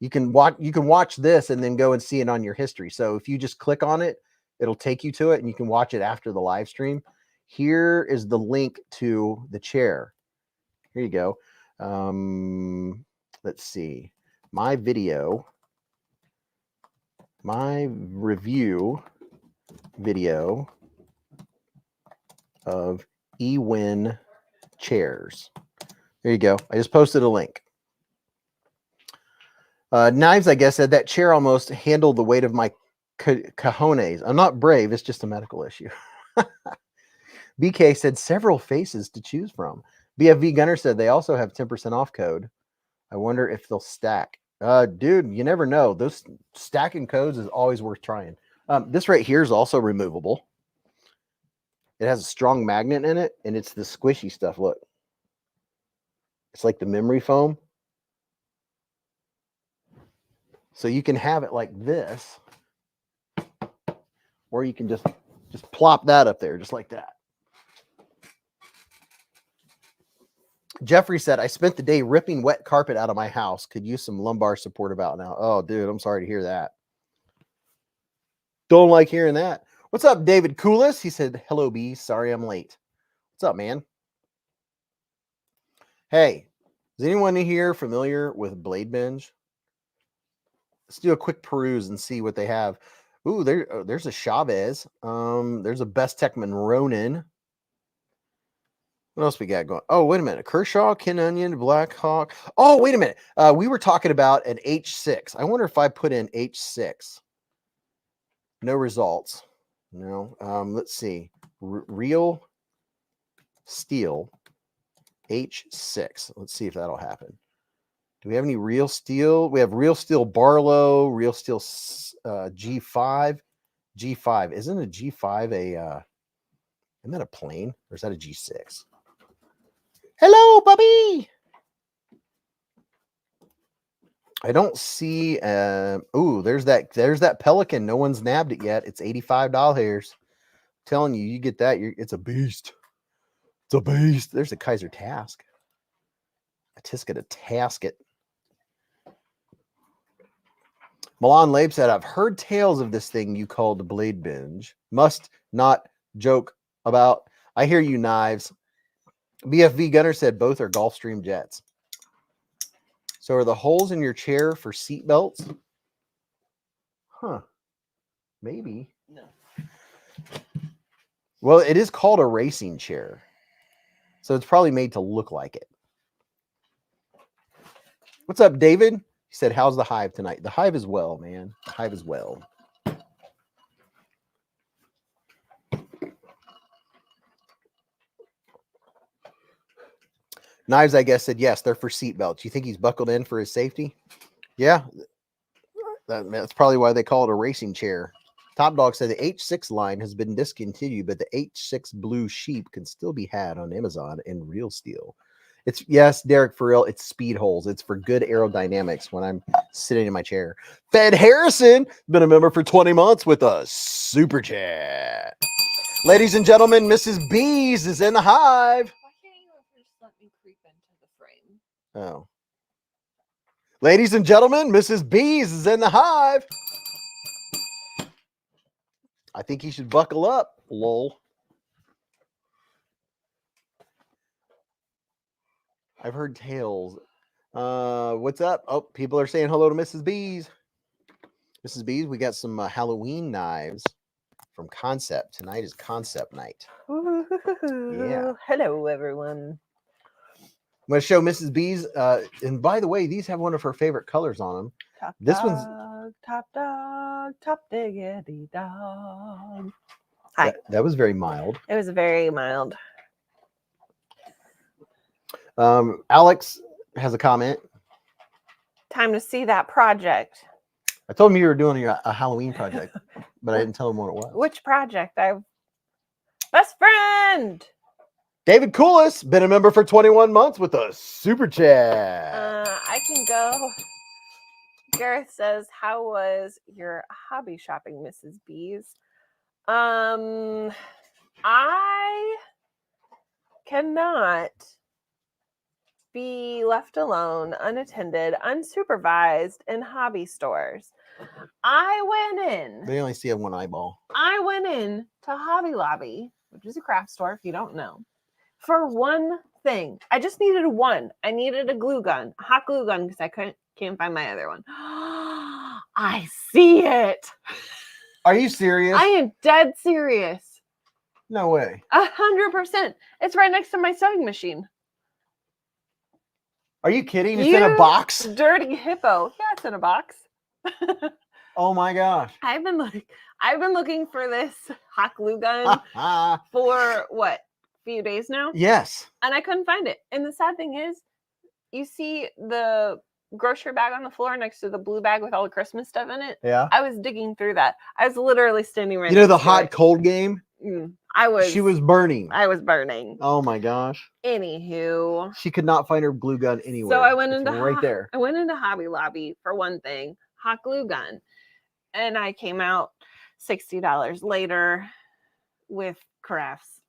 You can watch this and then go and see it on your history. So if you just click on it, it'll take you to it and you can watch it after the live stream. Here is the link to the chair. Here you go. Let's see. My review video of eWin chairs. There you go. I just posted a link. Knives, I guess, said that chair almost handled the weight of my cojones. I'm not brave. It's just a medical issue. BK said several faces to choose from. BFV Gunner said they also have 10% off code. I wonder if they'll stack. Dude, you never know. Those stacking codes is always worth trying. This right here is also removable. It has a strong magnet in it, and it's the squishy stuff. Look. It's like the memory foam. So you can have it like this, or you can just plop that up there, just like that. Jeffrey said, I spent the day ripping wet carpet out of my house. Could use some lumbar support about now. Oh, dude, I'm sorry to hear that. Don't like hearing that. What's up, David Coolis? He said, hello, Beez. Sorry I'm late. What's up, man? Hey, is anyone in here familiar with Blade Binge? Let's do a quick peruse and see what they have. Ooh, there's a Chavez. There's a Best Techman Ronin. What else we got going? Oh, wait a minute. Kershaw, Ken Onion, Black Hawk. Oh, wait a minute. We were talking about an H6. I wonder if I put in H6. No results. No. Let's see. Real Steel H6. Let's see if that'll happen. Do we have any Real Steel? We have Real Steel Barlow, Real Steel G5. G5. Isn't a G5 isn't that a plane? Or is that a G6? Hello, Bubby. I don't see ooh, there's that Pelican. No one's nabbed it yet. It's $85. I'm telling you, you get that, it's a beast. It's a beast. There's a Kaiser Task. A Tisket, a Tasket. Milan Labe said, I've heard tales of this thing you called Blade Binge. Must not joke about. I hear you, Knives. BFV Gunner said both are Gulfstream jets. So are the holes in your chair for seat belts? Huh. Maybe. No. Well, it is called a racing chair. So it's probably made to look like it. What's up, David? He said, how's the hive tonight? The hive is well, man. The hive is well. Knives, I guess, said, yes, they're for seatbelts. You think he's buckled in for his safety? Yeah. That's probably why they call it a racing chair. Top Dog said the H6 line has been discontinued, but the H6 Blue Sheep can still be had on Amazon in Real Steel. It's, yes, Derek, for real, it's speed holes. It's for good aerodynamics when I'm sitting in my chair. Fed Harrison, been a member for 20 months with a super chat. Ladies and gentlemen, Mrs. Beez is in the hive. Why can't you just let me creep into the frame? Oh. Ladies and gentlemen, Mrs. Beez is in the hive. I think he should buckle up, lol. I've heard tales. What's up? Oh, people are saying hello to Mrs. Beez. Mrs. Beez, we got some Halloween knives from Concept. Tonight is Concept night. Yeah. Hello, everyone. I'm going to show Mrs. Beez. And by the way, these have one of her favorite colors on them. Top This dog, one's top diggity dog. Hi. That was very mild. It was very mild. Alex has a comment. Time to see that project. I told him you were doing a Halloween project, but I didn't tell him what it was. Which project? Best friend. David Coolis, been a member for 21 months with a super chat. I can go. Gareth says, how was your hobby shopping, Mrs. Beez? I cannot be left alone, unattended, unsupervised in hobby stores. I went in. They only see one eyeball. I went in to Hobby Lobby, which is a craft store if you don't know, for one thing. I just needed one. I needed a glue gun, a hot glue gun, because I can't find my other one. I see it. Are you serious? I am dead serious. No way. 100%. It's right next to my sewing machine. Are you kidding? It's in a box? Dirty hippo. Yeah, it's in a box. Oh my gosh. I've been looking for this hot glue gun for what, a few days now? Yes. And I couldn't find it. And the sad thing is, you see the grocery bag on the floor next to the blue bag with all the Christmas stuff in it? Yeah. I was digging through that. I was literally standing right You know next the to hot it. cold game? She was burning. I was burning. Oh my gosh. Anywho. She could not find her glue gun anywhere. So I went It's into right there. I went into Hobby Lobby for one thing, hot glue gun. And I came out $60 later with crafts.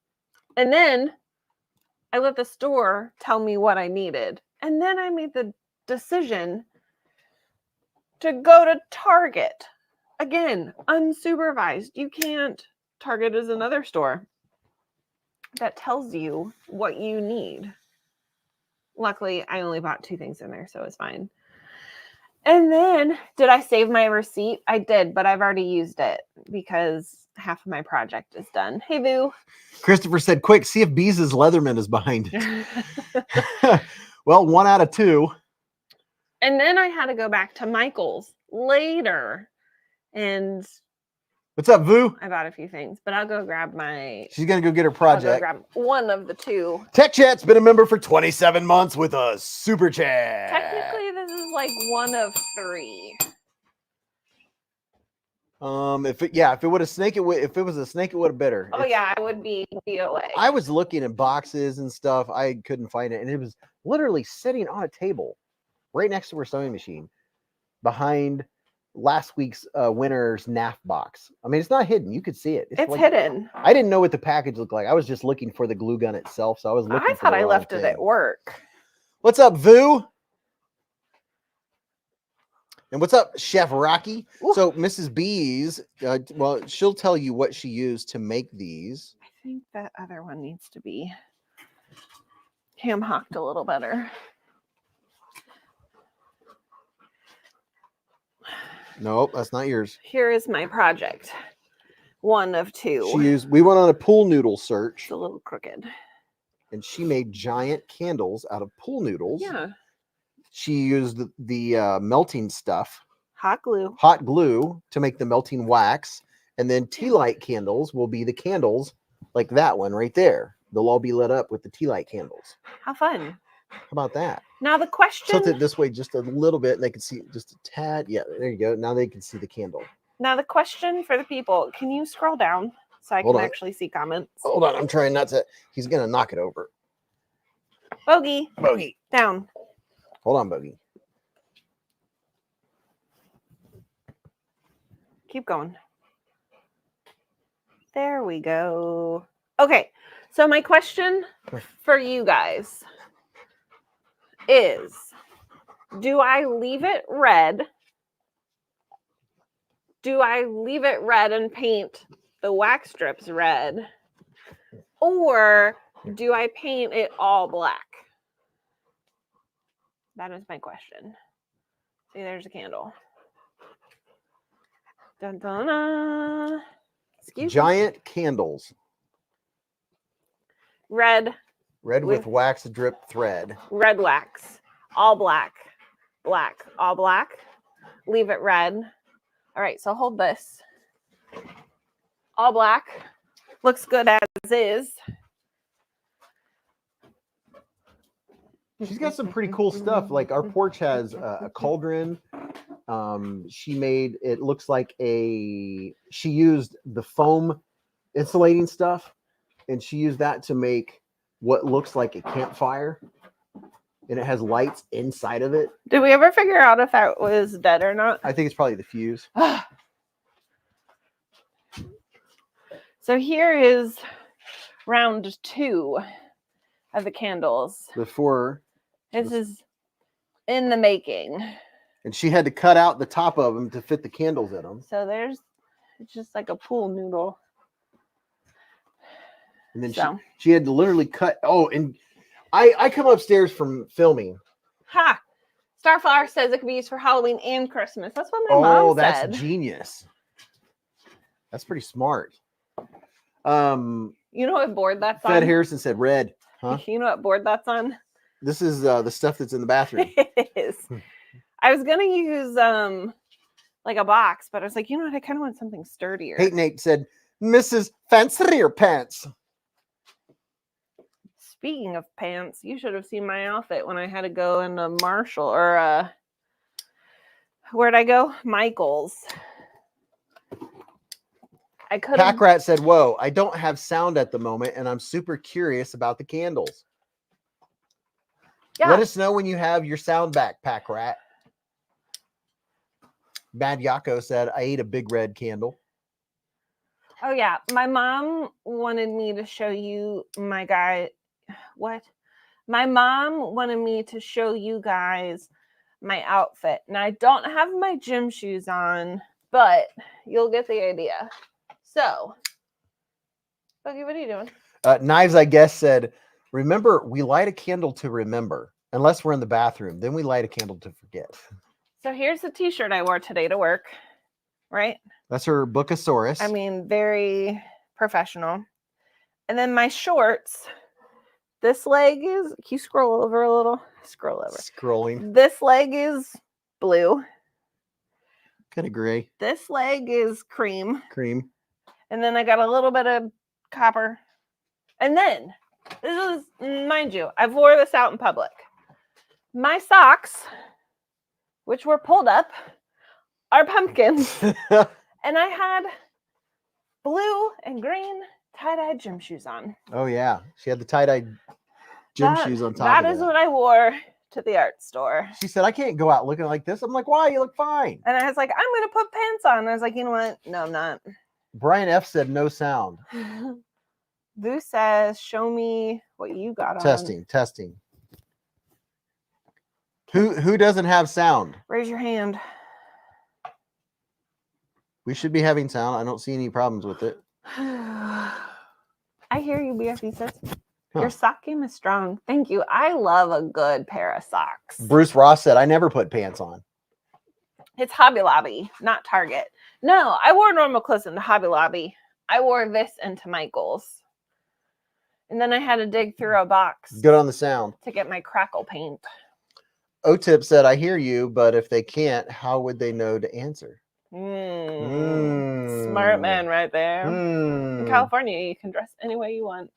And then I let the store tell me what I needed. And then I made the decision to go to Target. Again, unsupervised. You can't. Target is another store that tells you what you need. Luckily, I only bought 2 things in there, so it's fine. And then, did I save my receipt? I did, but I've already used it because half of my project is done. Hey, Boo. Christopher said, quick, see if Beez's Leatherman is behind it. Well, 1 out of 2. And then I had to go back to Michael's later. And what's up, Vu? I bought a few things, but I'll go grab my... She's going to go get her I'll go project. grab one of the 2. Tech Chat's been a member for 27 months with a super chat. Technically, this is like one of 3. If it would have snake, if it was a snake, it would have better. Oh yeah, I would be DOA. I was looking at boxes and stuff. I couldn't find it, and it was literally sitting on a table right next to her sewing machine, behind last week's winner's NAF box. I mean, it's not hidden. You could see it. It's like, hidden. I didn't know what the package looked like. I was just looking for the glue gun itself, so I was looking. I thought I left it at work. What's up, Vu? And what's up, Chef Rocky? Ooh. So Mrs. Beez, well, she'll tell you what she used to make these. I think that other one needs to be ham hocked a little better. Nope, that's not yours. Here is my project. One of 2. We went on a pool noodle search. It's a little crooked. And she made giant candles out of pool noodles. Yeah. She used the melting stuff, Hot glue. hot glue, to make the melting wax. And then tea light candles will be the candles like that one right there. They'll all be lit up with the tea light candles. How fun. How about that? Now the question. Tilt it this way just a little bit and they can see just a tad. Yeah, there you go. Now they can see the candle. Now the question for the people, can you scroll down so I Hold can on. actually see comments? Hold on, I'm trying not to. He's going to knock it over. Bogey. Bogey. Down. Hold on, Bogey. Keep going. There we go. Okay, so my question for you guys is, do I leave it red? Do I leave it red and paint the wax strips red? Or do I paint it all black? That is my question. See, there's a candle. Dun, dun, dun. Excuse me. Giant candles. Red With wax drip thread. red wax, all black, black, all black. Leave it red. All right, so hold this. All black. Looks good as is. She's got some pretty cool stuff. Like our porch has a cauldron. She made, it looks like she used the foam insulating stuff, and she used that to make what looks like a campfire, and it has lights inside of it. Did we ever figure out if that was dead or not? I think it's probably the fuse. So here is round 2 of the candles. Before, This is in the making. and she had to cut out the top of them to fit the candles in them. So there's It's just like a pool noodle. And then So. she had to literally cut. Oh, and I come upstairs from filming. Ha! Starflower says it could be used for Halloween and Christmas. That's what my Oh, mom that's said. genius. That's pretty smart. You know what board that's Fed on? Harrison said red. Huh? You know what board that's on? This is the stuff that's in the bathroom. It is. I was gonna use like a box, but I was like, you know what? I kind of want something sturdier. Peyton Nate said, Mrs. Fancier Pants. Speaking of pants, you should have seen my outfit when I had to go into Marshall or where'd I go? Michael's. I could have. Pack Rat said, whoa, I don't have sound at the moment, and I'm super curious about the candles. Yeah. Let us know when you have your sound back, Pack Rat. Bad Yako said, I ate a big red candle. Oh yeah, my mom wanted me to show you my guy. What? My mom wanted me to show you guys my outfit. Now I don't have my gym shoes on, but you'll get the idea. So, Boogie, what are you doing? Knives, I guess, said, remember, we light a candle to remember, unless we're in the bathroom. Then we light a candle to forget. So here's the t-shirt I wore today to work, right? That's her Bookosaurus. I mean, very professional. And then my shorts, this leg is, can you scroll over a little? Scroll over. Scrolling. This leg is blue. Kind of gray. This leg is cream. Cream. And then I got a little bit of copper. And then, this is, mind you, I've wore this out in public. My socks, which were pulled up, are pumpkins. And I had blue and green tie-dye gym shoes on. Oh, yeah. She had the tie-dye gym shoes on top That of is that. what I wore to the art store. She said, I can't go out looking like this. I'm like, why? You look fine. And I was like, I'm going to put pants on. And I was like, you know what? No, I'm not. Brian F. said, no sound. Vu says, show me what you got on. Testing. Who doesn't have sound? Raise your hand. We should be having sound. I don't see any problems with it. I hear you, BFE says. Huh. Your sock game is strong. Thank you. I love a good pair of socks. Bruce Ross said, I never put pants on. It's Hobby Lobby, not Target. No, I wore normal clothes into Hobby Lobby. I wore this into Michael's. And then I had to dig through a box Good on the sound. to get my crackle paint. O-Tip said, I hear you, but if they can't, how would they know to answer? Smart man right there. In California, you can dress any way you want.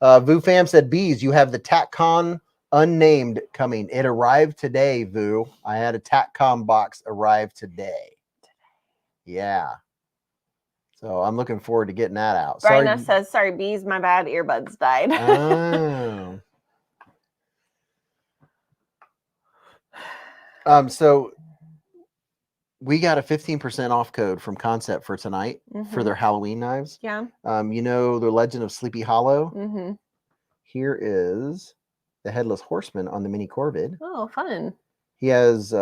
Vu Fam said, Beez, you have the TacCon unnamed coming. It arrived today, Vu. I had a TacCon box arrive today. Yeah. So I'm looking forward to getting that out. Brian F says, sorry, Beez, my bad. Earbuds died. So we got a 15% off code from Concept for tonight for their Halloween knives. Yeah. You know the Legend of Sleepy Hollow? Mm-hmm. Here is the Headless Horseman on the Mini Corvid. Oh, fun. He has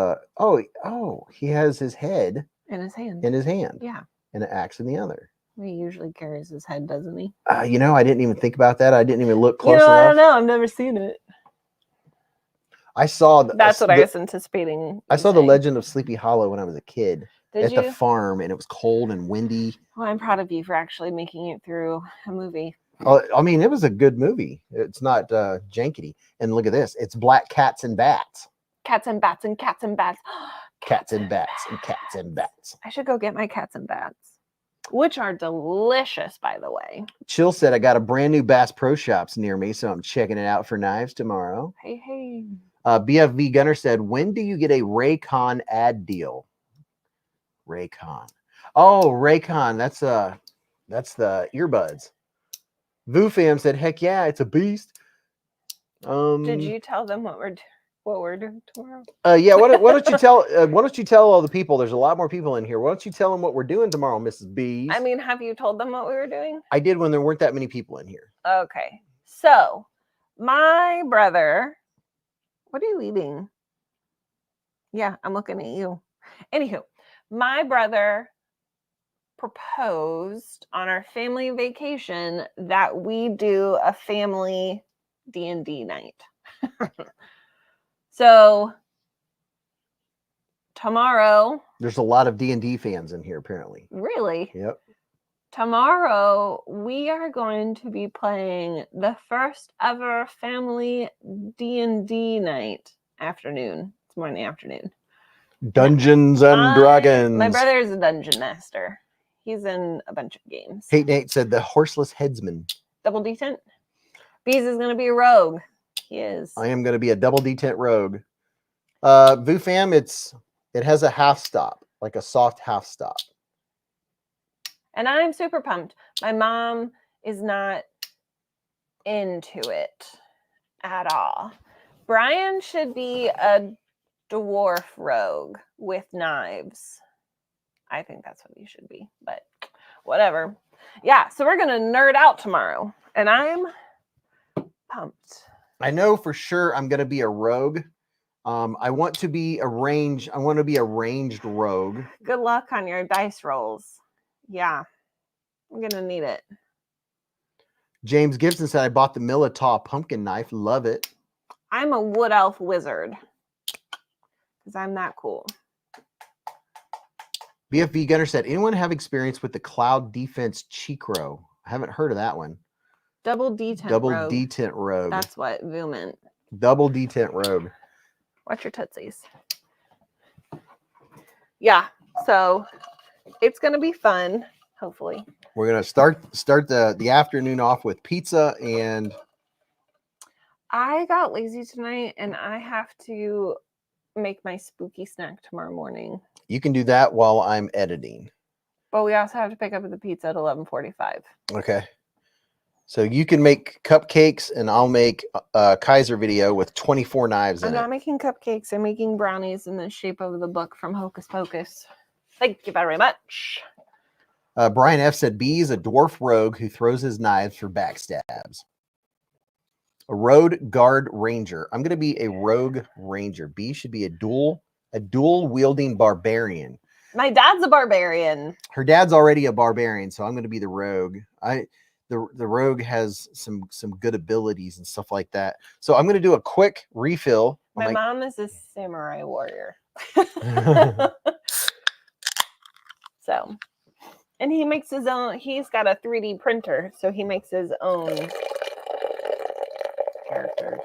he has his head In his hand. in his hand. Yeah. And an axe in the other. He usually carries his head, doesn't he? You know, I didn't even think about that. I didn't even look close enough. I don't know. I've never seen it. I saw That's what I was anticipating. I saw the Legend of Sleepy Hollow when I was a kid Did at you? the farm, and it was cold and windy. Well, I'm proud of you for actually making it through a movie. I mean, it was a good movie. It's not jankety. And look at this. It's black cats and bats. Cats and bats and cats and bats. Cats and bats and cats and bats. I should go get my cats and bats, which are delicious, by the way. Chill said, I got a brand new Bass Pro Shops near me, so I'm checking it out for knives tomorrow. Hey. BFV Gunner said, when do you get a Raycon ad deal? Raycon. Oh, Raycon. That's the earbuds. Vu Fam said, heck yeah, it's a beast. Did you tell them what we're doing tomorrow? Yeah, why don't you tell all the people? There's a lot more people in here. Why don't you tell them what we're doing tomorrow, Mrs. Beez? I mean, have you told them what we were doing? I did when there weren't that many people in here. Okay. So, my brother, what are you eating? Yeah, I'm looking at you. Anywho, my brother proposed on our family vacation that we do a family D&D night. So tomorrow, There's a lot of D&D fans in here, apparently. really? Yep. Tomorrow, we are going to be playing the first ever family D&D night afternoon. It's more in the afternoon. Dungeons and Dragons. My brother is a dungeon master. He's in a bunch of games. Hate Nate said the horseless headsman. Double detent. Beez is going to be a rogue. He is. I am going to be a double detent rogue. Vufam, it has a half stop, like a soft half stop. And I'm super pumped. My mom is not into it at all. Brian should be a dwarf rogue with knives. I think that's what he should be, but whatever. Yeah, so we're going to nerd out tomorrow, and I'm pumped. I know for sure I'm going to be a rogue. I want to be a ranged rogue. Good luck on your dice rolls. Yeah, I'm going to need it. James Gibson said, I bought the Militaw pumpkin knife. Love it. I'm a wood elf wizard because I'm that cool. BFV Gunner said, anyone have experience with the Cloud Defense Chikro? I haven't heard of that one. Double detent Double rogue. detent rogue. That's what Vu meant. Double detent rogue. Watch your tootsies. Yeah, so it's going to be fun, hopefully. We're going to start the afternoon off with pizza, and I got lazy tonight, and I have to make my spooky snack tomorrow morning. you can do that while I'm editing. But we also have to pick up the pizza at 11:45. Okay. So you can make cupcakes, and I'll make a Kaiser video with 24 knives in I'm it. not making cupcakes. I'm making brownies in the shape of the book from Hocus Pocus. Thank you very much. Brian F. said, B is a dwarf rogue who throws his knives for backstabs. A road guard ranger. I'm going to be a rogue ranger. B should be a dual wielding barbarian. My dad's a barbarian. Her dad's already a barbarian, so I'm going to be the rogue. The rogue has some good abilities and stuff like that. So I'm going to do a quick refill. My mom is a samurai warrior. So, and he makes his own. He's got a 3D printer, so he makes his own characters.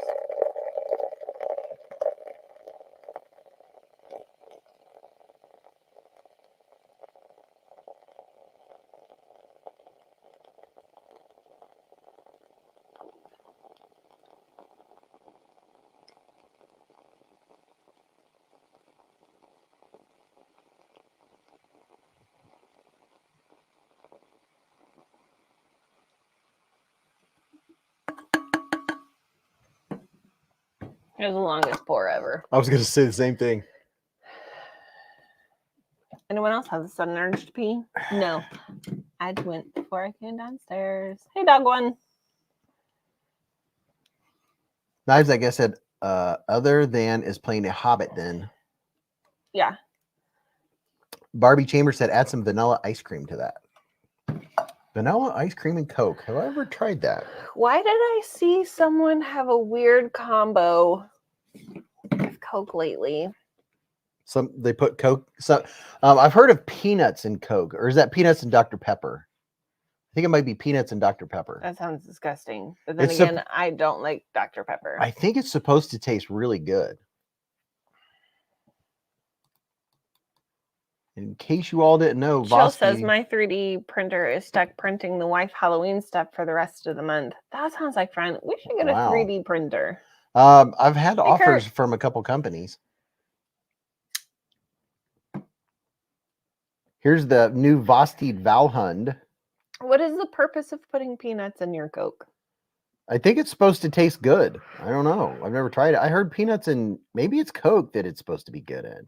It was the longest pour ever. I was going to say the same thing. Anyone else have a sudden urge to pee? No. I went before I came downstairs. Hey, dog one. Knives, I guess, said, other than is playing a Hobbit then. Yeah. Barbie Chambers said, add some vanilla ice cream to that. Vanilla ice cream and Coke. Have I ever tried that? Why did I see someone have a weird combo with Coke lately? They put Coke. I've heard of peanuts in Coke, or is that peanuts and Dr. Pepper? I think it might be peanuts and Dr. Pepper. That sounds disgusting. But then It's again, I don't like Dr. Pepper. I think it's supposed to taste really good. In case you all didn't know, Jill says Vosti, my 3D printer is stuck printing the wife Halloween stuff for the rest of the month. That sounds like fun. We should get Wow. a 3D printer. I've had Hey, offers Kurt. from a couple companies. Here's the new Vosti Valhund. What is the purpose of putting peanuts in your Coke? I think it's supposed to taste good. I don't know. I've never tried it. I heard peanuts and maybe it's Coke that it's supposed to be good in.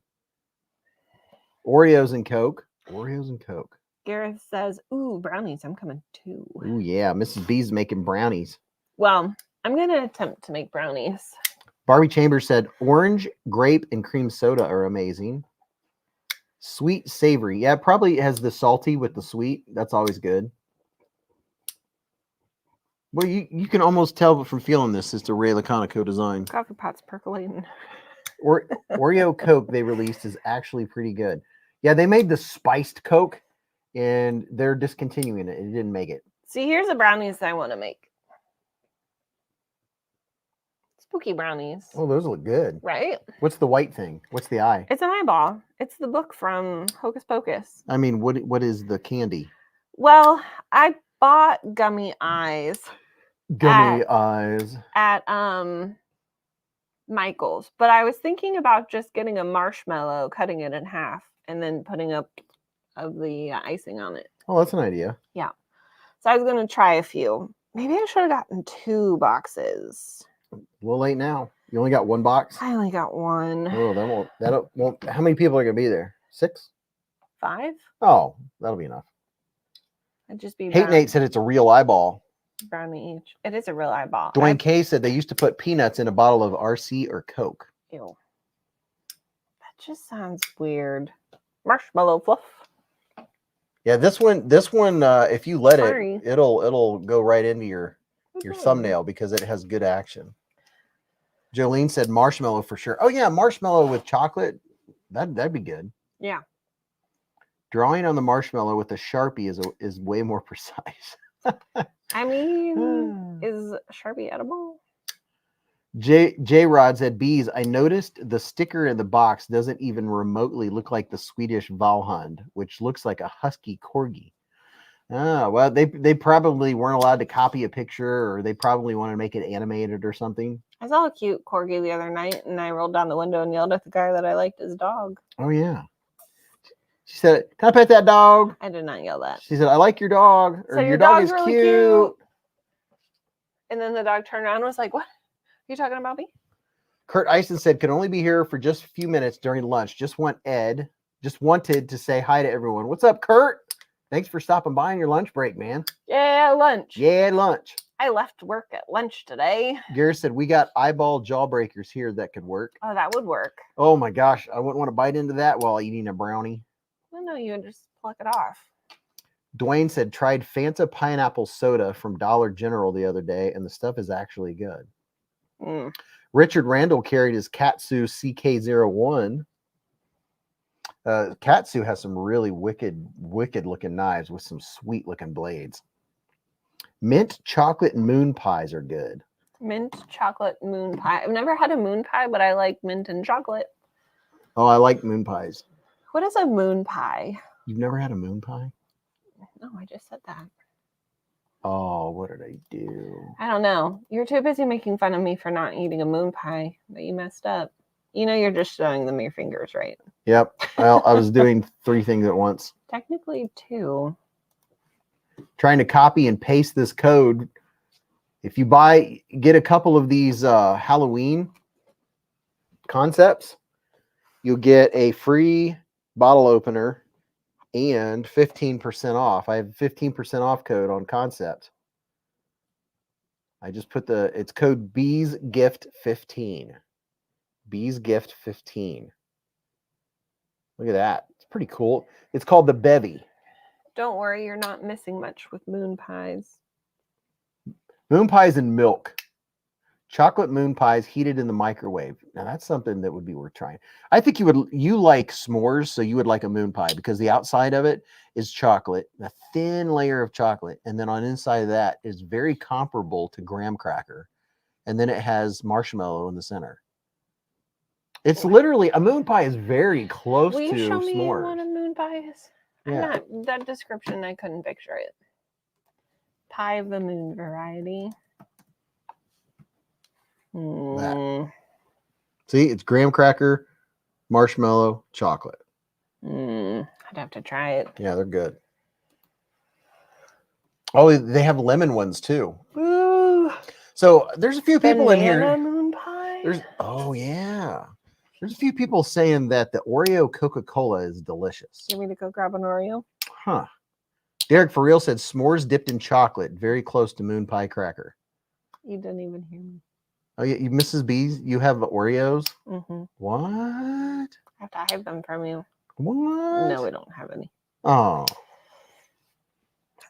Oreos and Coke. Oreos and Coke. Gareth says, ooh, brownies. I'm coming too. Ooh, yeah. Mrs. B's making brownies. Well, I'm going to attempt to make brownies. Barbie Chambers said, orange, grape, and cream soda are amazing. Sweet savory. Yeah, it probably has the salty with the sweet. That's always good. Well, you can almost tell from feeling this it's a Ray Laconico design. Coffee pot's percolating. Or Oreo Coke they released is actually pretty good. Yeah, they made the spiced Coke and they're discontinuing it. It didn't make it. See, here's the brownies I want to make. Spooky brownies. Oh, those look good. Right? What's the white thing? What's the eye? It's an eyeball. It's the book from Hocus Pocus. I mean, what is the candy? Well, I bought gummy eyes Gummy eyes. at Michael's, but I was thinking about just getting a marshmallow, cutting it in half, and then putting up of the icing on it. Oh, that's an idea. So I was gonna try a few. Maybe I should have gotten 2 boxes. A little late now. You only got one box? I only got 1. Oh, that won't. How many people are gonna be there? 6? 5? Oh, that'll be enough. I'd just be Hate Nate said it's a real eyeball. brownie each. It is a real eyeball. Dwayne K said they used to put peanuts in a bottle of RC or Coke. Ew. That just sounds weird. Marshmallow fluff. Yeah, this one, if you let Sorry. it, it'll go right into your Mhm. thumbnail because it has good action. Jolene said marshmallow for sure. Oh yeah, marshmallow with chocolate. That'd be good. Yeah. Drawing on the marshmallow with a Sharpie is way more precise. I mean, is Sharpie edible? J Rod said, Beez, I noticed the sticker in the box doesn't even remotely look like the Swedish Valhund, which looks like a husky corgi. Ah, well, they probably weren't allowed to copy a picture, or they probably want to make it animated or something. I saw a cute corgi the other night, and I rolled down the window and yelled at the guy that I liked his dog. Oh yeah. She said, "Can I pet that dog?" I did not yell that. She said, "I like your dog." Or So your dog dog's is really cute. And then the dog turned around and was like, "What? Are you talking about me?" Kurt Eisen said, "Could only be here for just a few minutes during lunch. Just wanted to say hi to everyone." What's up, Kurt? Thanks for stopping by on your lunch break, man. Yeah, lunch. Yeah, lunch. I left work at lunch today. Gary said, "We got eyeball jawbreakers here that could work." Oh, that would work. Oh my gosh, I wouldn't want to bite into that while eating a brownie. Well, no, you would just pluck it off. Dwayne said, "Tried Fanta pineapple soda from Dollar General the other day, and the stuff is actually good." Mm. Richard Randall carried his Katsu CK01. Katsu has some really wicked looking knives with some sweet looking blades. Mint chocolate moon pies are good. Mint chocolate moon pie. I've never had a moon pie, but I like mint and chocolate. Oh, I like moon pies. What is a moon pie? You've never had a moon pie? No, I just said that. Oh, what did I do? I don't know. You're too busy making fun of me for not eating a moon pie, but you messed up. You know, you're just showing them your fingers, right? Yep. Well, I was doing 3 things at once. Technically 2. Trying to copy and paste this code. If you get a couple of these Halloween concepts, you'll get a free bottle opener and 15% off. I have a 15% off code on concept. I just put it's code BeezGift15. BeezGift15. Look at that. It's pretty cool. It's called the Bevy. Don't worry, you're not missing much with moon pies. Moon pies and milk. Chocolate moon pies heated in the microwave. Now that's something that would be worth trying. I think you like s'mores, so you would like a moon pie because the outside of it is chocolate, a thin layer of chocolate, and then on the inside of that is very comparable to graham cracker, and then it has marshmallow in the center. It's literally a moon pie is very close Will to you show me s'mores. one of moon pies? Yeah. That description, I couldn't picture it. Pie of the moon variety. See, it's graham cracker, marshmallow, chocolate. I'd have to try it. Yeah, they're good. Oh, they have lemon ones too. Ooh, So there's a few people in banana here. moon pie. Oh yeah. There's a few people saying that the Oreo Coca-Cola is delicious. You want me to go grab an Oreo? Huh. Derek for real said s'mores dipped in chocolate, very close to moon pie cracker. You didn't even hear me. Oh yeah, Mrs. Beez, you have Oreos? Mm-hmm. What? I have to hide them from you. What? No, we don't have any. Oh.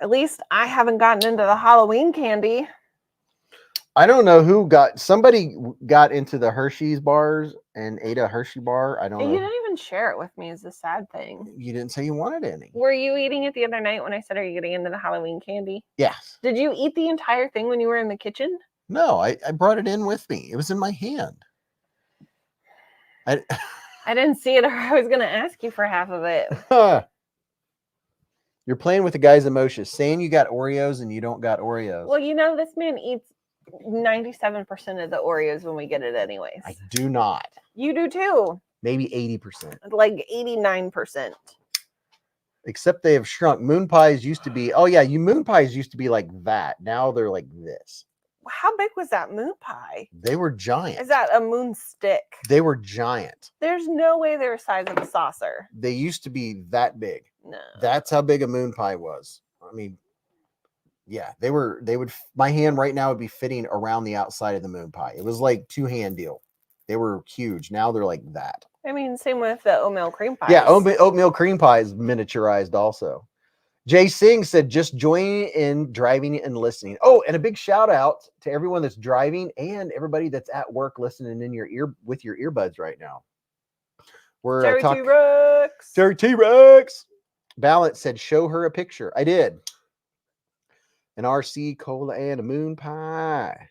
At least I haven't gotten into the Halloween candy. I don't know who somebody got into the Hershey's bars and ate a Hershey bar. I don't You know. didn't even share it with me is the sad thing. You didn't say you wanted any. Were you eating it the other night when I said, are you getting into the Halloween candy? Yes. Did you eat the entire thing when you were in the kitchen? No, I brought it in with me. It was in my hand. I didn't see it or I was going to ask you for half of it. You're playing with the guy's emotions, saying you got Oreos and you don't got Oreos. Well, you know, this man eats 97% of the Oreos when we get it anyways. I do not. You do too. Maybe 80%. Like 89%. Except they have shrunk. Moon pies used to be, moon pies used to be like that. Now they're like this. How big was that moon pie? They were giant. Is that a moon stick? They were giant. There's no way they're the size of a saucer. They used to be that big. No. That's how big a moon pie was. I mean, yeah, my hand right now would be fitting around the outside of the moon pie. It was like 2-hand deal. They were huge. Now they're like that. I mean, same with the oatmeal cream pie. Yeah, oatmeal cream pie is miniaturized also. Jay Singh said, just joining in, driving and listening. Oh, and a big shout out to everyone that's driving and everybody that's at work listening in your ear with your earbuds right now. We're Terry talking. T-Rex. Terry T-Rex. Balance said, show her a picture. I did. An RC cola and a moon pie.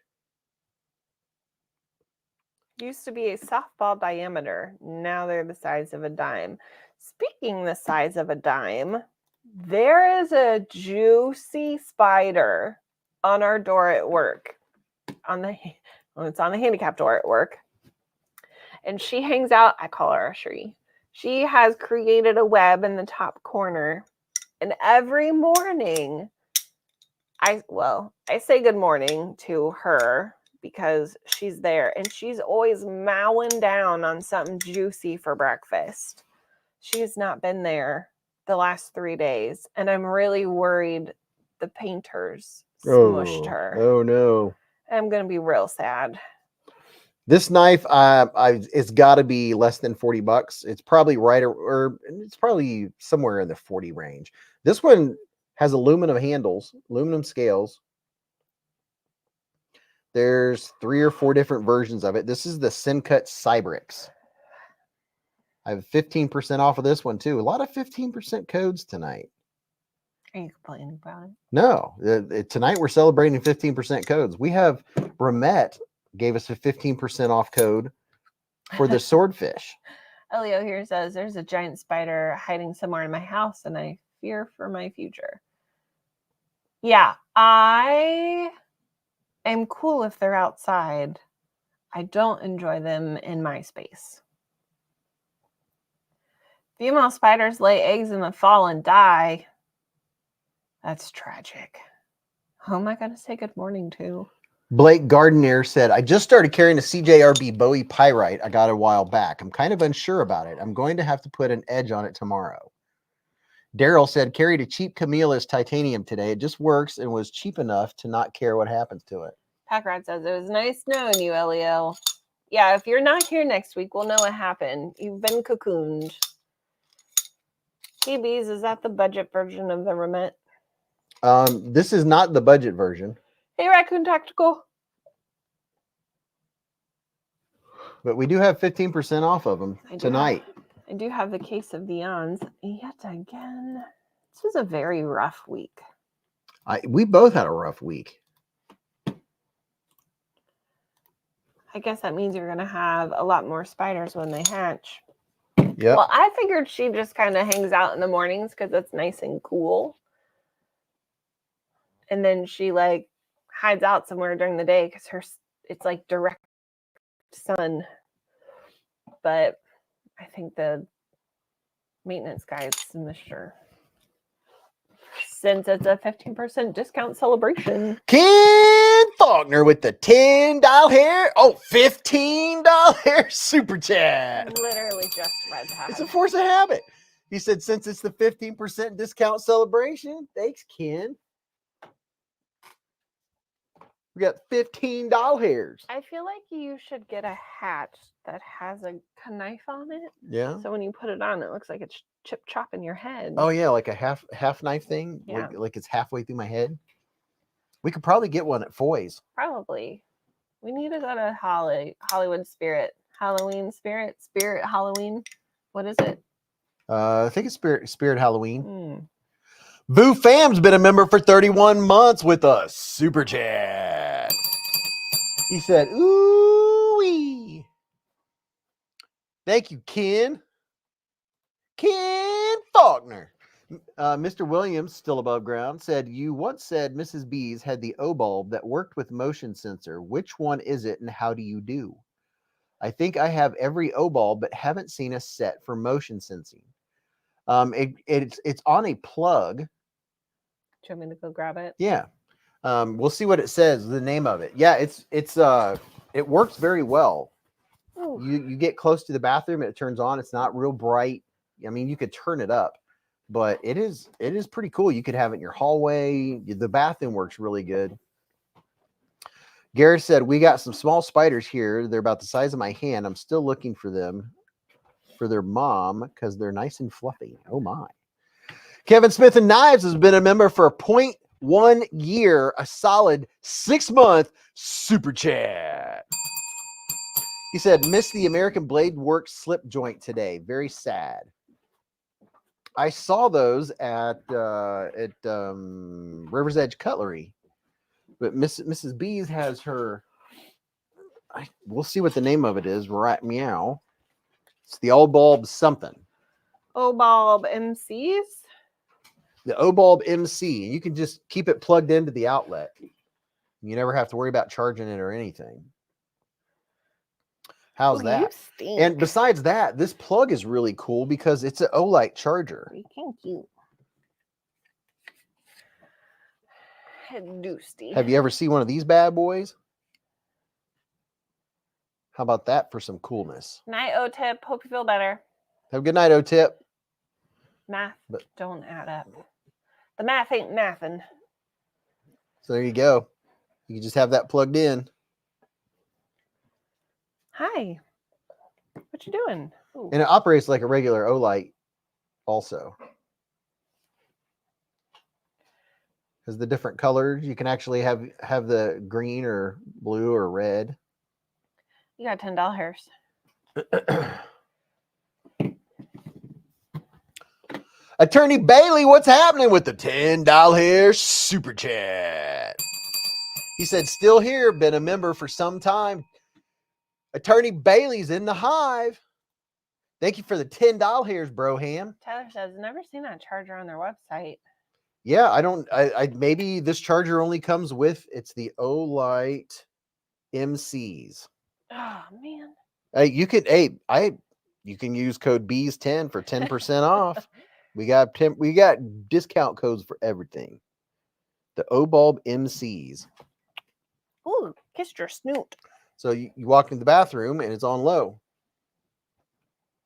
Used to be a softball diameter. Now they're the size of a dime. Speaking the size of a dime, there is a juicy spider on our door at work. It's on the handicap door at work. And she hangs out, I call her a Shree. She has created a web in the top corner. And every morning, I say good morning to her because she's there. And she's always mowing down on something juicy for breakfast. She has not been there the last 3 days. And I'm really worried the painters smushed her. Oh, no. I'm going to be real sad. This knife, it's got to be less than $40. It's probably or it's probably somewhere in the 40 range. This one has aluminum handles, aluminum scales. There's 3 or 4 different versions of it. This is the Syncut Cybrix. I have 15% off of this one too. A lot of 15% codes tonight. Are you complaining about it? No, tonight we're celebrating 15% codes. We have Remette gave us a 15% off code for the swordfish. Elio here says there's a giant spider hiding somewhere in my house and I fear for my future. Yeah, I am cool if they're outside. I don't enjoy them in my space. Female spiders lay eggs in the fall and die. That's tragic. Who am I going to say good morning to? Blake Gardner said, I just started carrying a CJRB Bowie Pyrite I got a while back. I'm kind of unsure about it. I'm going to have to put an edge on it tomorrow. Daryl said, carried a cheap Camillus titanium today. It just works and was cheap enough to not care what happens to it. Packrat says, it was nice knowing you, Elio. Yeah, if you're not here next week, we'll know what happened. You've been cocooned. Hey, Beez, is that the budget version of the Remette? This is not the budget version. Hey, Raccoon Tactical. But we do have 15% off of them tonight. I do have the case of the ons yet again. This was a very rough week. We both had a rough week. I guess that means you're going to have a lot more spiders when they hatch. Yeah. Well, I figured she just kind of hangs out in the mornings because it's nice and cool. And then she like hides out somewhere during the day because it's like direct sun. But I think the maintenance guy is Mr. Since it's a 15% discount celebration. Ken Faulkner with the $10 hair. Oh, $15 hair super chat. Literally just read that. It's a force of habit. He said, since it's the 15% discount celebration. Thanks, Ken. We got 15 doll hairs. I feel like you should get a hat that has a knife on it. Yeah. So when you put it on, it looks like it's chip chopping your head. Oh yeah, like a half knife thing. Yeah. Like it's halfway through my head. We could probably get one at Foy's. Probably. We need to go to Hollywood Spirit. Halloween Spirit Halloween. What is it? I think it's Spirit Halloween. Mm. Vu Fam's been a member for 31 months with us. Super chat. He said, ooh-wee. Thank you, Ken. Ken Faulkner. Mr. Williams, still above ground, said, you once said Mrs. Beez had the O-bulb that worked with motion sensor. Which one is it and how do you do? I think I have every O-bulb but haven't seen a set for motion sensing. It's on a plug. Do you want me to go grab it? Yeah. We'll see what it says, the name of it. Yeah, it works very well. Ooh. You get close to the bathroom and it turns on. It's not real bright. I mean, you could turn it up, but it is pretty cool. You could have it in your hallway. The bathroom works really good. Garrett said, we got some small spiders here. They're about the size of my hand. I'm still looking for them for their mom because they're nice and fluffy. Oh my. Kevin Smith and Knives has been a member for 0.1 year, a solid 6-month super chat. He said, missed the American Blade Works slip joint today. Very sad. I saw those at River's Edge Cutlery, but Mrs. Beez has her. We'll see what the name of it is. Right, meow. It's the O-bulb something. O-bulb MCs. The O-bulb MC. You can just keep it plugged into the outlet. You never have to worry about charging it or anything. How's Ooh, that? You stink. And besides that, this plug is really cool because it's an Olight charger. Thank you. Doosty. Have you ever seen one of these bad boys? How about that for some coolness? Night O-tip. Hope you feel better. Have a good night, O-tip. Math don't add up. The math ain't mathin'. So there you go. You can just have that plugged in. Hi. What you doing? Ooh. And it operates like a regular Olight also. Because the different colors, you can actually have the green or blue or red. You got $10 hairs. Attorney Bailey, what's happening with the $10 hair super chat? He said, still here, been a member for some time. Attorney Bailey's in the hive. Thank you for the $10 hairs, Broham. Tyler says, never seen that charger on their website. Yeah, I maybe this charger only comes with, it's the Olight MCs. Oh man. You can use code Beez10 for 10% off. We got discount codes for everything. The O-bulb MCs. Ooh, kissed your snoot. So you walk in the bathroom and it's on low.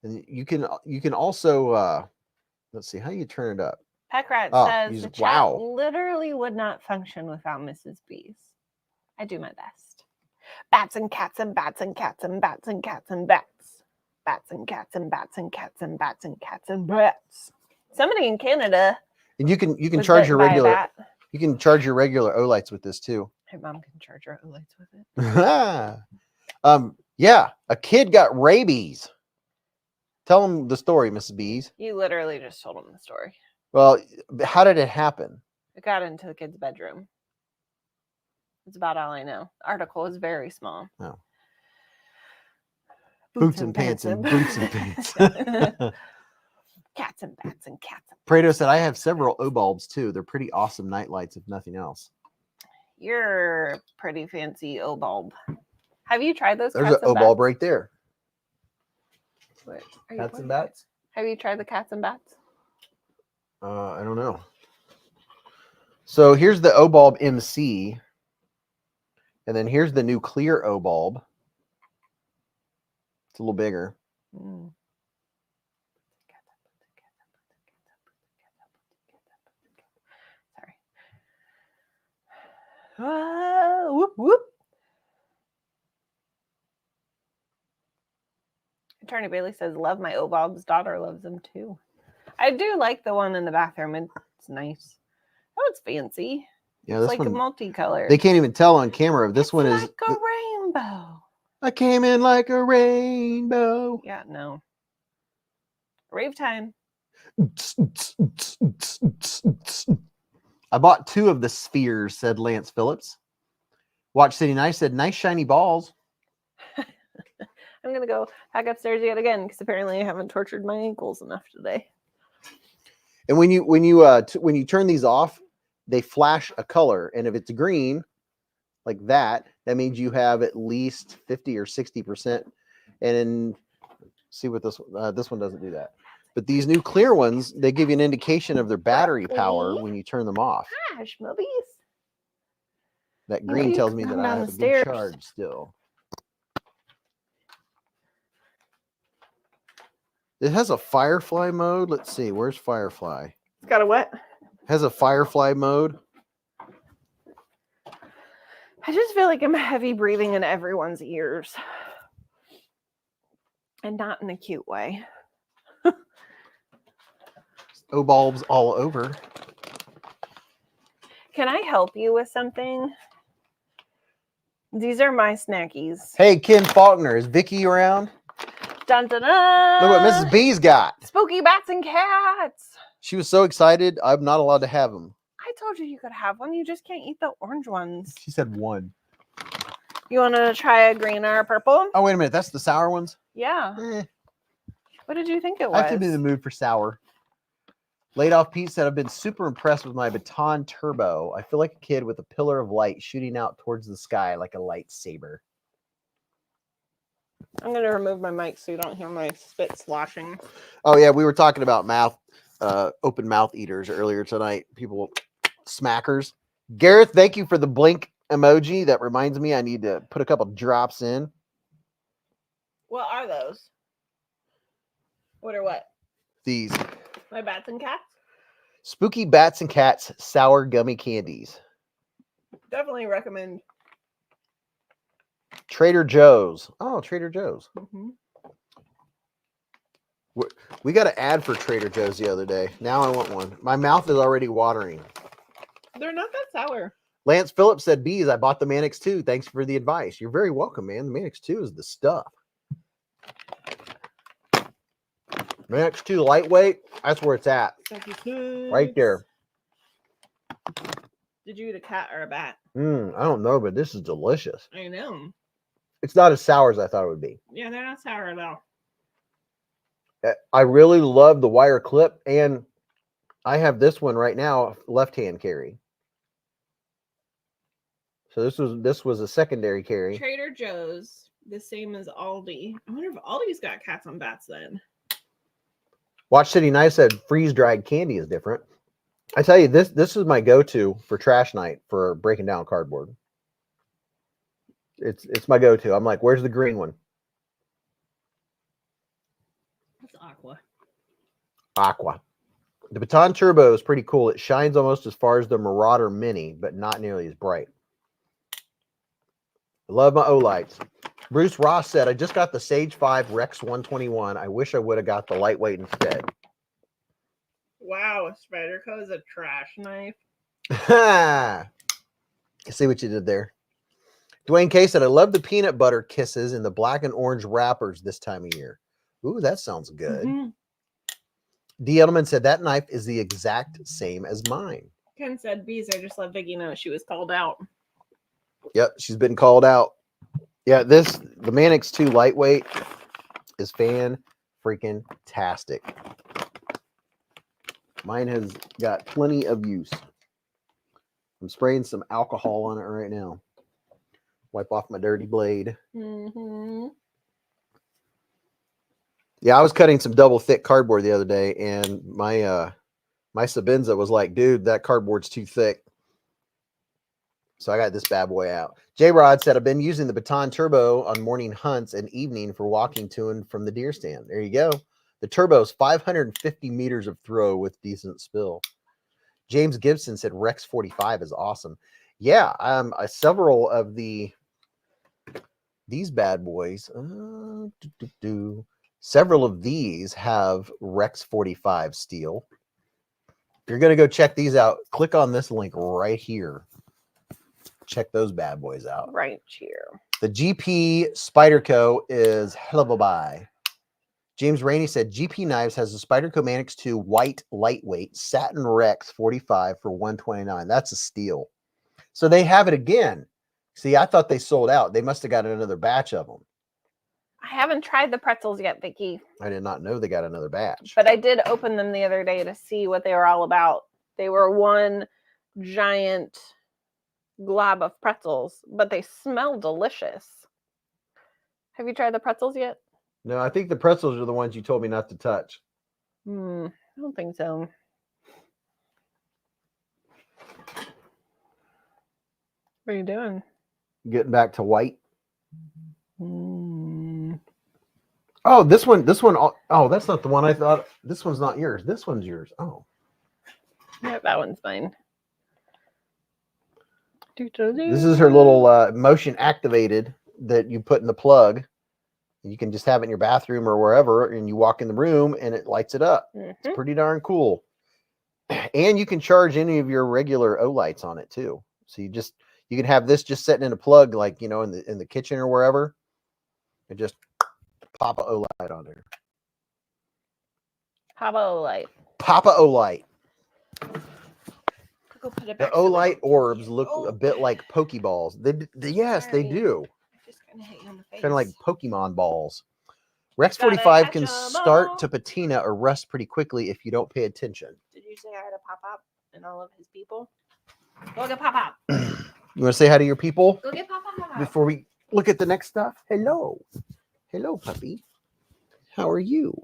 And you can also let's see how you turn it up. Packrat Oh, says the chat literally would not function without Mrs. Beez. I do my best. Bats and cats and bats and cats and bats and cats and bats. Bats and cats and bats and cats and bats and cats and bats. Somebody in Canada. And you can charge your regular. Bat. You can charge your regular Olights with this too. Her mom can charge her Olights with it. Yeah, a kid got rabies. Tell them the story, Mrs. Beez. You literally just told him the story. Well, how did it happen? It got into the kid's bedroom. That's about all I know. The article is very small. Oh. Boots and pants and boots and pants. Cats and bats and cats. Prado said, I have several O-bulbs too. They're pretty awesome night lights, if nothing else. You're pretty fancy O-bulb. Have you tried those? There's an O-bulb right there. Wait, Cats and bats? Have you tried the cats and bats? I don't know. So here's the O-bulb MC. And then here's the new clear O-bulb. It's a little bigger. Mm. Sorry. Whoop. whoop. Attorney Bailey says, love my Obob's daughter loves them too. I do like the one in the bathroom. It's nice. Oh, it's fancy. Yeah, It's this like one, a multicolored. they can't even tell on camera. This one is like a rainbow. I came in like a rainbow. Yeah, no. Rave time. I bought 2 of the spheres, said Lance Phillips. Watch City Nice said, nice shiny balls. I'm going to go back upstairs yet again because apparently I haven't tortured my ankles enough today. And when you turn these off, they flash a color. And if it's green, like that means you have at least 50 or 60%. And then see what this one doesn't do that. But these new clear ones, they give you an indication of their battery power when you turn them off. Gosh, Mobies. That green you tells can me come that I down have the a good stairs. charge still. It has a Firefly mode. Let's see. Where's Firefly? It's got a what? Has a Firefly mode. I just feel like I'm heavy breathing in everyone's ears. And not in a cute way. O-bulbs all over. Can I help you with something? These are my snackies. Hey, Ken Faulkner. Is Vicky around? Dun, dun, dun. Look what Mrs. Beez got. Spooky bats and cats. She was so excited. I'm not allowed to have them. I told you could have one. You just can't eat the orange ones. She said 1. You want to try a green or a purple? Oh, wait a minute. That's the sour ones? Yeah. Eh, What did you think it was? I have to be in the mood for sour. Laid Off Pete said, I've been super impressed with my Baton Turbo. I feel like a kid with a pillar of light shooting out towards the sky like a lightsaber. I'm going to remove my mic so you don't hear my spit sloshing. Oh, yeah. We were talking about open mouth eaters earlier tonight. People, smackers. Gareth, thank you for the blink emoji. That reminds me I need to put a couple drops in. What are those? What are what? These My bats and cats? Spooky Bats and Cats sour gummy candies. Definitely recommend. Trader Joe's. Oh, Trader Joe's. Mm-hmm. We got an ad for Trader Joe's the other day. Now I want one. My mouth is already watering. They're not that sour. Lance Phillips said, Beez, I bought the Mannix 2. Thanks for the advice. You're very welcome, man. The Mannix 2 is the stuff. Mannix 2 lightweight. That's where it's at. Right there. Did you eat a cat or a bat? I don't know, but this is delicious. I know. It's not as sour as I thought it would be. Yeah, they're not sour at all. I really love the wire clip, and I have this one right now, left-hand carry. So this was a secondary carry. Trader Joe's, the same as Aldi. I wonder if Aldi's got cats on bats then. Watch City Nice said freeze-dried candy is different. I tell you, this is my go-to for trash night for breaking down cardboard. It's my go-to. I'm like, where's the green one? That's aqua. Aqua. The Baton Turbo is pretty cool. It shines almost as far as the Marauder Mini, but not nearly as bright. I love my O-lights. Bruce Ross said, I just got the Sage 5 Rex 121. I wish I would have got the lightweight instead. Wow, Spyderco is a trash knife. See what you did there. Dwayne K said, I love the peanut butter kisses in the black and orange wrappers this time of year. Ooh, that sounds good. Mm-hmm. D. Edelman said, that knife is the exact same as mine. Ken said, Beez, I just let Vicky know she was called out. Yep, she's been called out. Yeah, the Mannix 2 lightweight is fan-freaking-tastic. Mine has got plenty of use. I'm spraying some alcohol on it right now. Wipe off my dirty blade. Mm-hmm. Yeah, I was cutting some double thick cardboard the other day, and my Sabenza was like, dude, that cardboard's too thick. So I got this bad boy out. J-Rod said, I've been using the Baton Turbo on morning hunts and evening for walking to and from the deer stand. There you go. The Turbo's 550 meters of throw with decent spill. James Gibson said Rex 45 is awesome. Yeah, several of these bad boys. Several of these have Rex 45 steel. If you're gonna go check these out, click on this link right here. Check those bad boys out. Right here. The GP Spyderco is hell of a buy. James Rainey said GP Knives has the Spyderco Manix 2 white lightweight satin Rex 45 for $129. That's a steal. So they have it again. See, I thought they sold out. They must have got another batch of them. I haven't tried the pretzels yet, Vicky. I did not know they got another batch. But I did open them the other day to see what they were all about. They were one giant glob of pretzels, but they smell delicious. Have you tried the pretzels yet? No, I think the pretzels are the ones you told me not to touch. I don't think so. What are you doing? Getting back to white. Oh, this one. Oh, that's not the one I thought. This one's not yours. This one's yours. Oh. Yeah, that one's mine. This is her little motion activated that you put in the plug. You can just have it in your bathroom or wherever, and you walk in the room and it lights it up. It's pretty darn cool. And you can charge any of your regular O lights on it too. So you can have this just sitting in a plug, like, you know, in the kitchen or wherever, and just pop a O light on there. Papa O light. Papa O light. Go put it The back so they O-Light don't orbs fall. look a bit like Pokeballs. Yes, they Sorry. do. I just kind of hit you in the face. Kind of like Pokemon balls. Rex Gotta 45 catch can 'em start all. to patina or rust pretty quickly if you don't pay attention. Did you say hi to Pop Up and all of his people? Go get Pop Up. You want to say hi to your people Go get Papa. before we look at the next stuff? Hello. Hello, puppy. How are you?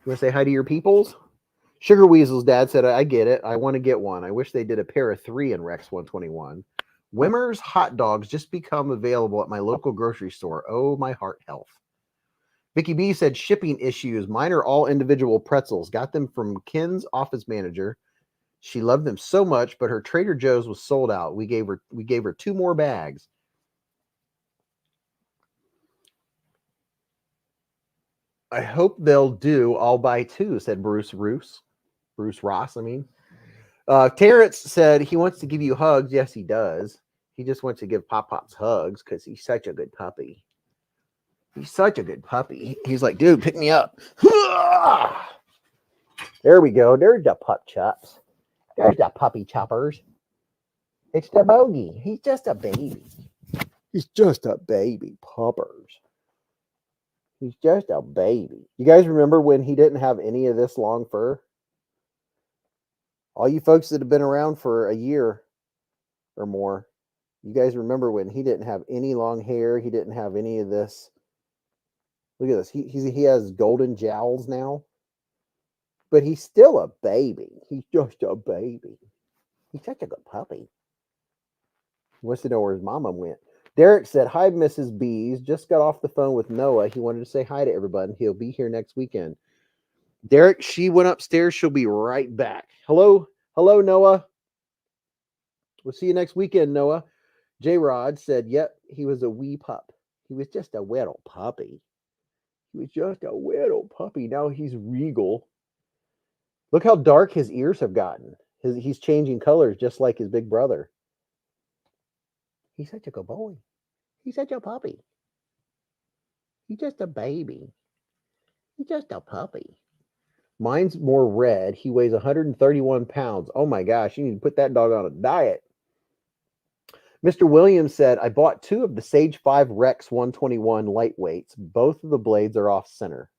You want to say hi to your peoples? Sugar Weasel's dad said, I get it. I want to get one. I wish they did a pair of 3 in Rex 121. Wimmer's hot dogs just become available at my local grocery store. Oh, my heart health. Vicky B said, shipping issues. Mine are all individual pretzels. Got them from Ken's office manager. She loved them so much, but her Trader Joe's was sold out. We gave her 2 more bags. I hope they'll do. I'll buy 2, said Bruce Ross, I mean. Terrence said he wants to give you hugs. Yes, he does. He just wants to give Pop-Pops hugs because he's such a good puppy. He's such a good puppy. He's like, dude, pick me up. There we go. There's the pup chops. There's the puppy choppers. It's the Bogey. He's just a baby. He's just a baby puppers. He's just a baby. You guys remember when he didn't have any of this long fur? All you folks that have been around for a year or more, you guys remember when he didn't have any long hair. He didn't have any of this. Look at this. He has golden jowls now, but he's still a baby. He's just a baby. He's such a good puppy. He wants to know where his mama went. Derek said, hi, Mrs. Beez. Just got off the phone with Noah. He wanted to say hi to everybody. He'll be here next weekend. Derek, she went upstairs. She'll be right back. Hello, Noah. We'll see you next weekend, Noah. J-Rod said, yep, he was a wee pup. He was just a little puppy. He was just a little puppy. Now he's regal. Look how dark his ears have gotten. He's changing colors just like his big brother. He's such a good boy. He's such a puppy. He's just a baby. He's just a puppy. Mine's more red. He weighs 131 pounds. Oh my gosh, you need to put that dog on a diet. Mr. Williams said, I bought 2 of the Sage 5 Rex 121 lightweights. Both of the blades are off center.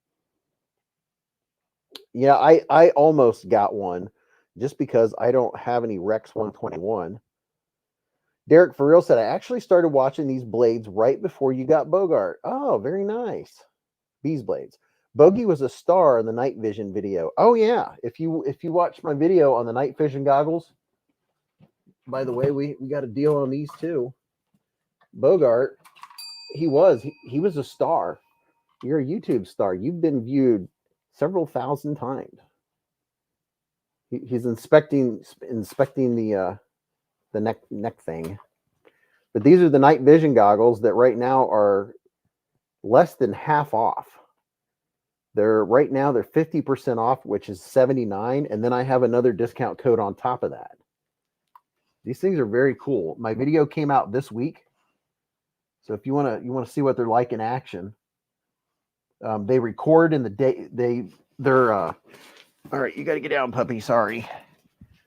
Yeah, I almost got one just because I don't have any Rex 121. Derek for real said, I actually started watching these blades right before you got Bogart. Oh, very nice. Beezblades. Bogey was a star in the night vision video. Oh yeah, if you watch my video on the night vision goggles, by the way, we got a deal on these too. Bogart, he was a star. You're a YouTube star. You've been viewed several thousand times. He's inspecting the neck thing. But these are the night vision goggles that right now are less than half off. Right now they're 50% off, which is $79, and then I have another discount code on top of that. These things are very cool. My video came out this week, so if you want to see what they're like in action, they record in the day. They're all right. You got to get down, puppy. Sorry.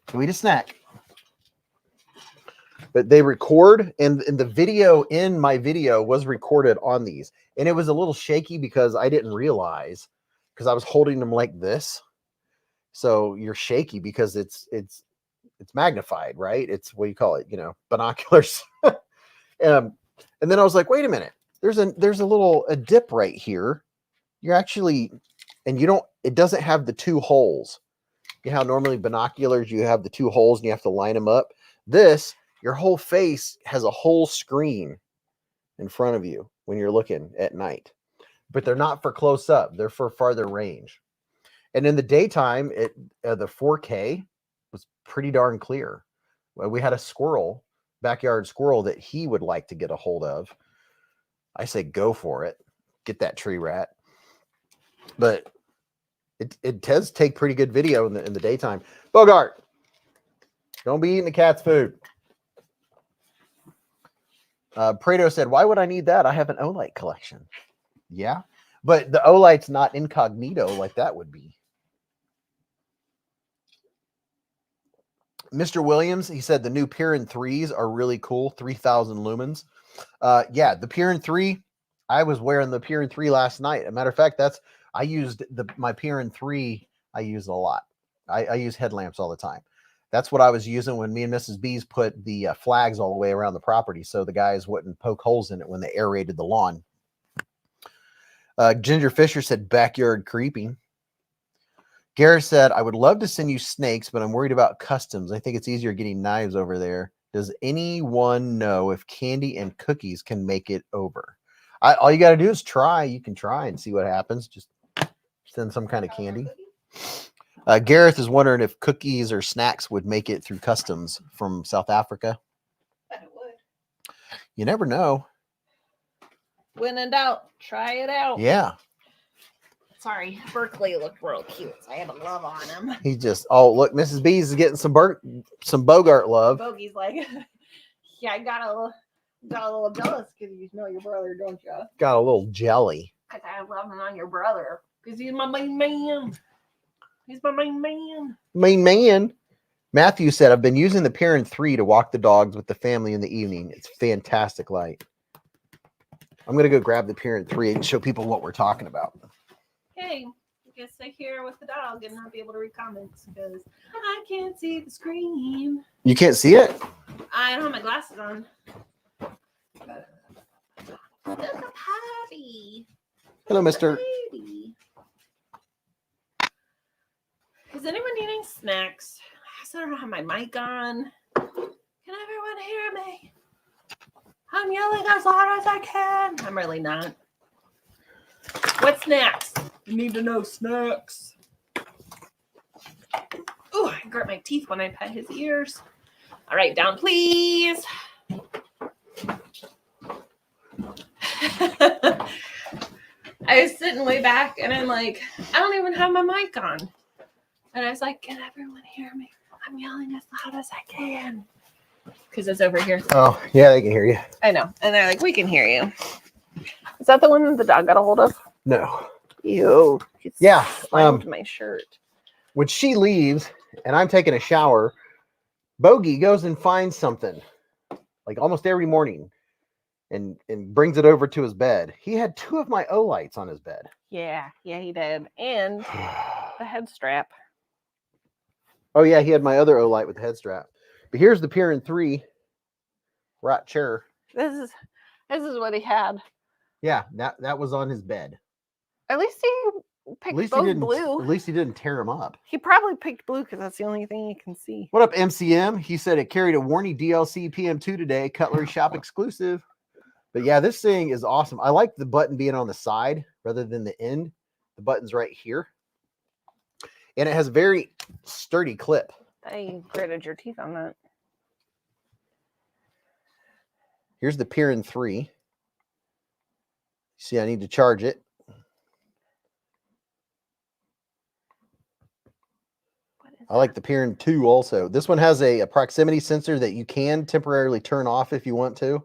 Go eat a snack. But they record, and the video in my video was recorded on these, and it was a little shaky because I didn't realize, because I was holding them like this. So you're shaky because it's magnified, right? It's, what do you call it? Binoculars. And then I was like, wait a minute, there's a dip right here. You're actually, and it doesn't have the two holes. You know how normally binoculars, you have the two holes and you have to line them up. Your whole face has a whole screen in front of you when you're looking at night, but they're not for close up. They're for farther range. And in the daytime, the 4K was pretty darn clear. Well, we had a backyard squirrel that he would like to get a hold of. I say, go for it. Get that tree rat. But it does take pretty good video in the daytime. Bogart, don't be eating the cat's food. Prado said, why would I need that? I have an Olight collection. Yeah, but the Olight's not incognito like that would be. Mr. Williams, he said the new Piran 3s are really cool, 3,000 lumens. Yeah, the Piran 3, I was wearing the Piran 3 last night. As a matter of fact, I used my Piran 3, I use a lot. I use headlamps all the time. That's what I was using when me and Mrs. Beez put the flags all the way around the property so the guys wouldn't poke holes in it when they aerated the lawn. Ginger Fisher said backyard creeping. Garrett said, I would love to send you snakes, but I'm worried about customs. I think it's easier getting knives over there. Does anyone know if candy and cookies can make it over? All you got to do is try. You can try and see what happens. Just send some kind of candy. Gareth is wondering if cookies or snacks would make it through customs from South Africa. Bet it would. You never know. When in doubt, try it out. Yeah. Sorry, Berkeley looked real cute, so I had a love on him. He just, oh, look, Mrs. Beez is getting some Bogart love. Bogey's like, yeah, I got a little jealous because you know your brother, don't you? Got a little jelly. Because I love him on your brother. Because he's my main man. He's my main man. Main man. Matthew said, I've been using the Piran 3 to walk the dogs with the family in the evening. It's fantastic light. I'm going to go grab the Piran 3 and show people what we're talking about. Hey, I guess I here with the dog and not be able to read comments because I can't see the screen. You can't see it? I don't have my glasses on. Look at Patty. Hello, mister. Patty. Is anyone needing snacks? I still don't have my mic on. Can everyone hear me? I'm yelling as loud as I can. I'm really not. What snacks? You need to know snacks. Oh, I grit my teeth when I pet his ears. All right, down, please. I was sitting way back and I'm like, I don't even have my mic on. And I was like, can everyone hear me? I'm yelling as loud as I can. Because it's over here. Oh, yeah, they can hear you. I know. And they're like, we can hear you. Is that the one that the dog got a hold of? No. Ew. It's Yeah. my shirt. When she leaves and I'm taking a shower, Bogey goes and finds something like almost every morning and brings it over to his bed. He had 2 of my Olights on his bed. Yeah, he did. And the head strap. Oh, yeah, he had my other Olight with the head strap. But here's the Piran 3 right chair. This is what he had. Yeah, that was on his bed. At least he picked both blue. At least he didn't tear him up. He probably picked blue because that's the only thing you can see. What up, MCM? He said it carried a Warney DLC PM2 today, Cutlery Shop exclusive. But yeah, this thing is awesome. I like the button being on the side rather than the end. The button's right here. And it has very sturdy clip. I gritted your teeth on that. Here's the Piran 3. See, I need to charge it. I like the Piran 2 also. This one has a proximity sensor that you can temporarily turn off if you want to.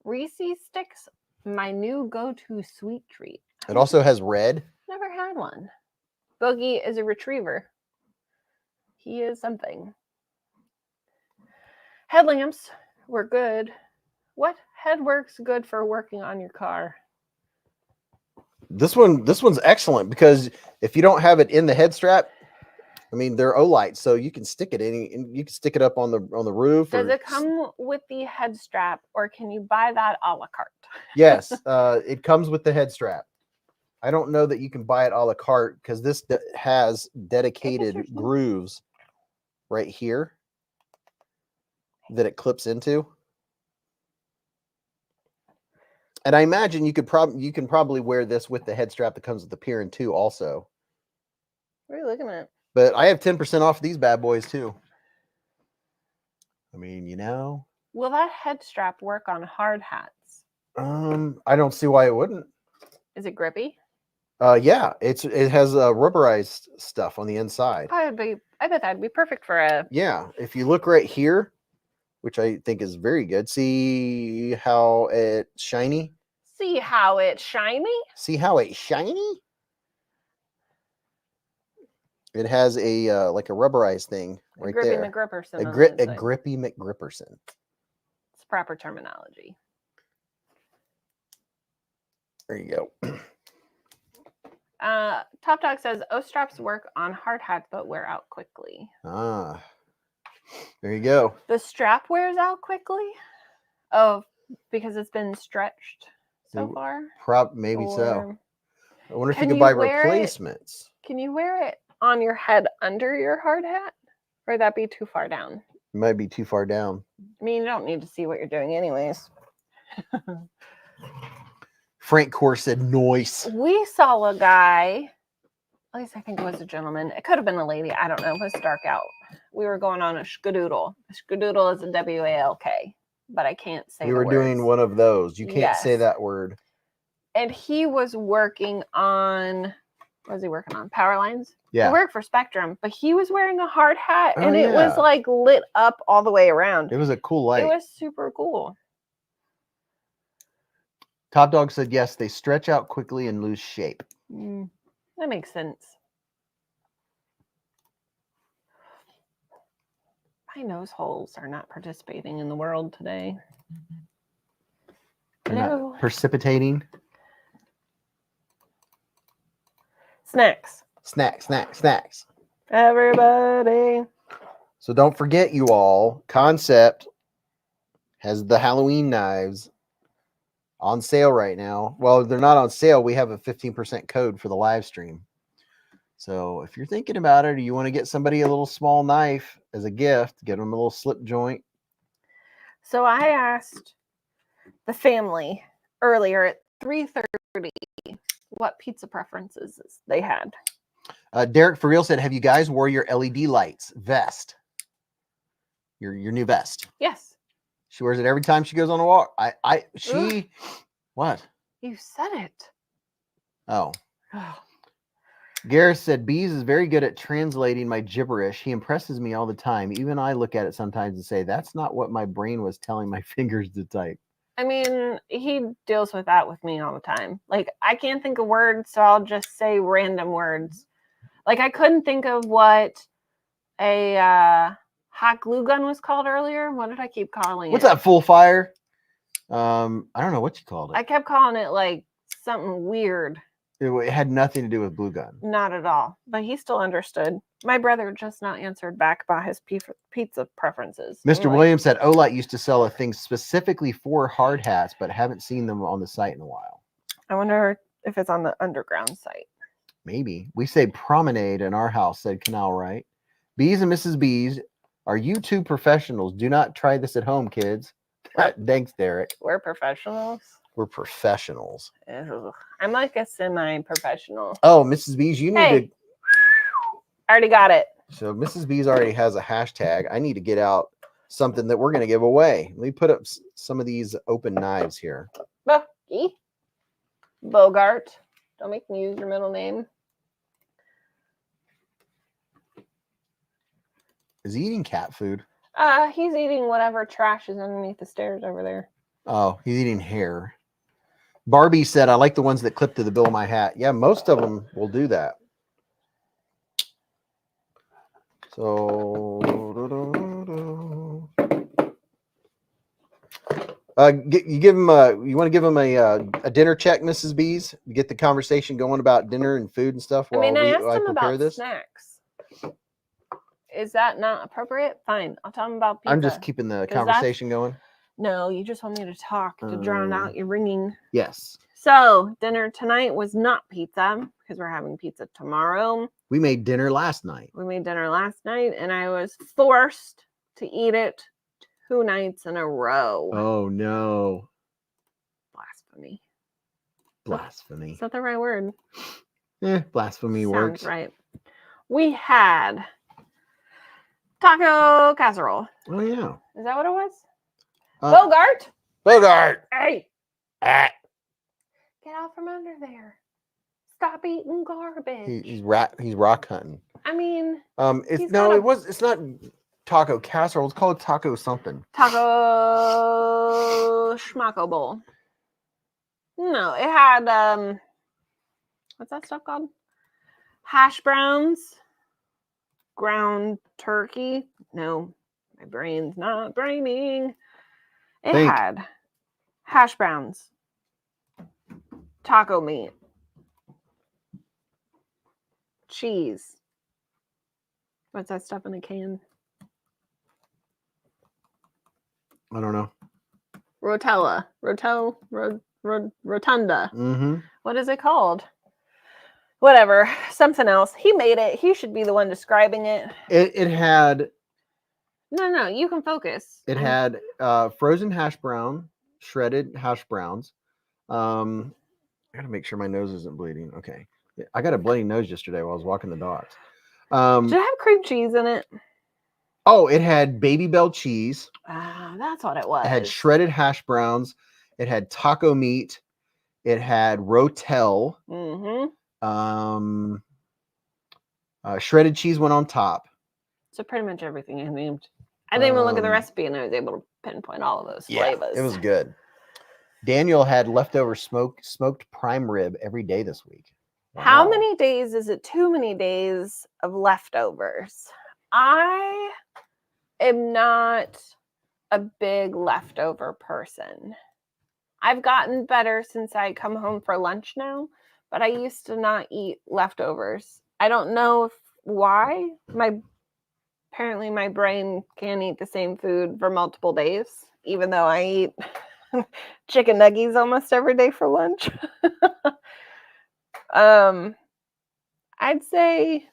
Reese's Sticks, my new go-to sweet treat. It also has red. Never had one. Boogie is a retriever. He is something. Headlamps were good. What head works good for working on your car? This one's excellent because if you don't have it in the head strap, I mean, they're Olight, so you can stick it in, and you can stick it up on the roof. Does it come with the head strap, or can you buy that a la carte? Yes, it comes with the head strap. I don't know that you can buy it a la carte because this has dedicated grooves right here that it clips into. And I imagine you can probably wear this with the head strap that comes with the Piran 2 also. What are you looking at? But I have 10% off these bad boys too. I mean, you know. Will that head strap work on hard hats? I don't see why it wouldn't. Is it grippy? Yeah, it has rubberized stuff on the inside. I bet that'd be perfect for a. Yeah, if you look right here, which I think is very good. See how it's shiny? See how it's shiny? See how it's shiny? It has a like a rubberized thing right Grippy there. McGripperson. A grippy McGripperson. It's proper terminology. There you go. Top Dog says O straps work on hard hats but wear out quickly. Ah, there you go. The strap wears out quickly? Oh, because it's been stretched so far? Maybe so. I wonder if you Can could you buy wear replacements. Can you wear it on your head under your hard hat? Or would that be too far down? It might be too far down. I mean, you don't need to see what you're doing anyways. Frank Core said noise. We saw a guy, at least I think it was a gentleman. It could have been a lady. I don't know. It was dark out. We were going on a skadoodle. A skadoodle is a W-A-L-K, but I can't say We the were doing words. one of those. You can't say Yes. that word. And he was working on, what was he working on? Power lines? Yeah. He worked for Spectrum, but he was wearing a hard hat Oh, and it was yeah. like lit up all the way around. It was a cool light. It was super cool. Top Dog said yes, they stretch out quickly and lose shape. That makes sense. My nose holes are not participating in the world today. They're Hello. not precipitating. Snacks. Snacks. Everybody. So don't forget, you all, Concept has the Halloween knives on sale right now. Well, they're not on sale. We have a 15% code for the live stream. So if you're thinking about it, or you want to get somebody a little small knife as a gift, get them a little slip joint. So I asked the family earlier at 3:30 what pizza preferences they had. Derek for real said, have you guys wore your LED lights vest? Your new vest. Yes. She wears it every time she goes on a walk. What? You said it. Oh. Gareth said, Beez is very good at translating my gibberish. He impresses me all the time. Even I look at it sometimes and say, that's not what my brain was telling my fingers to type. I mean, he deals with that with me all the time. Like, I can't think of words, so I'll just say random words. Like, I couldn't think of what a hot glue gun was called earlier. What did I keep calling What's it? that, full fire? I don't know what you called it. I kept calling it, like, something weird. It had nothing to do with glue gun. Not at all. But he still understood. My brother just not answered back about his pizza preferences. Mr. I'm like, Williams said, Olight used to sell a thing specifically for hard hats, but haven't seen them on the site in a while. I wonder if it's on the underground site. Maybe. We say promenade in our house, said Canal Right. Beez and Mrs. Beez, are you two professionals? Do not try this at home, kids. Thanks, Derek. We're professionals. We're professionals. Ugh. I'm like a semi-professional. Oh, Mrs. Beez, you need Hey. to... Already got it. So Mrs. Beez already has a hashtag. I need to get out something that we're going to give away. Let me put up some of these open knives here. Bucky. Bogart. Don't make me use your middle name. Is he eating cat food? He's eating whatever trash is underneath the stairs over there. Oh, he's eating hair. Barbie said, I like the ones that clip to the bill of my hat. Yeah, most of them will do that. So, you give him you want to give him a dinner check, Mrs. Beez? You get the conversation going about dinner and food and stuff I while mean, I asked I him prepare about this. snacks. Is that not appropriate? Fine. I'll tell him about pizza. I'm just keeping the conversation going. No, you just want me to talk to drown out your ringing. Yes. So, dinner tonight was not pizza because we're having pizza tomorrow. We made dinner last night. We made dinner last night and I was forced to eat it 2 nights in a row. Oh, no. Blasphemy. Blasphemy. Is that the right word? Blasphemy Sounds works. right. We had taco casserole. Oh, yeah. Is that what it was? Bogart. Hey, Ah. get out from under there. Stop eating garbage. He's rock hunting. I mean, It's not taco casserole. It's called taco something. taco schmaco bowl. No, it had what's that stuff called? Hash browns, ground turkey. No, my brain's not braining. It had hash browns, taco meat, cheese. What's that stuff in a can? I don't know. Rotunda. Mm-hmm. What is it called? Whatever. Something else. He made it. He should be the one describing it. It had No, you can focus. It had frozen hash brown, shredded hash browns. I gotta make sure my nose isn't bleeding. Okay. I got a bloody nose yesterday while I was walking the dogs. Did it have cream cheese in it? Oh, it had Baby Bell cheese. That's what it was. It had shredded hash browns. It had taco meat. It had rotel. Mm-hmm. Shredded cheese went on top. So pretty much everything I named. I didn't even look at the recipe and I was able to pinpoint all of those flavors. It was good. Daniel had leftover smoked prime rib every day this week. Wow. How many days is it too many days of leftovers? I am not a big leftover person. I've gotten better since I come home for lunch now, but I used to not eat leftovers. I don't know why. Apparently my brain can't eat the same food for multiple days, even though I eat chicken nuggies almost every day for lunch. I'd say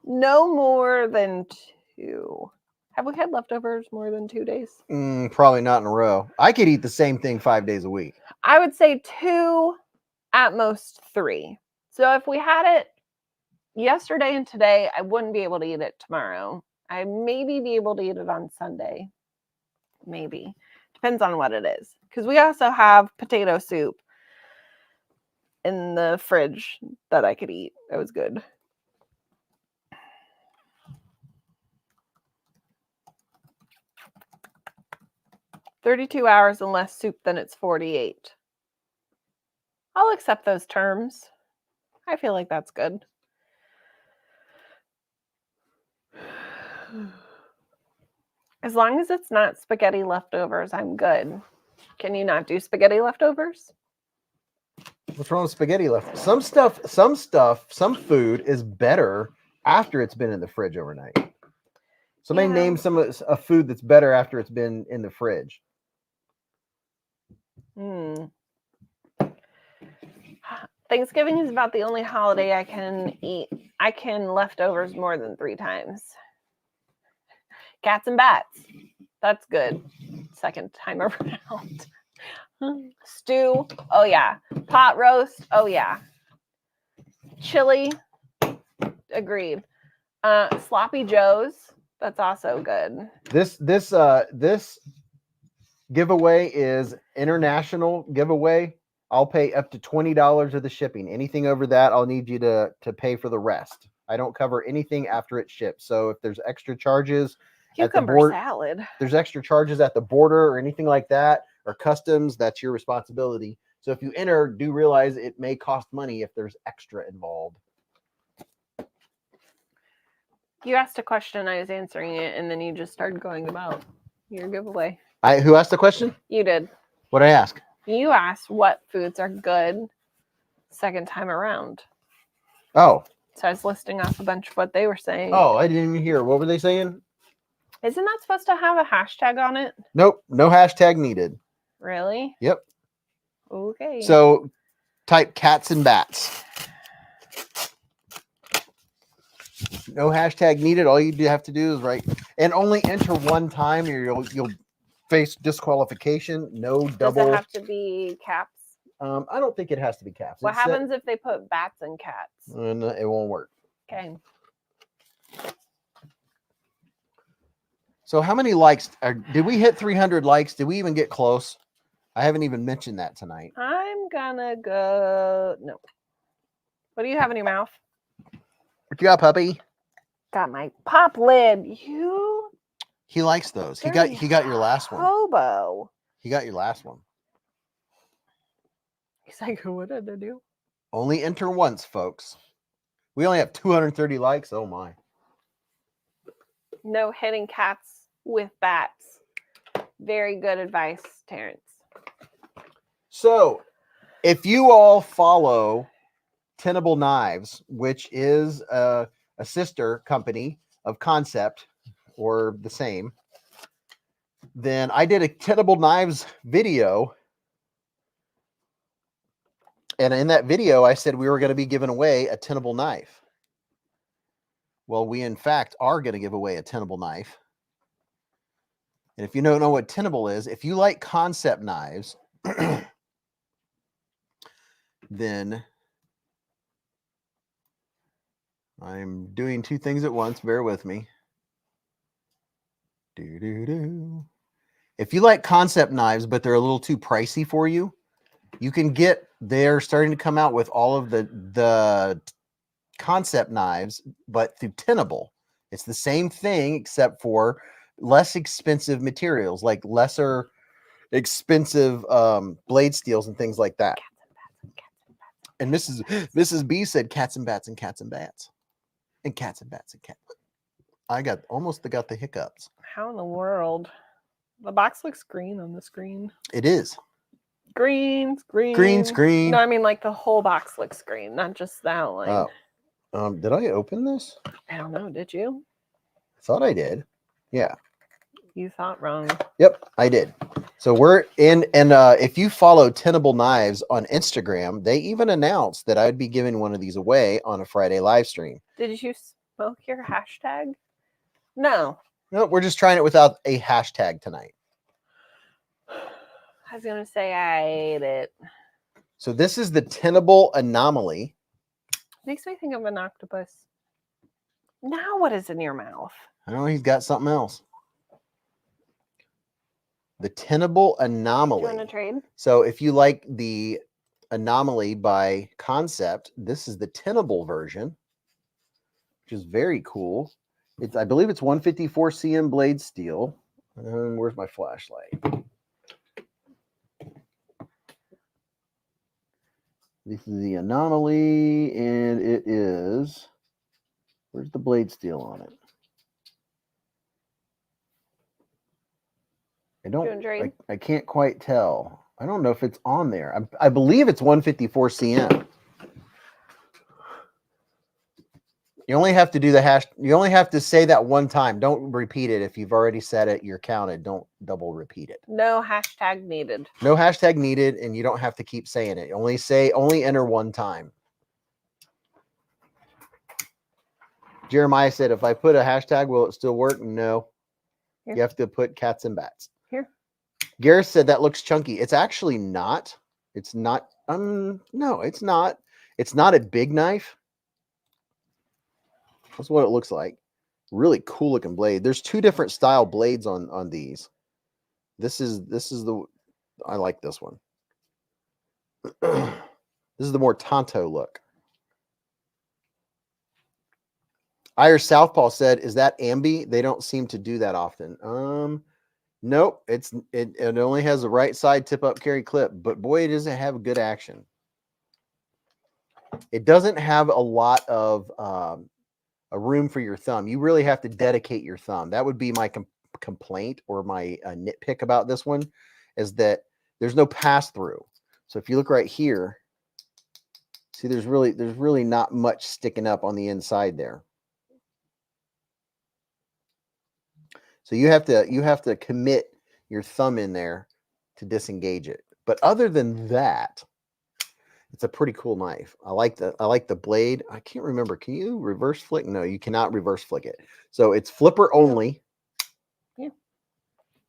no more than 2. Have we had leftovers more than 2 days? Probably not in a row. I could eat the same thing 5 days a week. I would say 2, at most 3. So if we had it yesterday and today, I wouldn't be able to eat it tomorrow. I maybe be able to eat it on Sunday. Maybe. Depends on what it is. Because we also have potato soup in the fridge that I could eat. That was good. $32 hours and less soup than it's 48. I'll accept those terms. I feel like that's good. As long as it's not spaghetti leftovers, I'm good. Can you not do spaghetti leftovers? What's wrong with spaghetti leftovers? Some food is better after it's been in the fridge overnight. Somebody name a food that's better after it's been in the fridge. Thanksgiving is about the only holiday I can eat. I can leftovers more than 3 times. Cats and bats. That's good. Second time around. Stew. Oh, yeah. Pot roast. Oh, yeah. Chili. Agreed. Sloppy Joe's. That's also good. This giveaway is international giveaway. I'll pay up to $20 of the shipping. Anything over that, I'll need you to pay for the rest. I don't cover anything after it ships. So if there's extra charges at the Cucumber board, salad. there's extra charges at the border or anything like that, or customs, that's your responsibility. So if you enter, do realize it may cost money if there's extra involved. You asked a question, I was answering it, and then you just started going about your giveaway. Who asked the question? You did. What'd I ask? You asked what foods are good second time around. Oh. So I was listing off a bunch of what they were saying. Oh, I didn't even hear. What were they saying? Isn't that supposed to have a hashtag on it? Nope. No hashtag needed. Really? Yep. Okay. So type cats and bats. No hashtag needed. All you have to do is write and only enter one time or you'll face disqualification. No double. Does it have to be caps? I don't think it has to be caps. What happens if they put bats and cats? And it won't work. Okay. So how many likes did we hit 300 likes? Did we even get close? I haven't even mentioned that tonight. I'm gonna go. No. What do you have in your mouth? What you got, puppy? Got my pop lid. He likes those. He got your last one. Hobo. He got your last one. He's like, what did I do? Only enter once, folks. We only have 230 likes. Oh my. No hitting cats with bats. Very good advice, Terrence. So, if you all follow Tenable Knives, which is a sister company of Concept or the same, then I did a Tenable Knives video. And in that video, I said we were going to be giving away a Tenable knife. Well, we in fact are going to give away a Tenable knife. And if you don't know what Tenable is, if you like Concept knives, then I'm doing two things at once. Bear with me. If you like Concept knives, but they're a little too pricey for you, you can get, they're starting to come out with all of the Concept knives, but through Tenable. It's the same thing, except for less expensive materials, like lesser expensive blade steels and things like that. And Mrs. B said cats and bats and cats and bats. And cats and bats and cats. I almost got the hiccups. How in the world? The box looks green on the screen. It is. Green screen. Green screen. No, I mean like the whole box looks green, not just the outline. Oh. Did I open this? I don't know. Did you? Thought I did. Yeah. You thought wrong. Yep, I did. So we're in, and if you follow Tenable Knives on Instagram, they even announced that I'd be giving one of these away on a Friday live stream. Did you smoke your hashtag? No. No, we're just trying it without a hashtag tonight. I was gonna say I ate it. So this is the Tenable Anomaly. Makes me think of an octopus. Now what is in your mouth? I know he's got something else. The Tenable Anomaly. Do you want to trade? So if you like the Anomaly by Concept, this is the Tenable version, which is very cool. I believe it's 154 cm blade steel. Where's my flashlight? This is the Anomaly, and it is, where's the blade steel on it? I can't quite tell. I don't know if it's on there. I believe it's 154 cm. You only have to do the hash. You only have to say that one time. Don't repeat it. If you've already said it, you're counted. Don't double repeat it. No hashtag needed. No hashtag needed, and you don't have to keep saying it. Only enter one time. Jeremiah said, if I put a hashtag, will it still work? No. Here. You have to put cats and bats. Here. Gareth said that looks chunky. It's actually not. It's not. No, it's not. It's not a big knife. That's what it looks like. Really cool looking blade. There's two different style blades on these. This is the, I like this one. This is the more Tonto look. Irish Southpaw said, "Is that ambi? They don't seem to do that often." Nope. It only has the right side tip up carry clip, but boy, it doesn't have good action. It doesn't have a lot of a room for your thumb. You really have to dedicate your thumb. That would be my complaint or my nitpick about this one, is that there's no pass through. So if you look right here, see, there's really not much sticking up on the inside there. So you have to commit your thumb in there to disengage it. But other than that, it's a pretty cool knife. I like the blade. I can't remember. Can you reverse flick? No, you cannot reverse flick it. So it's flipper only. Yeah.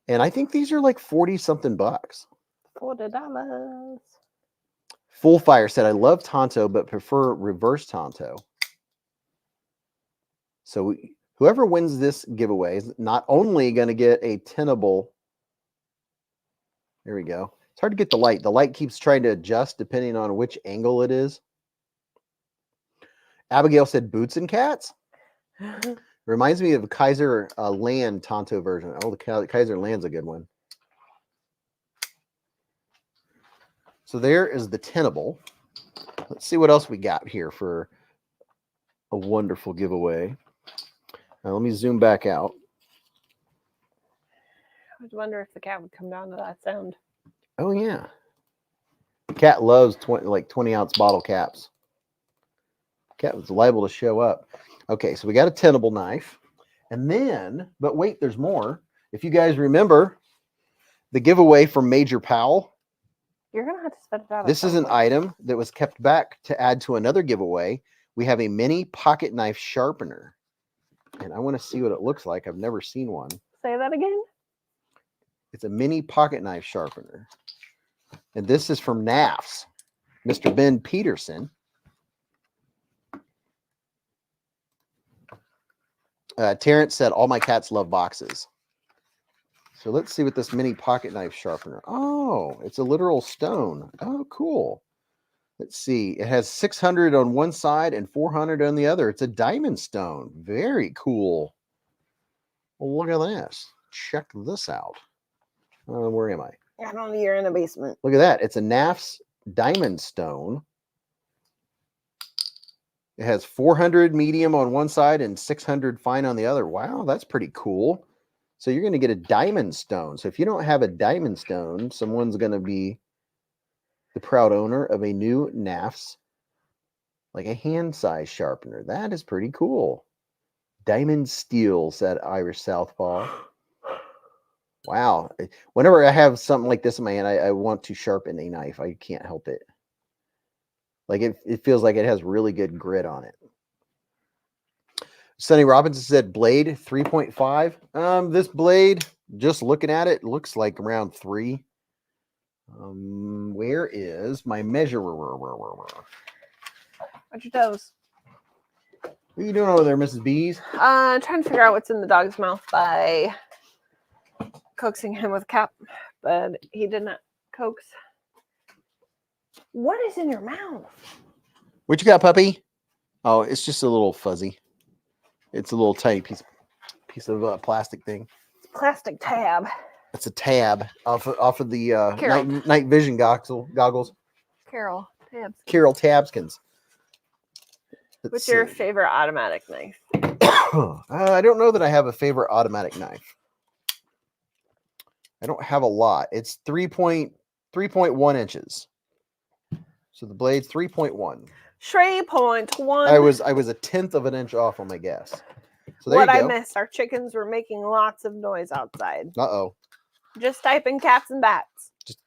And I think these are like 40 something bucks. $40. Full Fire said, "I love Tonto, but prefer reverse Tonto." So whoever wins this giveaway is not only going to get a tenable. There we go. It's hard to get the light. The light keeps trying to adjust depending on which angle it is. Abigail said, "Boots and Cats." Reminds me of a Kaiser Land Tonto version. Oh, the Kaiser Land's a good one. So there is the tenable. Let's see what else we got here for a wonderful giveaway. Now, let me zoom back out. I would wonder if the cat would come down to that sound. Oh, yeah. The cat loves 20-ounce bottle caps. Cat was liable to show up. Okay, so we got a tenable knife. And then, but wait, there's more. If you guys remember the giveaway from Major Powell, you're going to have to spit it out. This is an item that was kept back to add to another giveaway. We have a mini pocket knife sharpener. And I want to see what it looks like. I've never seen one. Say that again. It's a mini pocket knife sharpener. And this is from NAFS, Mr. Ben Peterson. Terrence said, "All my cats love boxes." So let's see what this mini pocket knife sharpener. Oh, it's a literal stone. Oh, cool. Let's see. It has 600 on one side and 400 on the other. It's a diamond stone. Very cool. Well, look at this. Check this out. Where am I? I don't know. You're in a basement. Look at that. It's a NAFS diamond stone. It has 400 medium on one side and 600 fine on the other. Wow, that's pretty cool. So you're going to get a diamond stone. So if you don't have a diamond stone, someone's going to be the proud owner of a new NAFS, like a hand size sharpener. That is pretty cool. Diamond steel, said Irish Southpaw. Wow. Whenever I have something like this in my hand, I want to sharpen a knife. I can't help it. Like it feels like it has really good grit on it. Sonny Robinson said blade 3.5. This blade, just looking at it, looks like around 3. Where is my measurer? Watch your toes. What are you doing over there, Mrs. Beez? Trying to figure out what's in the dog's mouth by coaxing him with a cap, but he did not coax. What is in your mouth? What you got, puppy? Oh, it's just a little fuzzy. It's a little tiny piece of plastic thing. It's a plastic tab. It's a tab off of the night vision goggles. Carol tabs. Carol Tabskins. What's your favorite automatic knife? I don't know that I have a favorite automatic knife. I don't have a lot. It's 3.1 inches. So the blade's 3.1. 3.1. I was a tenth of an inch off on my guess. So there what you I go. missed, our chickens were making lots of noise outside. Uh-oh. Just type in cats and bats. Just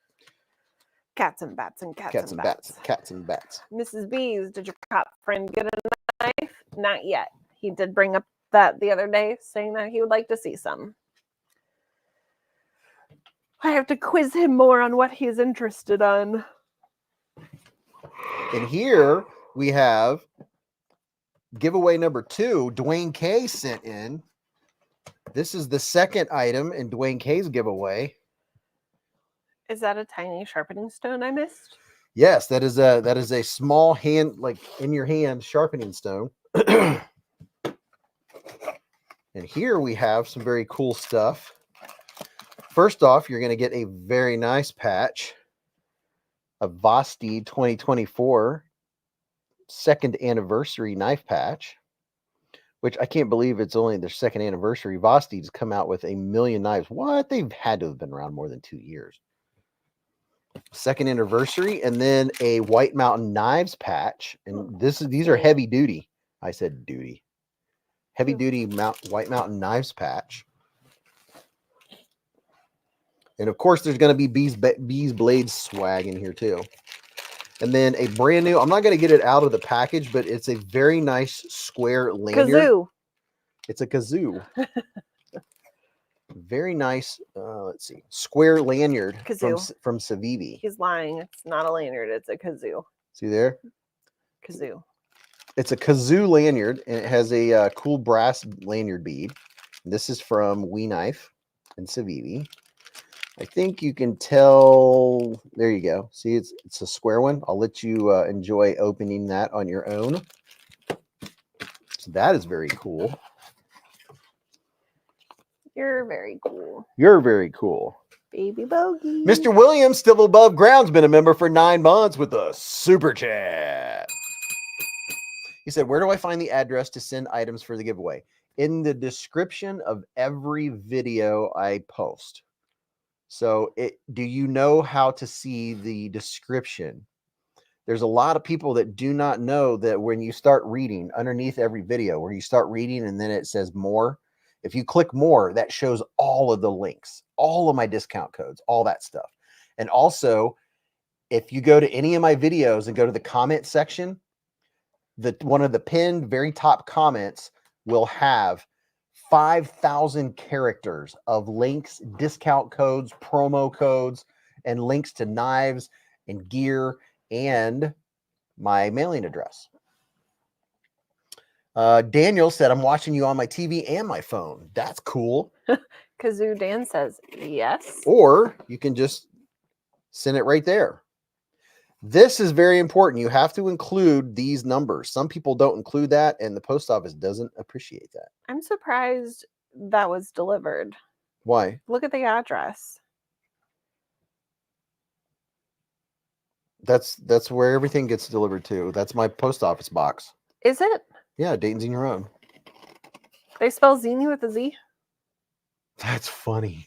cats and bats and Cats and bats. Cats and bats. Mrs. Beez, did your cop friend get a knife? Not yet. He did bring up that the other day, saying that he would like to see some. I have to quiz him more on what he's interested in. And here we have giveaway number 2, Dwayne K sent in. This is the second item in Dwayne K's giveaway. Is that a tiny sharpening stone I missed? Yes, that is a small hand, like in your hand, sharpening stone. And here we have some very cool stuff. First off, you're going to get a very nice patch of Vosti 2024 second anniversary knife patch, which I can't believe it's only their second anniversary. Vosti's come out with 1 million knives. What? They've had to have been around more than 2 years. Second anniversary, and then a White Mountain Knives patch. And these are heavy duty. I said duty. Heavy duty White Mountain Knives patch. And of course, there's going to be Beez blades swag in here too. And then a brand new, I'm not going to get it out of the package, but it's a very nice square lanyard. Kazoo. It's a kazoo. Very nice, let's see, square lanyard from Civivi. He's lying. It's not a lanyard. It's a kazoo. See there? Kazoo. It's a kazoo lanyard, and it has a cool brass lanyard bead. This is from We Knife and Civivi. I think you can tell. There you go. See, it's a square one. I'll let you enjoy opening that on your own. So that is very cool. You're very cool. You're very cool. Baby Bogey. Mr. Williams, still above ground's been a member for 9 months with a super chat. He said, where do I find the address to send items for the giveaway? In the description of every video I post. So do you know how to see the description? There's a lot of people that do not know that when you start reading underneath every video, where you start reading and then it says more, if you click more, that shows all of the links, all of my discount codes, all that stuff. And also, if you go to any of my videos and go to the comment section, one of the pinned very top comments will have 5,000 characters of links, discount codes, promo codes, and links to knives and gear and my mailing address. Daniel said, I'm watching you on my TV and my phone. That's cool. Kazoo Dan says, yes. Or you can just send it right there. This is very important. You have to include these numbers. Some people don't include that, and the post office doesn't appreciate that. I'm surprised that was delivered. Why? Look at the address. That's where everything gets delivered to. That's my post office box. Is it? Yeah, Dayton Xenia Road. They spell Xenia with a Z? That's funny.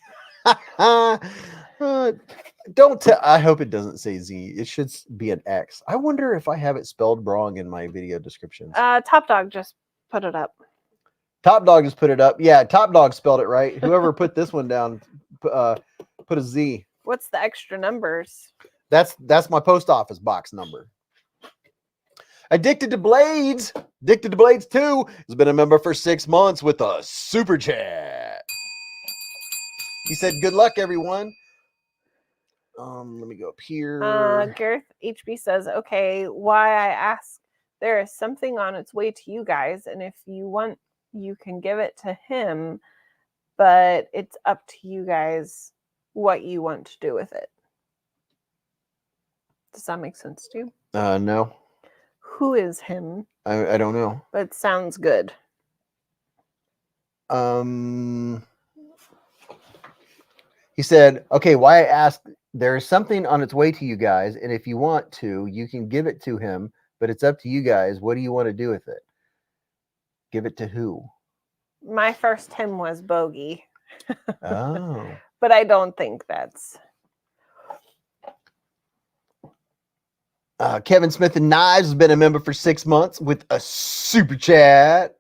Don't tell. I hope it doesn't say Z. It should be an X. I wonder if I have it spelled wrong in my video descriptions. Top Dog just put it up. Top Dog just put it up. Yeah, Top Dog spelled it right. Whoever put this one down, put a Z. What's the extra numbers? That's my post office box number. Addicted to Blades. Addicted to Blades 2 has been a member for 6 months with a super chat. He said, good luck, everyone. Let me go up here. Gareth HB says, okay, why I ask, there is something on its way to you guys, and if you want, you can give it to him, but it's up to you guys what you want to do with it. Does that make sense to you? No. Who is him? I don't know. But it sounds good. He said, okay, why I asked, there is something on its way to you guys, and if you want to, you can give it to him, but it's up to you guys. What do you want to do with it? Give it to who? My first hymn was Bogey. Oh. But I don't think that's... Kevin Smith and Knives has been a member for 6 months with a super chat.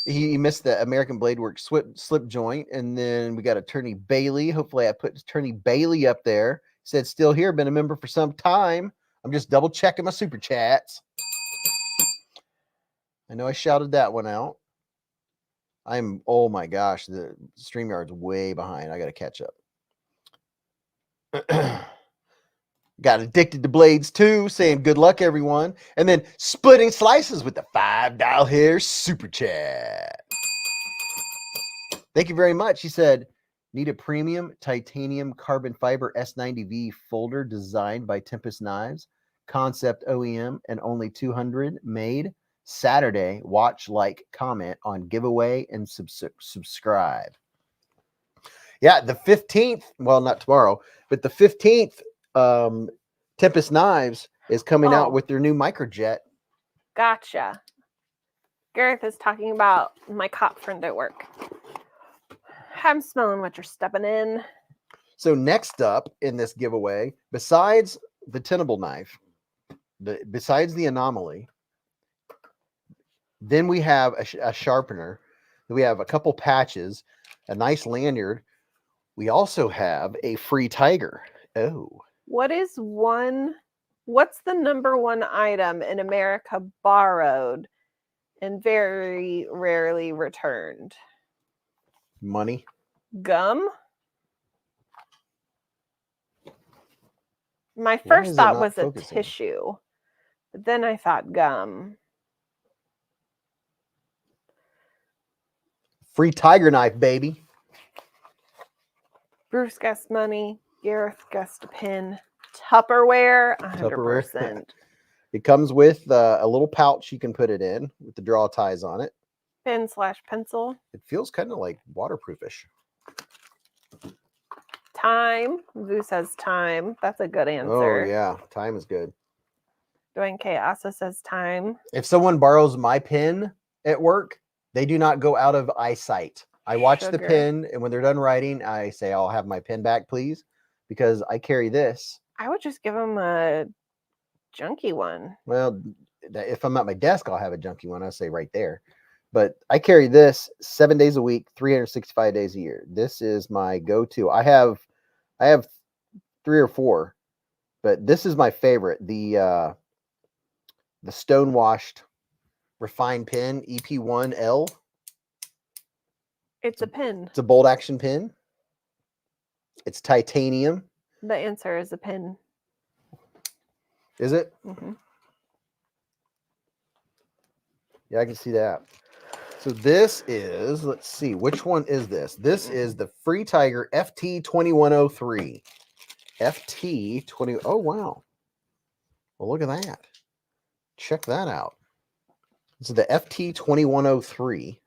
He missed the American Blade Works slip joint. And then we got Attorney Bailey. Hopefully I put Attorney Bailey up there. Said still here, been a member for some time. I'm just double checking my super chats. I know I shouted that one out. Oh my gosh, the StreamYard's way behind. I got to catch up. Got Addicted to Blades too, saying good luck, everyone. And then Splitting Slices with the $5 hair super chat. Thank you very much. He said, need a premium titanium carbon fiber S90V folder designed by Tempest Knives. Concept OEM and only 200 made. Saturday, watch, like, comment on giveaway and subscribe. Yeah, the 15th, well, not tomorrow, but the 15th, Tempest Knives is coming out with their new microjet. Gotcha. Gareth is talking about my cop friend at work. I'm smelling what you're stepping in. So next up in this giveaway, besides the tenable knife, besides the anomaly, then we have a sharpener. We have a couple patches, a nice lanyard. We also have a free tiger. Oh. What's the number one item in America borrowed and very rarely returned? Money. Gum? My first thought was a tissue, but then I thought gum. Free tiger knife, baby. Bruce guessed money. Gareth guessed a pin. Tupperware, 100%. It comes with a little pouch you can put it in with the draw ties on it. Pen/pencil. It feels kind of like waterproofish. Time. Vu says time. That's a good answer. Oh, yeah. Time is good. Dwayne K also says time. If someone borrows my pen at work, they do not go out of eyesight. I watch the pen, and when they're done writing, I say, I'll have my pen back, please, because I carry this. I would just give them a junky one. Well, if I'm at my desk, I'll have a junky one. I'll say right there. But I carry this 7 days a week, 365 days a year. This is my go-to. I have 3 or 4, but this is my favorite. The stone-washed refined pen, EP1L. It's a pin. It's a bolt action pin. It's titanium. The answer is a pin. Is it? Mm-hmm. Yeah, I can see that. So this is, let's see, which one is this? This is the Free Tiger FT2103. FT20. Oh, wow. Well, look at that. Check that out. This is the FT2103.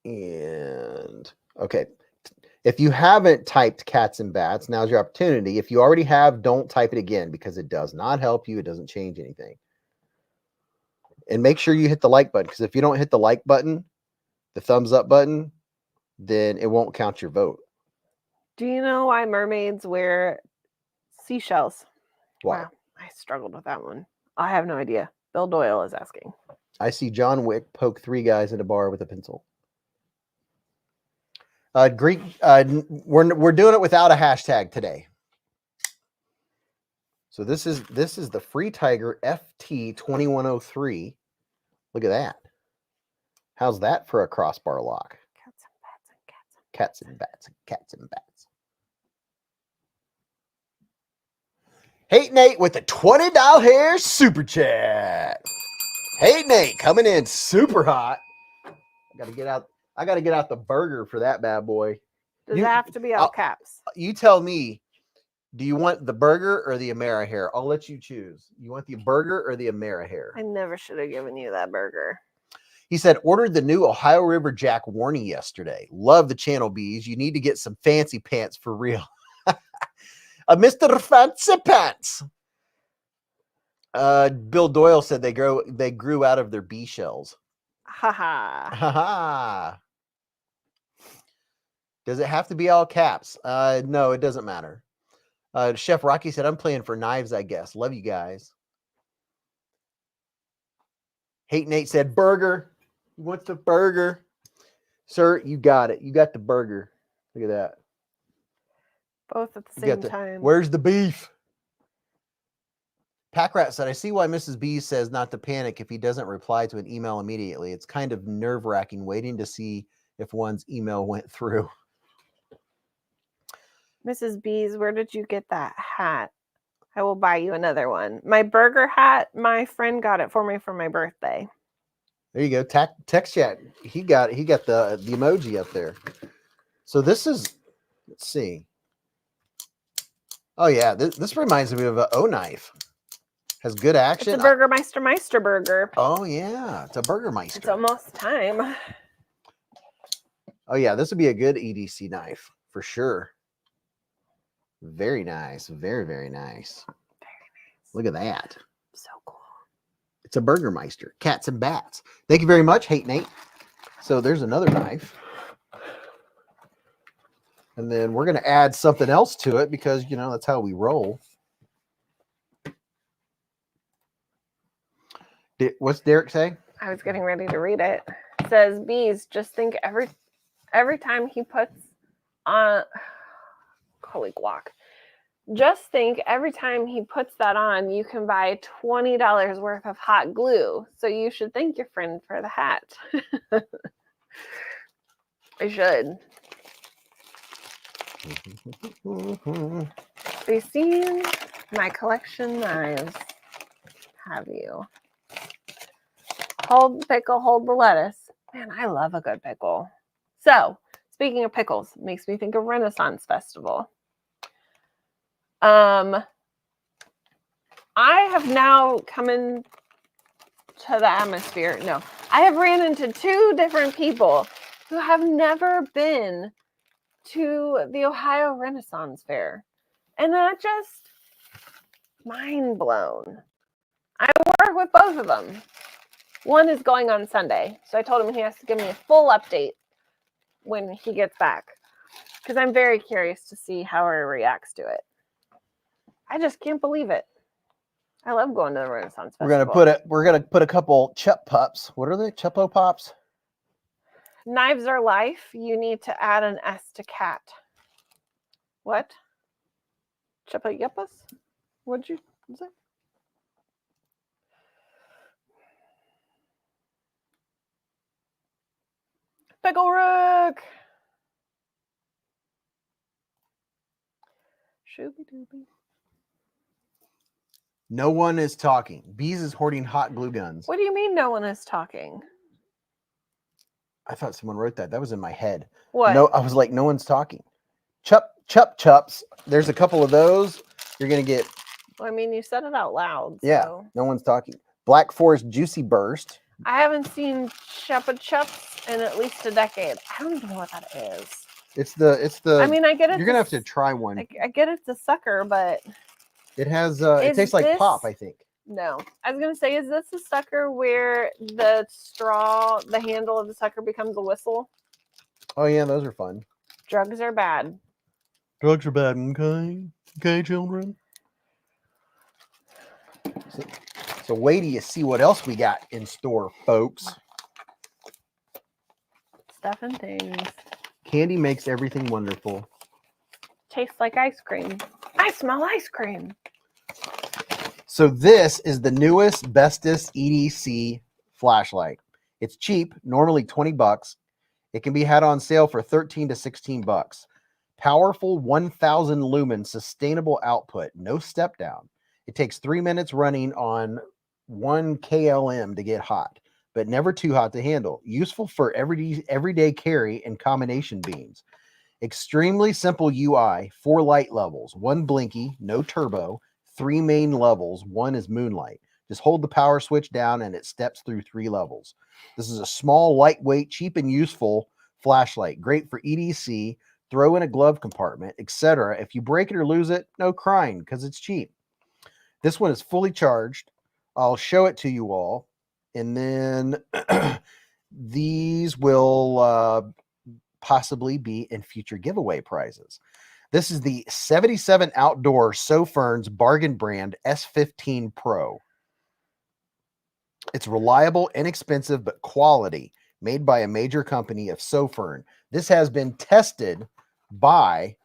And okay, if you haven't typed cats and bats, now's your opportunity. If you already have, don't type it again because it does not help you. It doesn't change anything. And make sure you hit the like button, because if you don't hit the like button, the thumbs up button, then it won't count your vote. Do you know why mermaids wear seashells? Why? Wow, I struggled with that one. I have no idea. Bill Doyle is asking. I see John Wick poke 3 guys in a bar with a pencil. Greek, we're doing it without a hashtag today. So this is the Free Tiger FT2103. Look at that. How's that for a crossbar lock? Cats and bats and cats and bats. Hey Nate with the $20 hair super chat. Hey Nate, coming in super hot. I gotta get out the burger for that bad boy. Does it have to be all caps? You tell me. Do you want the burger or the Amera hair? I'll let you choose. You want the burger or the Amera hair? I never should have given you that burger. He said, ordered the new Ohio River Jack warning yesterday. Love the channel, Beez. You need to get some fancy pants for real. Mr. Fancy Pants. Bill Doyle said they grew out of their bee shells. Ha ha. Ha ha. Does it have to be all caps? No, it doesn't matter. Chef Rocky said, I'm playing for knives, I guess. Love you guys. Hate Nate said, burger. He wants the burger. Sir, you got it. You got the burger. Look at that. Both at the same time. Where's the beef? Packrat said, I see why Mrs. B says not to panic if he doesn't reply to an email immediately. It's kind of nerve-wracking waiting to see if one's email went through. Mrs. Beez, where did you get that hat? I will buy you another one. My burger hat, my friend got it for me for my birthday. There you go. Text chat. He got the emoji up there. So this is, let's see. Oh yeah, this reminds me of an O knife. Has good action. It's a Burgermeister burger. Oh yeah, it's a Burgermeister. It's almost time. Oh yeah, this would be a good EDC knife for sure. Very nice. Very, very nice. Very nice. Look at that. So cool. It's a Burgermeister. Cats and bats. Thank you very much, Hate Nate. So there's another knife. And then we're going to add something else to it because, you know, that's how we roll. What's Derek saying? I was getting ready to read it. It says, Beez, just think every time he puts on... Holy guac. Just think every time he puts that on, you can buy $20 worth of hot glue. So you should thank your friend for the hat. I should. Have you seen my collection knives? Have you? Hold the pickle, hold the lettuce. Man, I love a good pickle. So, speaking of pickles, makes me think of Renaissance Festival. I have now come into the atmosphere. No, I have ran into 2 different people who have never been to the Ohio Renaissance Fair. And that just mind blown. I work with both of them. One is going on Sunday. So I told him he has to give me a full update when he gets back. Because I'm very curious to see how he reacts to it. I just can't believe it. I love going to the Renaissance Festival. We're gonna put a couple Chup Pups. What are they? Chuppo Pops? Knives are life. You need to add an S to cat. What? Chupa Yuppas? What'd you say? Pickle Rook! Shooby dooby. No one is talking. Beez is hoarding hot glue guns. What do you mean no one is talking? I thought someone wrote that. That was in my head. What? No, I was like, no one's talking. Chups. There's a couple of those. You're gonna get. Well, I mean, you said it out loud. Yeah, So. no one's talking. Black Forest Juicy Burst. I haven't seen Chupa Chups in at least a decade. I don't even know what that is. It's the. I mean, I get it. You're gonna have to try one. I get it's a sucker, but it has. It tastes like pop, I think. No, I was gonna say, is this a sucker where the straw, the handle of the sucker becomes a whistle? Oh yeah, those are fun. Drugs are bad. Drugs are bad. Okay, children. So wait till you see what else we got in store, folks. Stuff and things. Candy makes everything wonderful. Tastes like ice cream. I smell ice cream. So this is the newest, bestest EDC flashlight. It's cheap, normally $20. It can be had on sale for $13 to $16. Powerful 1000 lumen sustainable output, no step down. It takes 3 minutes running on 1 KLM to get hot, but never too hot to handle. Useful for everyday carry and combination beams. Extremely simple UI, 4 light levels, 1 blinky, no turbo, 3 main levels, 1 is moonlight. Just hold the power switch down and it steps through 3 levels. This is a small, lightweight, cheap, and useful flashlight. Great for EDC, throw in a glove compartment, etc. If you break it or lose it, no crying because it's cheap. This one is fully charged. I'll show it to you all. And then these will possibly be in future giveaway prizes. This is the 77 Outdoor Soferns bargain brand S15 Pro. It's reliable, inexpensive, but quality, made by a major company of Sofern. This has been tested by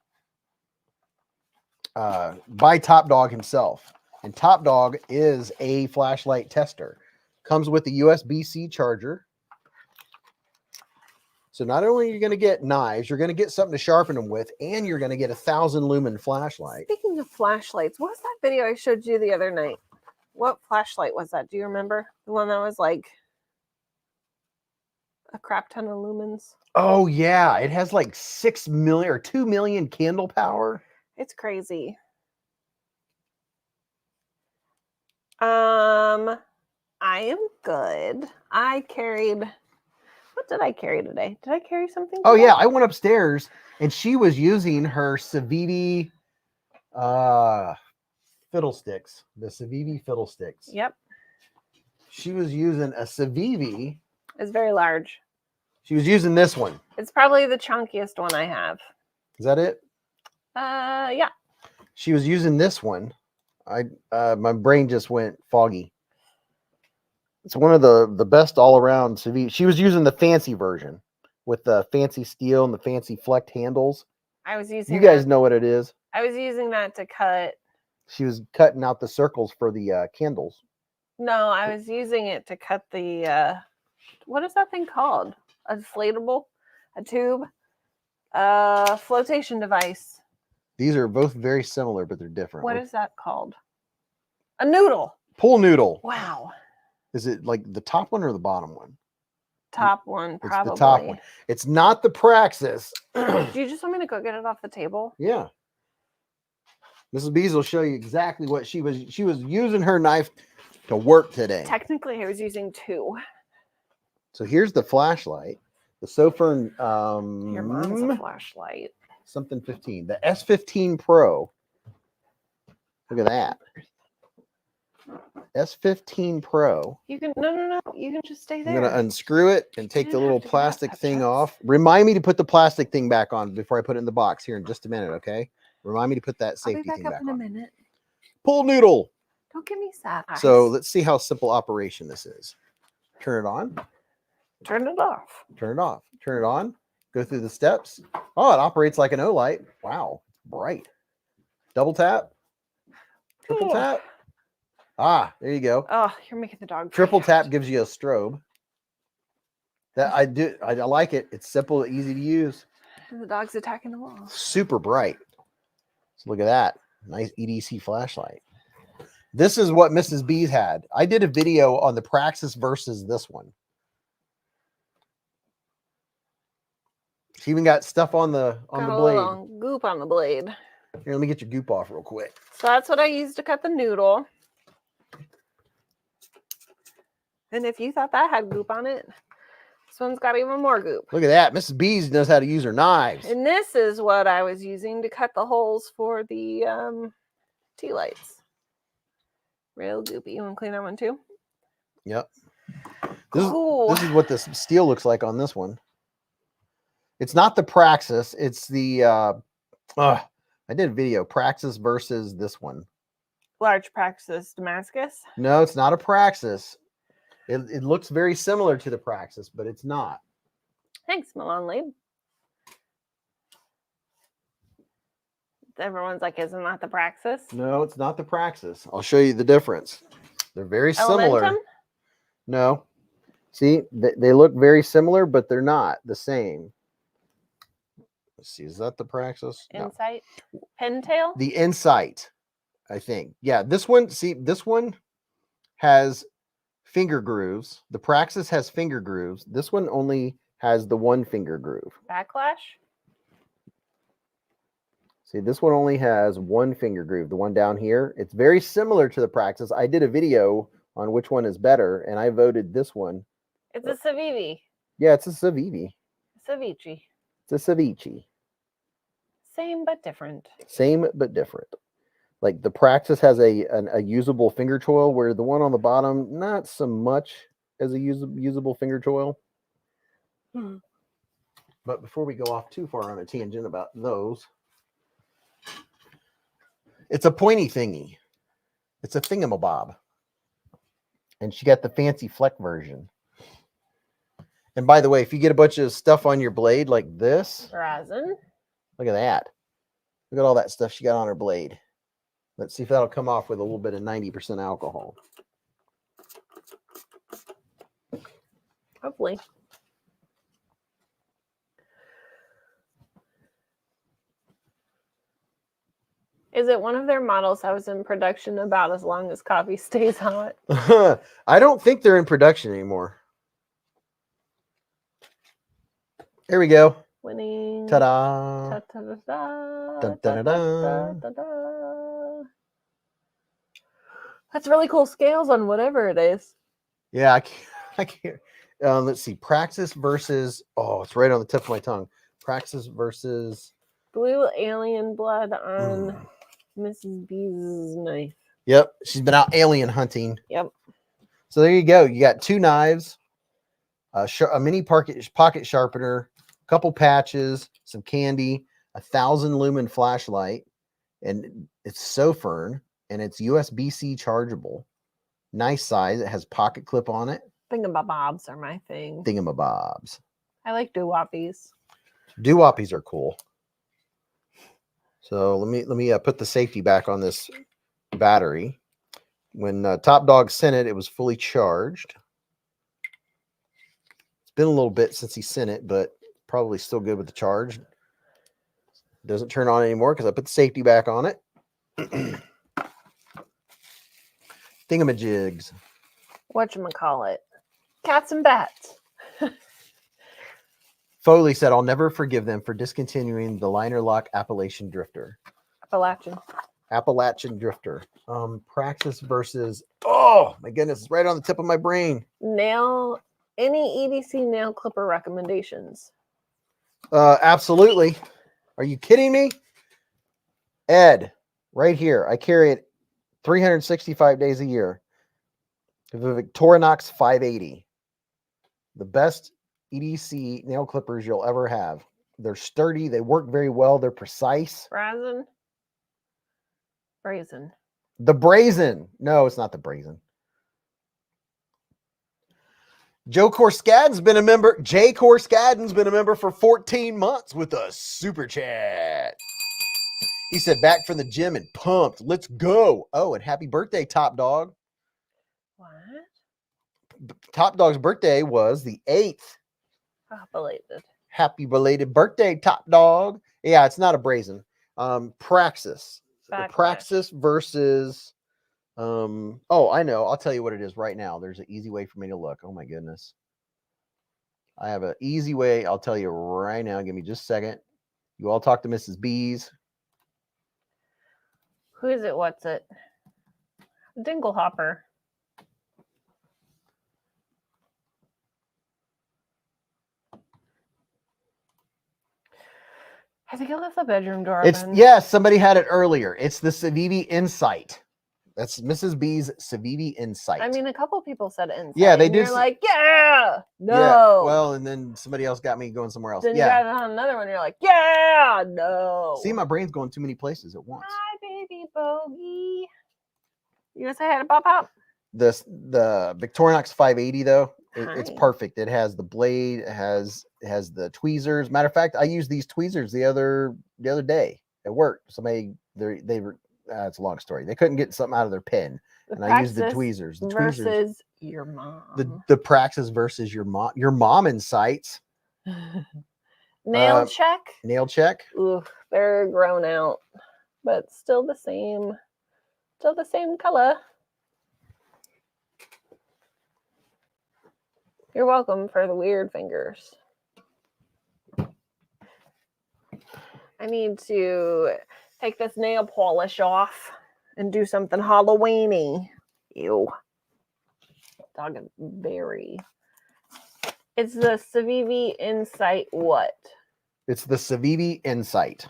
Top Dog himself. And Top Dog is a flashlight tester. Comes with a USB-C charger. So not only are you going to get knives, you're going to get something to sharpen them with, and you're going to get a 1,000 lumen flashlight. Speaking of flashlights, what was that video I showed you the other night? What flashlight was that? Do you remember? The one that was like a crap ton of lumens. Oh yeah, it has like 6 million or 2 million candle power. It's crazy. I am good. I carried, what did I carry today? Did I carry something Oh today? yeah, I went upstairs and she was using her Civivi fiddlesticks, the Civivi fiddlesticks. Yep. She was using a Civivi. It's very large. She was using this one. It's probably the chunkiest one I have. Is that it? Yeah. She was using this one. My brain just went foggy. It's one of the best all around Civivi. She was using the fancy version with the fancy steel and the fancy flecked handles. I was using You guys that. know what it is. I was using that to cut. She was cutting out the circles for the candles. No, I was using it to cut the what is that thing called? A inflatable, a tube, flotation device. These are both very similar, but they're different. What is that called? A noodle. Pool noodle? Wow. Is it like the top one or the bottom one? Top one, It's probably. the top one. It's not the Praxis. Do you just want me to go get it off the table? Yeah. Mrs. Beez will show you exactly what she was using her knife to work today. Technically, I was using two. So here's the flashlight. The Sofern Your mom's a flashlight. something 15. The S15 Pro. Look at that. S15 Pro. You can no. You can just stay I'm there. going to unscrew it and take the didn't little have to do that, plastic Pep thing Chups. off. Remind me to put the plastic thing back on before I put it in the box here in just a minute, okay? Remind me to put that I'll safety be back thing up back in a on. minute. Pool noodle. Don't give me sad eyes. So let's see how simple operation this is. Turn it on. turn it off. Turn it off. Turn it on. Go through the steps. Oh, it operates like an O-light. Wow, bright. Double tap. Triple Ooh. tap. Ah, there you go. Oh, you're making the dog. Triple freak out. tap gives you a strobe. That I do. I like it. It's simple, easy to use. And the dog's attacking the wall. Super bright. So look at that. Nice EDC flashlight. This is what Mrs. Beez had. I did a video on the Praxis versus this one. She even got stuff on the Got a blade. little goop on the blade. Here, let me get your goop off real quick. So that's what I used to cut the noodle. And if you thought that had goop on it, this one's got even more goop. Look at that. Mrs. Beez knows how to use her knives. And this is what I was using to cut the holes for the tea lights. Real goopy. You want to clean that one too? Yep. Cool. This is what this steel looks like on this one. It's not the Praxis. It's the I did a video. Praxis versus this one. Large Praxis Damascus. No, it's not a Praxis. It looks very similar to the Praxis, but it's not. Thanks, Milan Lab. Everyone's like, isn't that the Praxis? No, it's not the Praxis. I'll show you the difference. They're very similar. Elementum? No. See, they look very similar, but they're not the same. Let's see. Is that the Praxis? No. Insight? Pintail? The Insight, I think. Yeah, this one, see, this one has finger grooves. The Praxis has finger grooves. This one only has the one finger groove. Backlash? See, this one only has one finger groove, the one down here. It's very similar to the Praxis. I did a video on which one is better, and I voted this one. It's a Civivi. Yeah, it's a Civivi. Civici. It's a Civici. Same but different. Same but different. Like the Praxis has a usable finger choil, where the one on the bottom, not so much as a usable finger choil. But before we go off too far on a tangent about those, it's a pointy thingy. It's a thingamabob. And she got the fancy fleck version. And by the way, if you get a bunch of stuff on your blade like this, Rosin. look at that. Look at all that stuff she got on her blade. Let's see if that'll come off with a little bit of 90% alcohol. Hopefully. Is it one of their models that was in production about as long as coffee stays hot? I don't think they're in production anymore. Here we go. Winning. Ta-da. Ta-ta-da-da, Dun, dun, dun, dun. ta-ta-da-da. That's really cool scales on whatever it is. Yeah, I can't. Let's see. Praxis versus. Oh, it's right on the tip of my tongue. Praxis versus. Blue alien blood on Mrs. Beez's knife. Yep, she's been out alien hunting. Yep. So there you go. You got 2 knives, a mini pocket sharpener, a couple patches, some candy, 1,000 lumen flashlight, and it's Sofern, and it's USB-C chargeable. Nice size. It has pocket clip on it. Thingamabobs are my thing. Thingamabobs. I like doo-woppies. Doo-woppies are cool. So let me put the safety back on this battery. When Top Dog sent it, it was fully charged. It's been a little bit since he sent it, but probably still good with the charge. Doesn't turn on anymore because I put the safety back on it. Thingamajigs. Whatchamacallit? Cats and bats. Foley said, I'll never forgive them for discontinuing the liner lock Appalachian Drifter. Appalachian Drifter. Praxis versus, oh my goodness, it's right on the tip of my brain. Any EDC nail clipper recommendations? Absolutely. Are you kidding me? Ed, right here. I carry it 365 days a year. The Victorinox 580. The best EDC nail clippers you'll ever have. They're sturdy. They work very well. They're precise. Brazen. The Brazen. No, it's not the Brazen. Jay Corskadden's been a member for 14 months with a super chat. He said, back from the gym and pumped. Let's go. Oh, and happy birthday, Top Dog. What? Top Dog's birthday was the 8th. Belated. Happy belated birthday, Top Dog. Yeah, it's not a Brazen. Praxis. Backlash. Praxis versus oh, I know. I'll tell you what it is right now. There's an easy way for me to look. Oh my goodness. I have an easy way. I'll tell you right now. Give me just a second. You all talk to Mrs. Beez. Who is it? What's it? Dinglehopper. I think I left the bedroom door open. Yes, somebody had it earlier. It's the Civivi Insight. That's Mrs. B's Civivi Insight. I mean, a couple people said Insight. Yeah, they and did. You're like, yeah, no. Yeah, well, and then somebody else got me going somewhere else. Then you got it on another one. You're like, yeah, no. See, my brain's going too many places at once. Hi, baby bogey. You gonna say hi to Pop Pop? The Victorinox 580 though, it's Hi. perfect. It has the blade, it has the tweezers. Matter of fact, I used these tweezers the other day at work. Somebody they were it's a long story. They couldn't get something out of their pen, and I used the tweezers. The tweezers versus your mom. The Praxis versus your mom Insights. Nail check. Nail check. Ooh, they're grown out, but still the same color. You're welcome for the weird fingers. I need to take this nail polish off and do something Halloweeny. Ew. Dog is very. It's the Civivi Insight what? It's the Civivi Insight.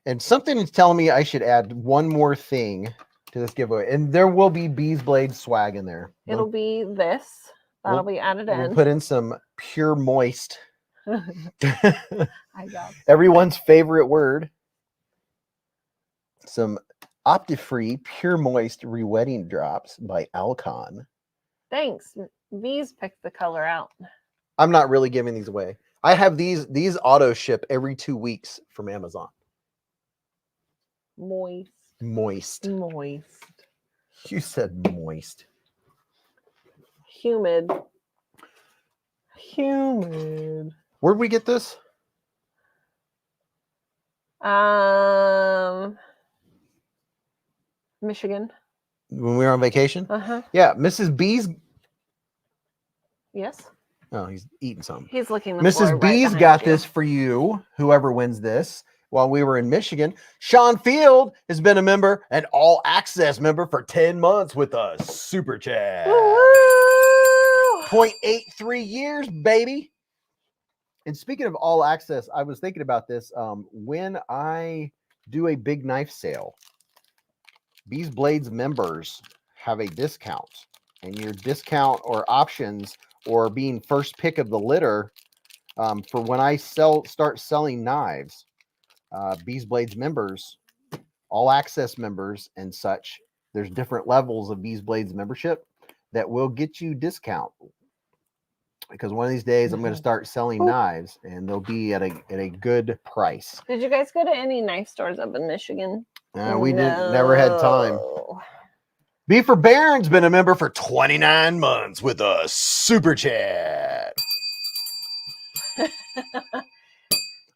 And something is telling me I should add one more thing to this giveaway. And there will be BeezBlades swag in there. It'll be this. That'll be added in. We'll put in some Pure Moist. I got it. Everyone's favorite word. Some Optifree Pure Moist Rewetting Drops by Alcon. Thanks. Beez picked the color out. I'm not really giving these away. I have these auto ship every 2 weeks from Amazon. Moist. You said moist. Humid. Where'd we get this? Michigan. When we were on vacation? Uh-huh. Yeah, Mrs. Beez. Yes. Oh, he's eating something. He's licking the floor Mrs. right Beez behind got you. this for you, whoever wins this, while we were in Michigan. Sean Field has been a member, an all access member for 10 months with us. Super chat. Woo! 0.83 years, baby. And speaking of all access, I was thinking about this. When I do a big knife sale, BeezBlades members have a discount, and your discount or options or being first pick of the litter for when I start selling knives, BeezBlades members, all access members and such, there's different levels of BeezBlades membership that will get you discount. Because one of these days I'm going to start selling knives, and they'll be at a good price. Did you guys go to any knife stores up in Michigan? We never had time. B for Baron's been a member for 29 months with us. Super chat.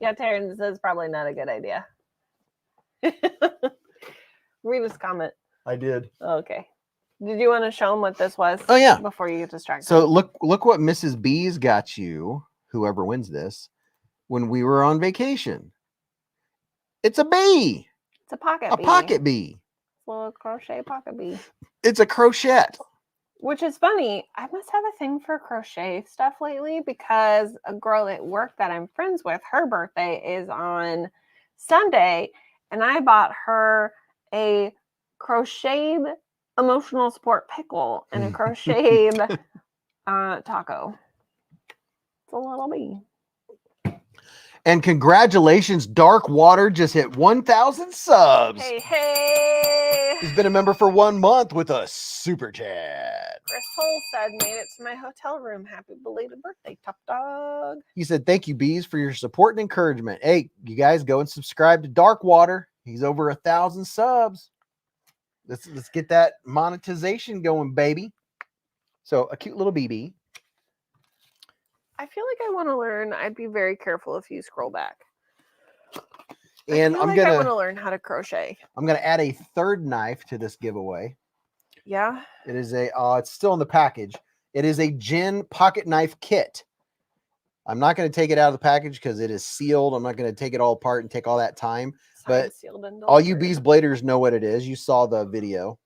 Yeah, Terrence says probably not a good idea. Read his comment. I did. Okay. Did you want to show them what this was? Oh, yeah. Before you get distracted. So look what Mrs. Beez got you, whoever wins this, when we were on vacation. It's a bee. It's a pocket bee. A pocket bee. A little crochet pocket bee. It's a crochet. Which is funny. I must have a thing for crochet stuff lately because a girl at work that I'm friends with, her birthday is on Sunday, and I bought her a crocheted emotional support pickle and a crocheted taco. It's a little bee. And congratulations, Dark Water just hit 1,000 subs. Hey. He's been a member for 1 month with us. Super chat. Chris Hull said, made it to my hotel room. Happy belated birthday, top dog. He said, thank you, Beez, for your support and encouragement. Hey, you guys go and subscribe to Dark Water. He's over 1,000 subs. Let's get that monetization going, baby. So a cute little BB. I feel like I want to learn. I'd be very careful if you scroll back. And I want to learn how to crochet. I'm gonna add a third knife to this giveaway. Yeah. It is it's still in the package. It is a gin pocket knife kit. I'm not going to take it out of the package because it is sealed. I'm not going to take it all apart and take all that time. But all you BeezBladers know what it is. You saw the video.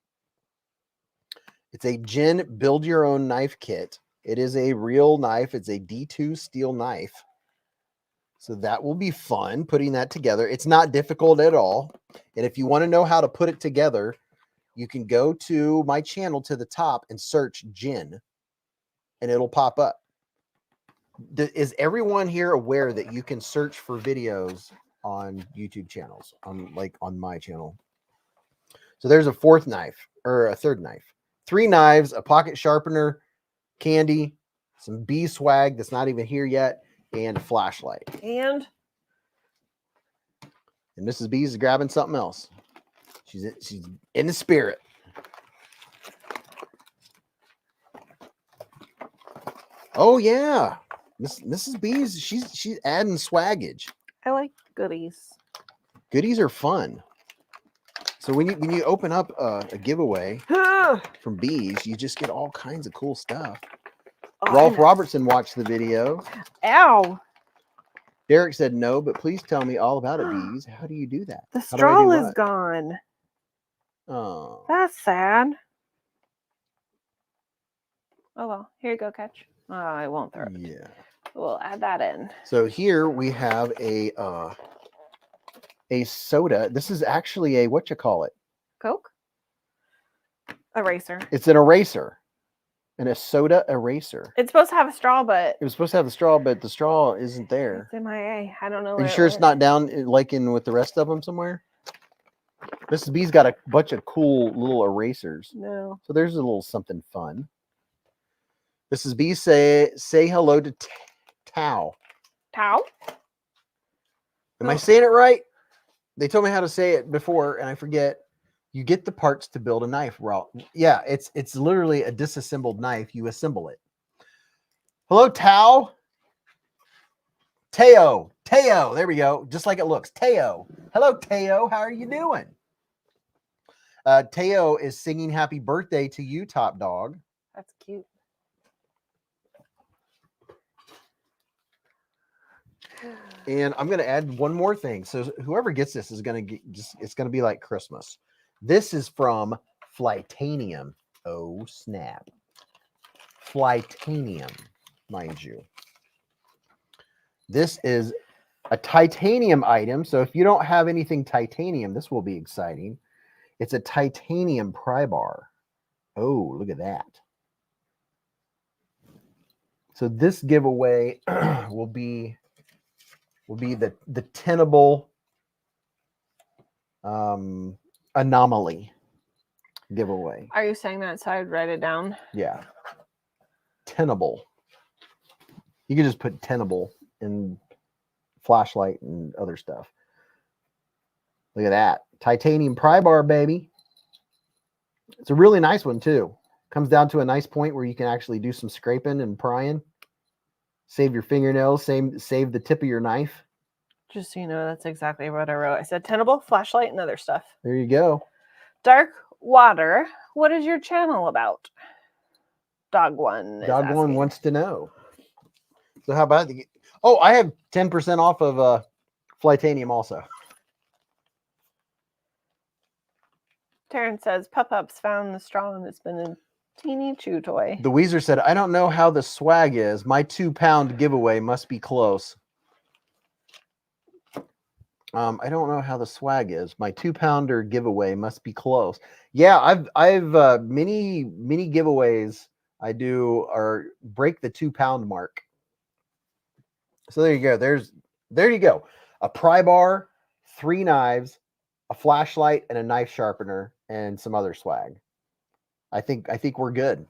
It's a gin build your own knife kit. It is a real knife. It's a D2 steel knife. So that will be fun putting that together. It's not difficult at all. And if you want to know how to put it together, you can go to my channel to the top and search gin, and it'll pop up. Is everyone here aware that you can search for videos on YouTube channels, on my channel? So there's a fourth knife, or a third knife. 3 knives, a pocket sharpener, candy, some bee swag that's not even here yet, and a flashlight. And Mrs. Beez is grabbing something else. She's in the spirit. Oh yeah, Mrs. Beez, she's adding swaggage. I like goodies. Goodies are fun. So when you open up a giveaway from Beez, you just get all kinds of cool stuff. Oh, Rolf Robertson watched the video. Ow. Derek said no, but please tell me all about it, Beez. How do you do that? The straw is gone. Oh. That's sad. Oh well, here you go, Catch. Oh, I won't throw it. Yeah. We'll add that in. So here we have a soda. This is actually a Coke? Eraser. It's an eraser. And a soda eraser. It's supposed to have a straw, but it was supposed to have the straw, but the straw isn't there. It's MIA. I don't know. Are you sure it's not down like in with the rest of them somewhere? Mrs. B's got a bunch of cool little erasers. No. So there's a little something fun. Mrs. B say hello to Tao. Tao? Am I saying it right? They told me how to say it before, and I forget. You get the parts to build a knife. Well, yeah, it's literally a disassembled knife. You assemble it. Hello, Tao. Teo. Teo. There we go. Just like it looks. Teo. Hello, Teo. How are you doing? Teo is singing happy birthday to you, Top Dog. That's cute. And I'm going to add one more thing. So whoever gets this is going to get it's going to be like Christmas. This is from Flytanium. Oh, snap. Flytanium, mind you. This is a titanium item. So if you don't have anything titanium, this will be exciting. It's a titanium pry bar. Oh, look at that. So this giveaway will be the tenable anomaly giveaway. Are you saying that so I'd write it down? Yeah. Tenable. You can just put tenable in flashlight and other stuff. Look at that. Titanium pry bar, baby. It's a really nice one, too. Comes down to a nice point where you can actually do some scraping and prying. Save your fingernails. Save the tip of your knife. Just so you know, that's exactly what I wrote. I said tenable, flashlight, and other stuff. There you go. Dark Water. What is your channel about? Dog One. Dog One wants to know. So how about the... Oh, I have 10% off of Flytanium also. Terrence says, Pup-Ups found the straw and it's been a teeny chew toy. The Weezer said, I don't know how the swag is. My 2-pound giveaway must be close. I don't know how the swag is. My 2-pounder giveaway must be close. Yeah, I've many giveaways I do are break the 2-pound mark. So there you go. There you go. A pry bar, 3 knives, a flashlight, and a knife sharpener, and some other swag. I think we're good.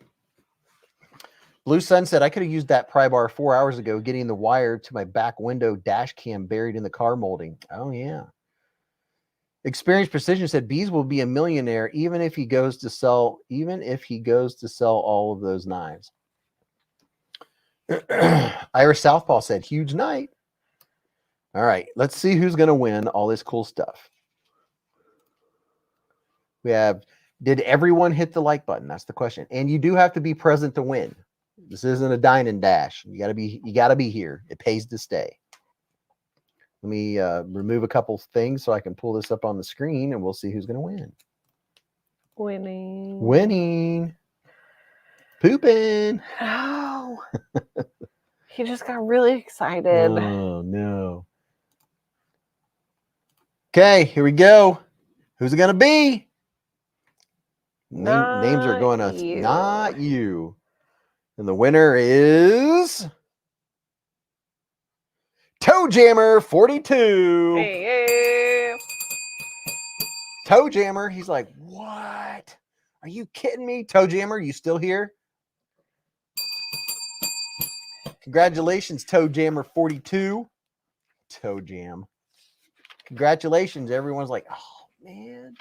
Blue Sun said, I could have used that pry bar 4 hours ago, getting the wire to my back window dash cam buried in the car molding. Oh, yeah. Experienced Precision said, Beez will be a millionaire even if he goes to sell all of those knives. Irish Southpaw said, huge night. All right, let's see who's going to win all this cool stuff. We have, did everyone hit the like button? That's the question. And you do have to be present to win. This isn't a dine and dash. You gotta be here. It pays to stay. Let me remove a couple things so I can pull this up on the screen and we'll see who's gonna win. Winning. Pooping. Oh. He just got really excited. Oh no. Okay, here we go. Who's it gonna be? Names are going to not you. And the winner is Toe Jammer 42. Hey. Toe Jammer, he's like, what? Are you kidding me? Toe Jammer, you still here? Congratulations, Toe Jammer 42. Toe Jam. Congratulations. Everyone's like, oh, man.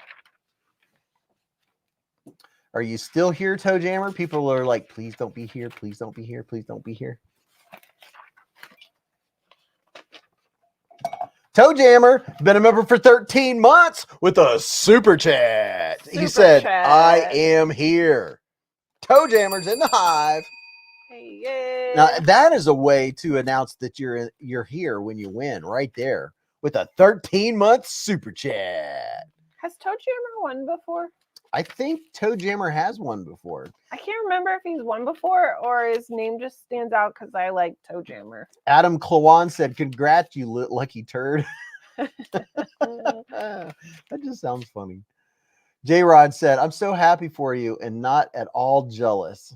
Are you still here, Toe Jammer? People are like, please don't be here. Please don't be here. Please don't be here. Toe Jammer, been a member for 13 months with a super chat. He said, I am here. Toe Jammer's in the hive. Hey, yeah. Now, that is a way to announce that you're here when you win right there with a 13-month super chat. Has Toe Jammer won before? I think Toe Jammer has won before. I can't remember if he's won before or his name just stands out because I like Toe Jammer. Adam Klawan said, congrats, you lucky turd. That just sounds funny. J-Rod said, I'm so happy for you and not at all jealous.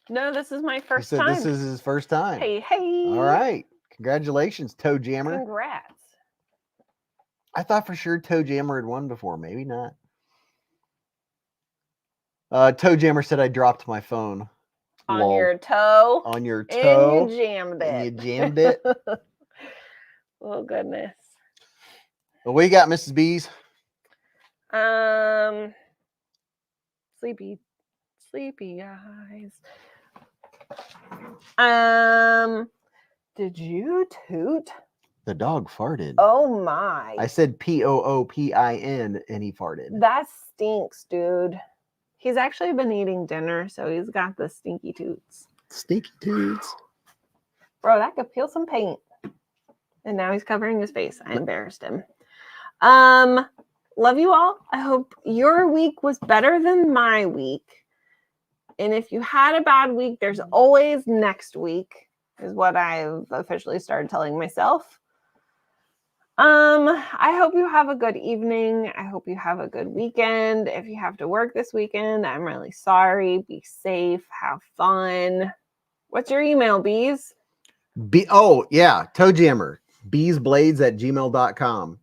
No, this is my first time. This is his first time. Hey. All right. Congratulations, Toe Jammer. Congrats. I thought for sure Toe Jammer had won before. Maybe not. Toe Jammer said I dropped my phone. On Lol. your toe. On your toe. And you jammed it. And you jammed it. Oh, goodness. Well, what you got, Mrs. Beez? Sleepy eyes. Did you toot? The dog farted. Oh my. I said POOPIN and he farted. That stinks, dude. He's actually been eating dinner, so he's got the stinky toots. Stinky toots. Bro, that could peel some paint. And now he's covering his face. I embarrassed him. Love you all. I hope your week was better than my week. And if you had a bad week, there's always next week, is what I've officially started telling myself. I hope you have a good evening. I hope you have a good weekend. If you have to work this weekend, I'm really sorry. Be safe. Have fun. What's your email, Beez? Oh, yeah. Toe Jammer. beezblades@gmail.com.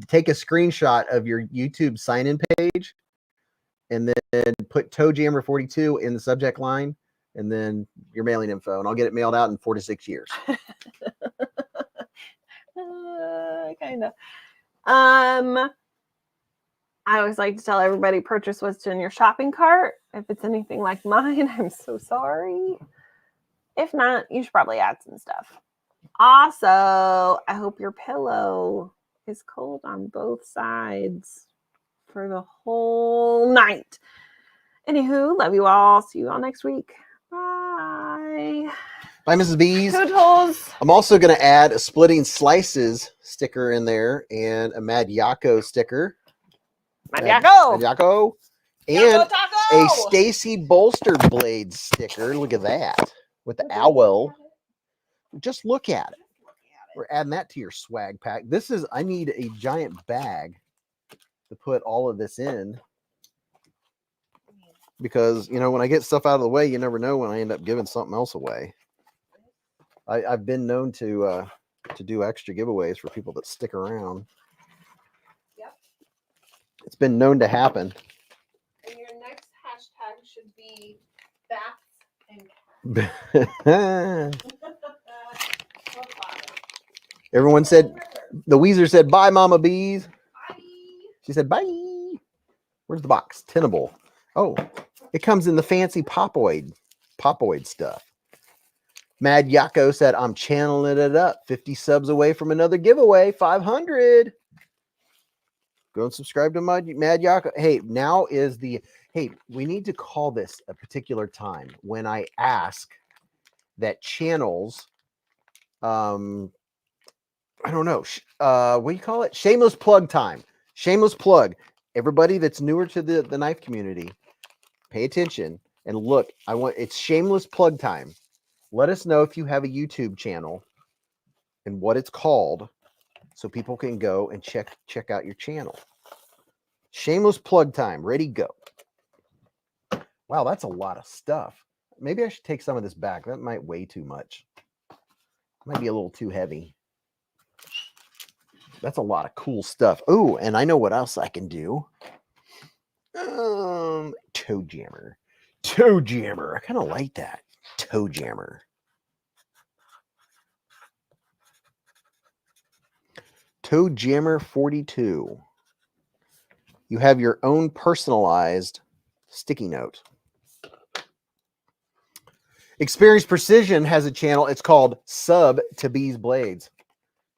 Take a screenshot of your YouTube sign-in page and then put Toe Jammer 42 in the subject line and then your mailing info, and I'll get it mailed out in 4 to 6 years. Kind of. I always like to tell everybody, purchase what's in your shopping cart. If it's anything like mine, I'm so sorry. If not, you should probably add some stuff. Also, I hope your pillow is cold on both sides for the whole night. Anywho, love you all. See you all next week. Bye. Bye, Mrs. Beez. Toodles. I'm also going to add a Splitting Slices sticker in there and a Mad Yako sticker. Mad Yako. Mad Yako. And a Stacy Bolster Blades sticker. Look at that. With the owl. Just look at it. We're adding that to your swag pack. I need a giant bag to put all of this in. Because, when I get stuff out of the way, you never know when I end up giving something else away. I've been known to do extra giveaways for people that stick around. Yep. It's been known to happen. And your next hashtag should be bats and cats. Everyone said, the Weezer said, bye, Mama Beez. Bye. She said, bye. Where's the box? Tenable. Oh, it comes in the fancy popoid stuff. Mad Yako said, I'm channeling it up. 50 subs away from another giveaway. 500. Go and subscribe to Mad Yako. Hey, now is we need to call this a particular time when I ask that channels, I don't know. What do you call it? Shameless plug time. Shameless plug. Everybody that's newer to the knife community, pay attention and look. It's shameless plug time. Let us know if you have a YouTube channel and what it's called so people can go and check out your channel. Shameless plug time. Ready, go. Wow, that's a lot of stuff. Maybe I should take some of this back. That might weigh too much. Might be a little too heavy. That's a lot of cool stuff. Oh, and I know what else I can do. Toe Jammer. Toe Jammer. I kind of like that. Toe Jammer. Toe Jammer 42. You have your own personalized sticky note. Experience Precision has a channel. It's called Sub to Beez Blades.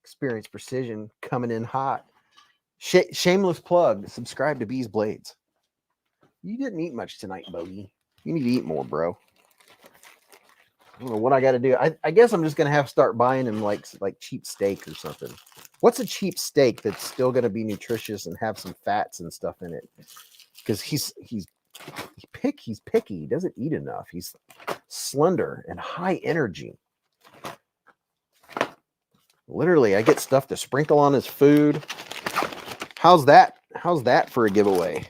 Experience Precision coming in hot. Shameless plug. Subscribe to Beez Blades. You didn't eat much tonight, Bogey. You need to eat more, bro. I don't know what I got to do. I guess I'm just going to have to start buying him like cheap steak or something. What's a cheap steak that's still going to be nutritious and have some fats and stuff in it? Because he's picky. He doesn't eat enough. He's slender and high energy. Literally, I get stuff to sprinkle on his food. How's that? How's that for a giveaway?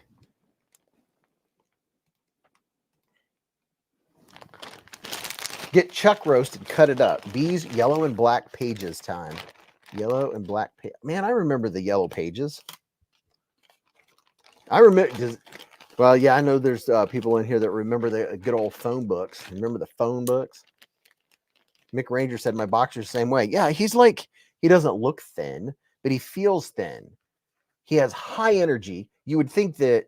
Get chuck roast and cut it up. Beez yellow and black pages time. Yellow and black. Man, I remember the yellow pages. I remember. Well, yeah, I know there's people in here that remember the good old phone books. Remember the phone books? Mick Ranger said my boxer's the same way. Yeah, he's like, he doesn't look thin, but he feels thin. He has high energy. You would think that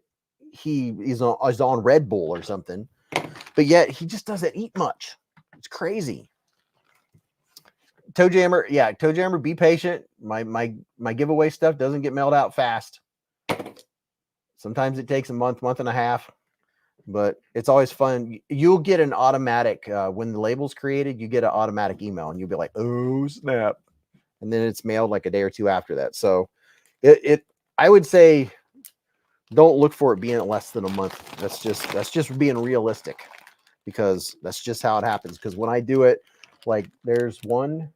he is on Red Bull or something, but yet he just doesn't eat much. It's crazy. Toe jammer, yeah, toe jammer, be patient. My giveaway stuff doesn't get mailed out fast. Sometimes it takes a month and a half, but it's always fun. You'll get an automatic when the label's created, you get an automatic email and you'll be like, oh snap. And then it's mailed like a day or two after that. So I would say don't look for it being less than a month. That's just being realistic, because that's just how it happens. Because when I do it, like there's 1,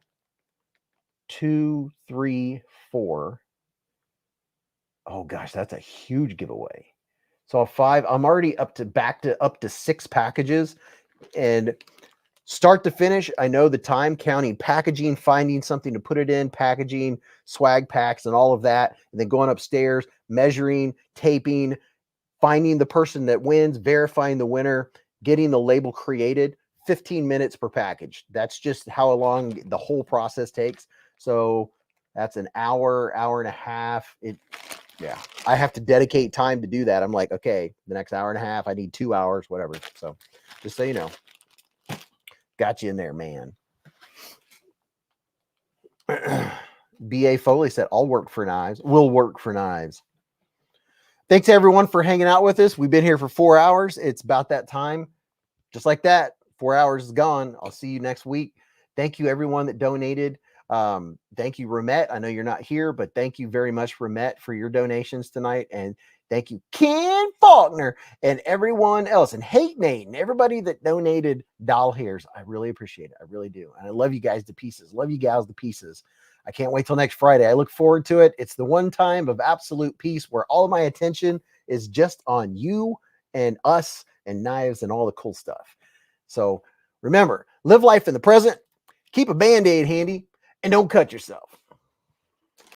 2, 3, 4. Oh gosh, that's a huge giveaway. So 5, I'm already up to 6 packages, and start to finish, I know the time, counting packaging, finding something to put it in, packaging, swag packs and all of that, and then going upstairs, measuring, taping, finding the person that wins, verifying the winner, getting the label created. 15 minutes per package. That's just how long the whole process takes. So that's an hour and a half. Yeah, I have to dedicate time to do that. I'm like, okay, the next hour and a half, I need 2 hours, whatever. So just so you know, got you in there, man. BA Foley said, I'll work for knives. We'll work for knives. Thanks everyone for hanging out with us. We've been here for 4 hours. It's about that time. Just like that, 4 hours is gone. I'll see you next week. Thank you everyone that donated. Thank you, Remette. I know you're not here, but thank you very much, Remette, for your donations tonight. And thank you, Ken Faulkner, and everyone else, and Hate Nate, and everybody that donated doll hairs. I really appreciate it. I really do. And I love you guys to pieces. Love you gals to pieces. I can't wait till next Friday. I look forward to it. It's the one time of absolute peace where all of my attention is just on you and us and knives and all the cool stuff. So remember, live life in the present, keep a Band-Aid handy, and don't cut yourself.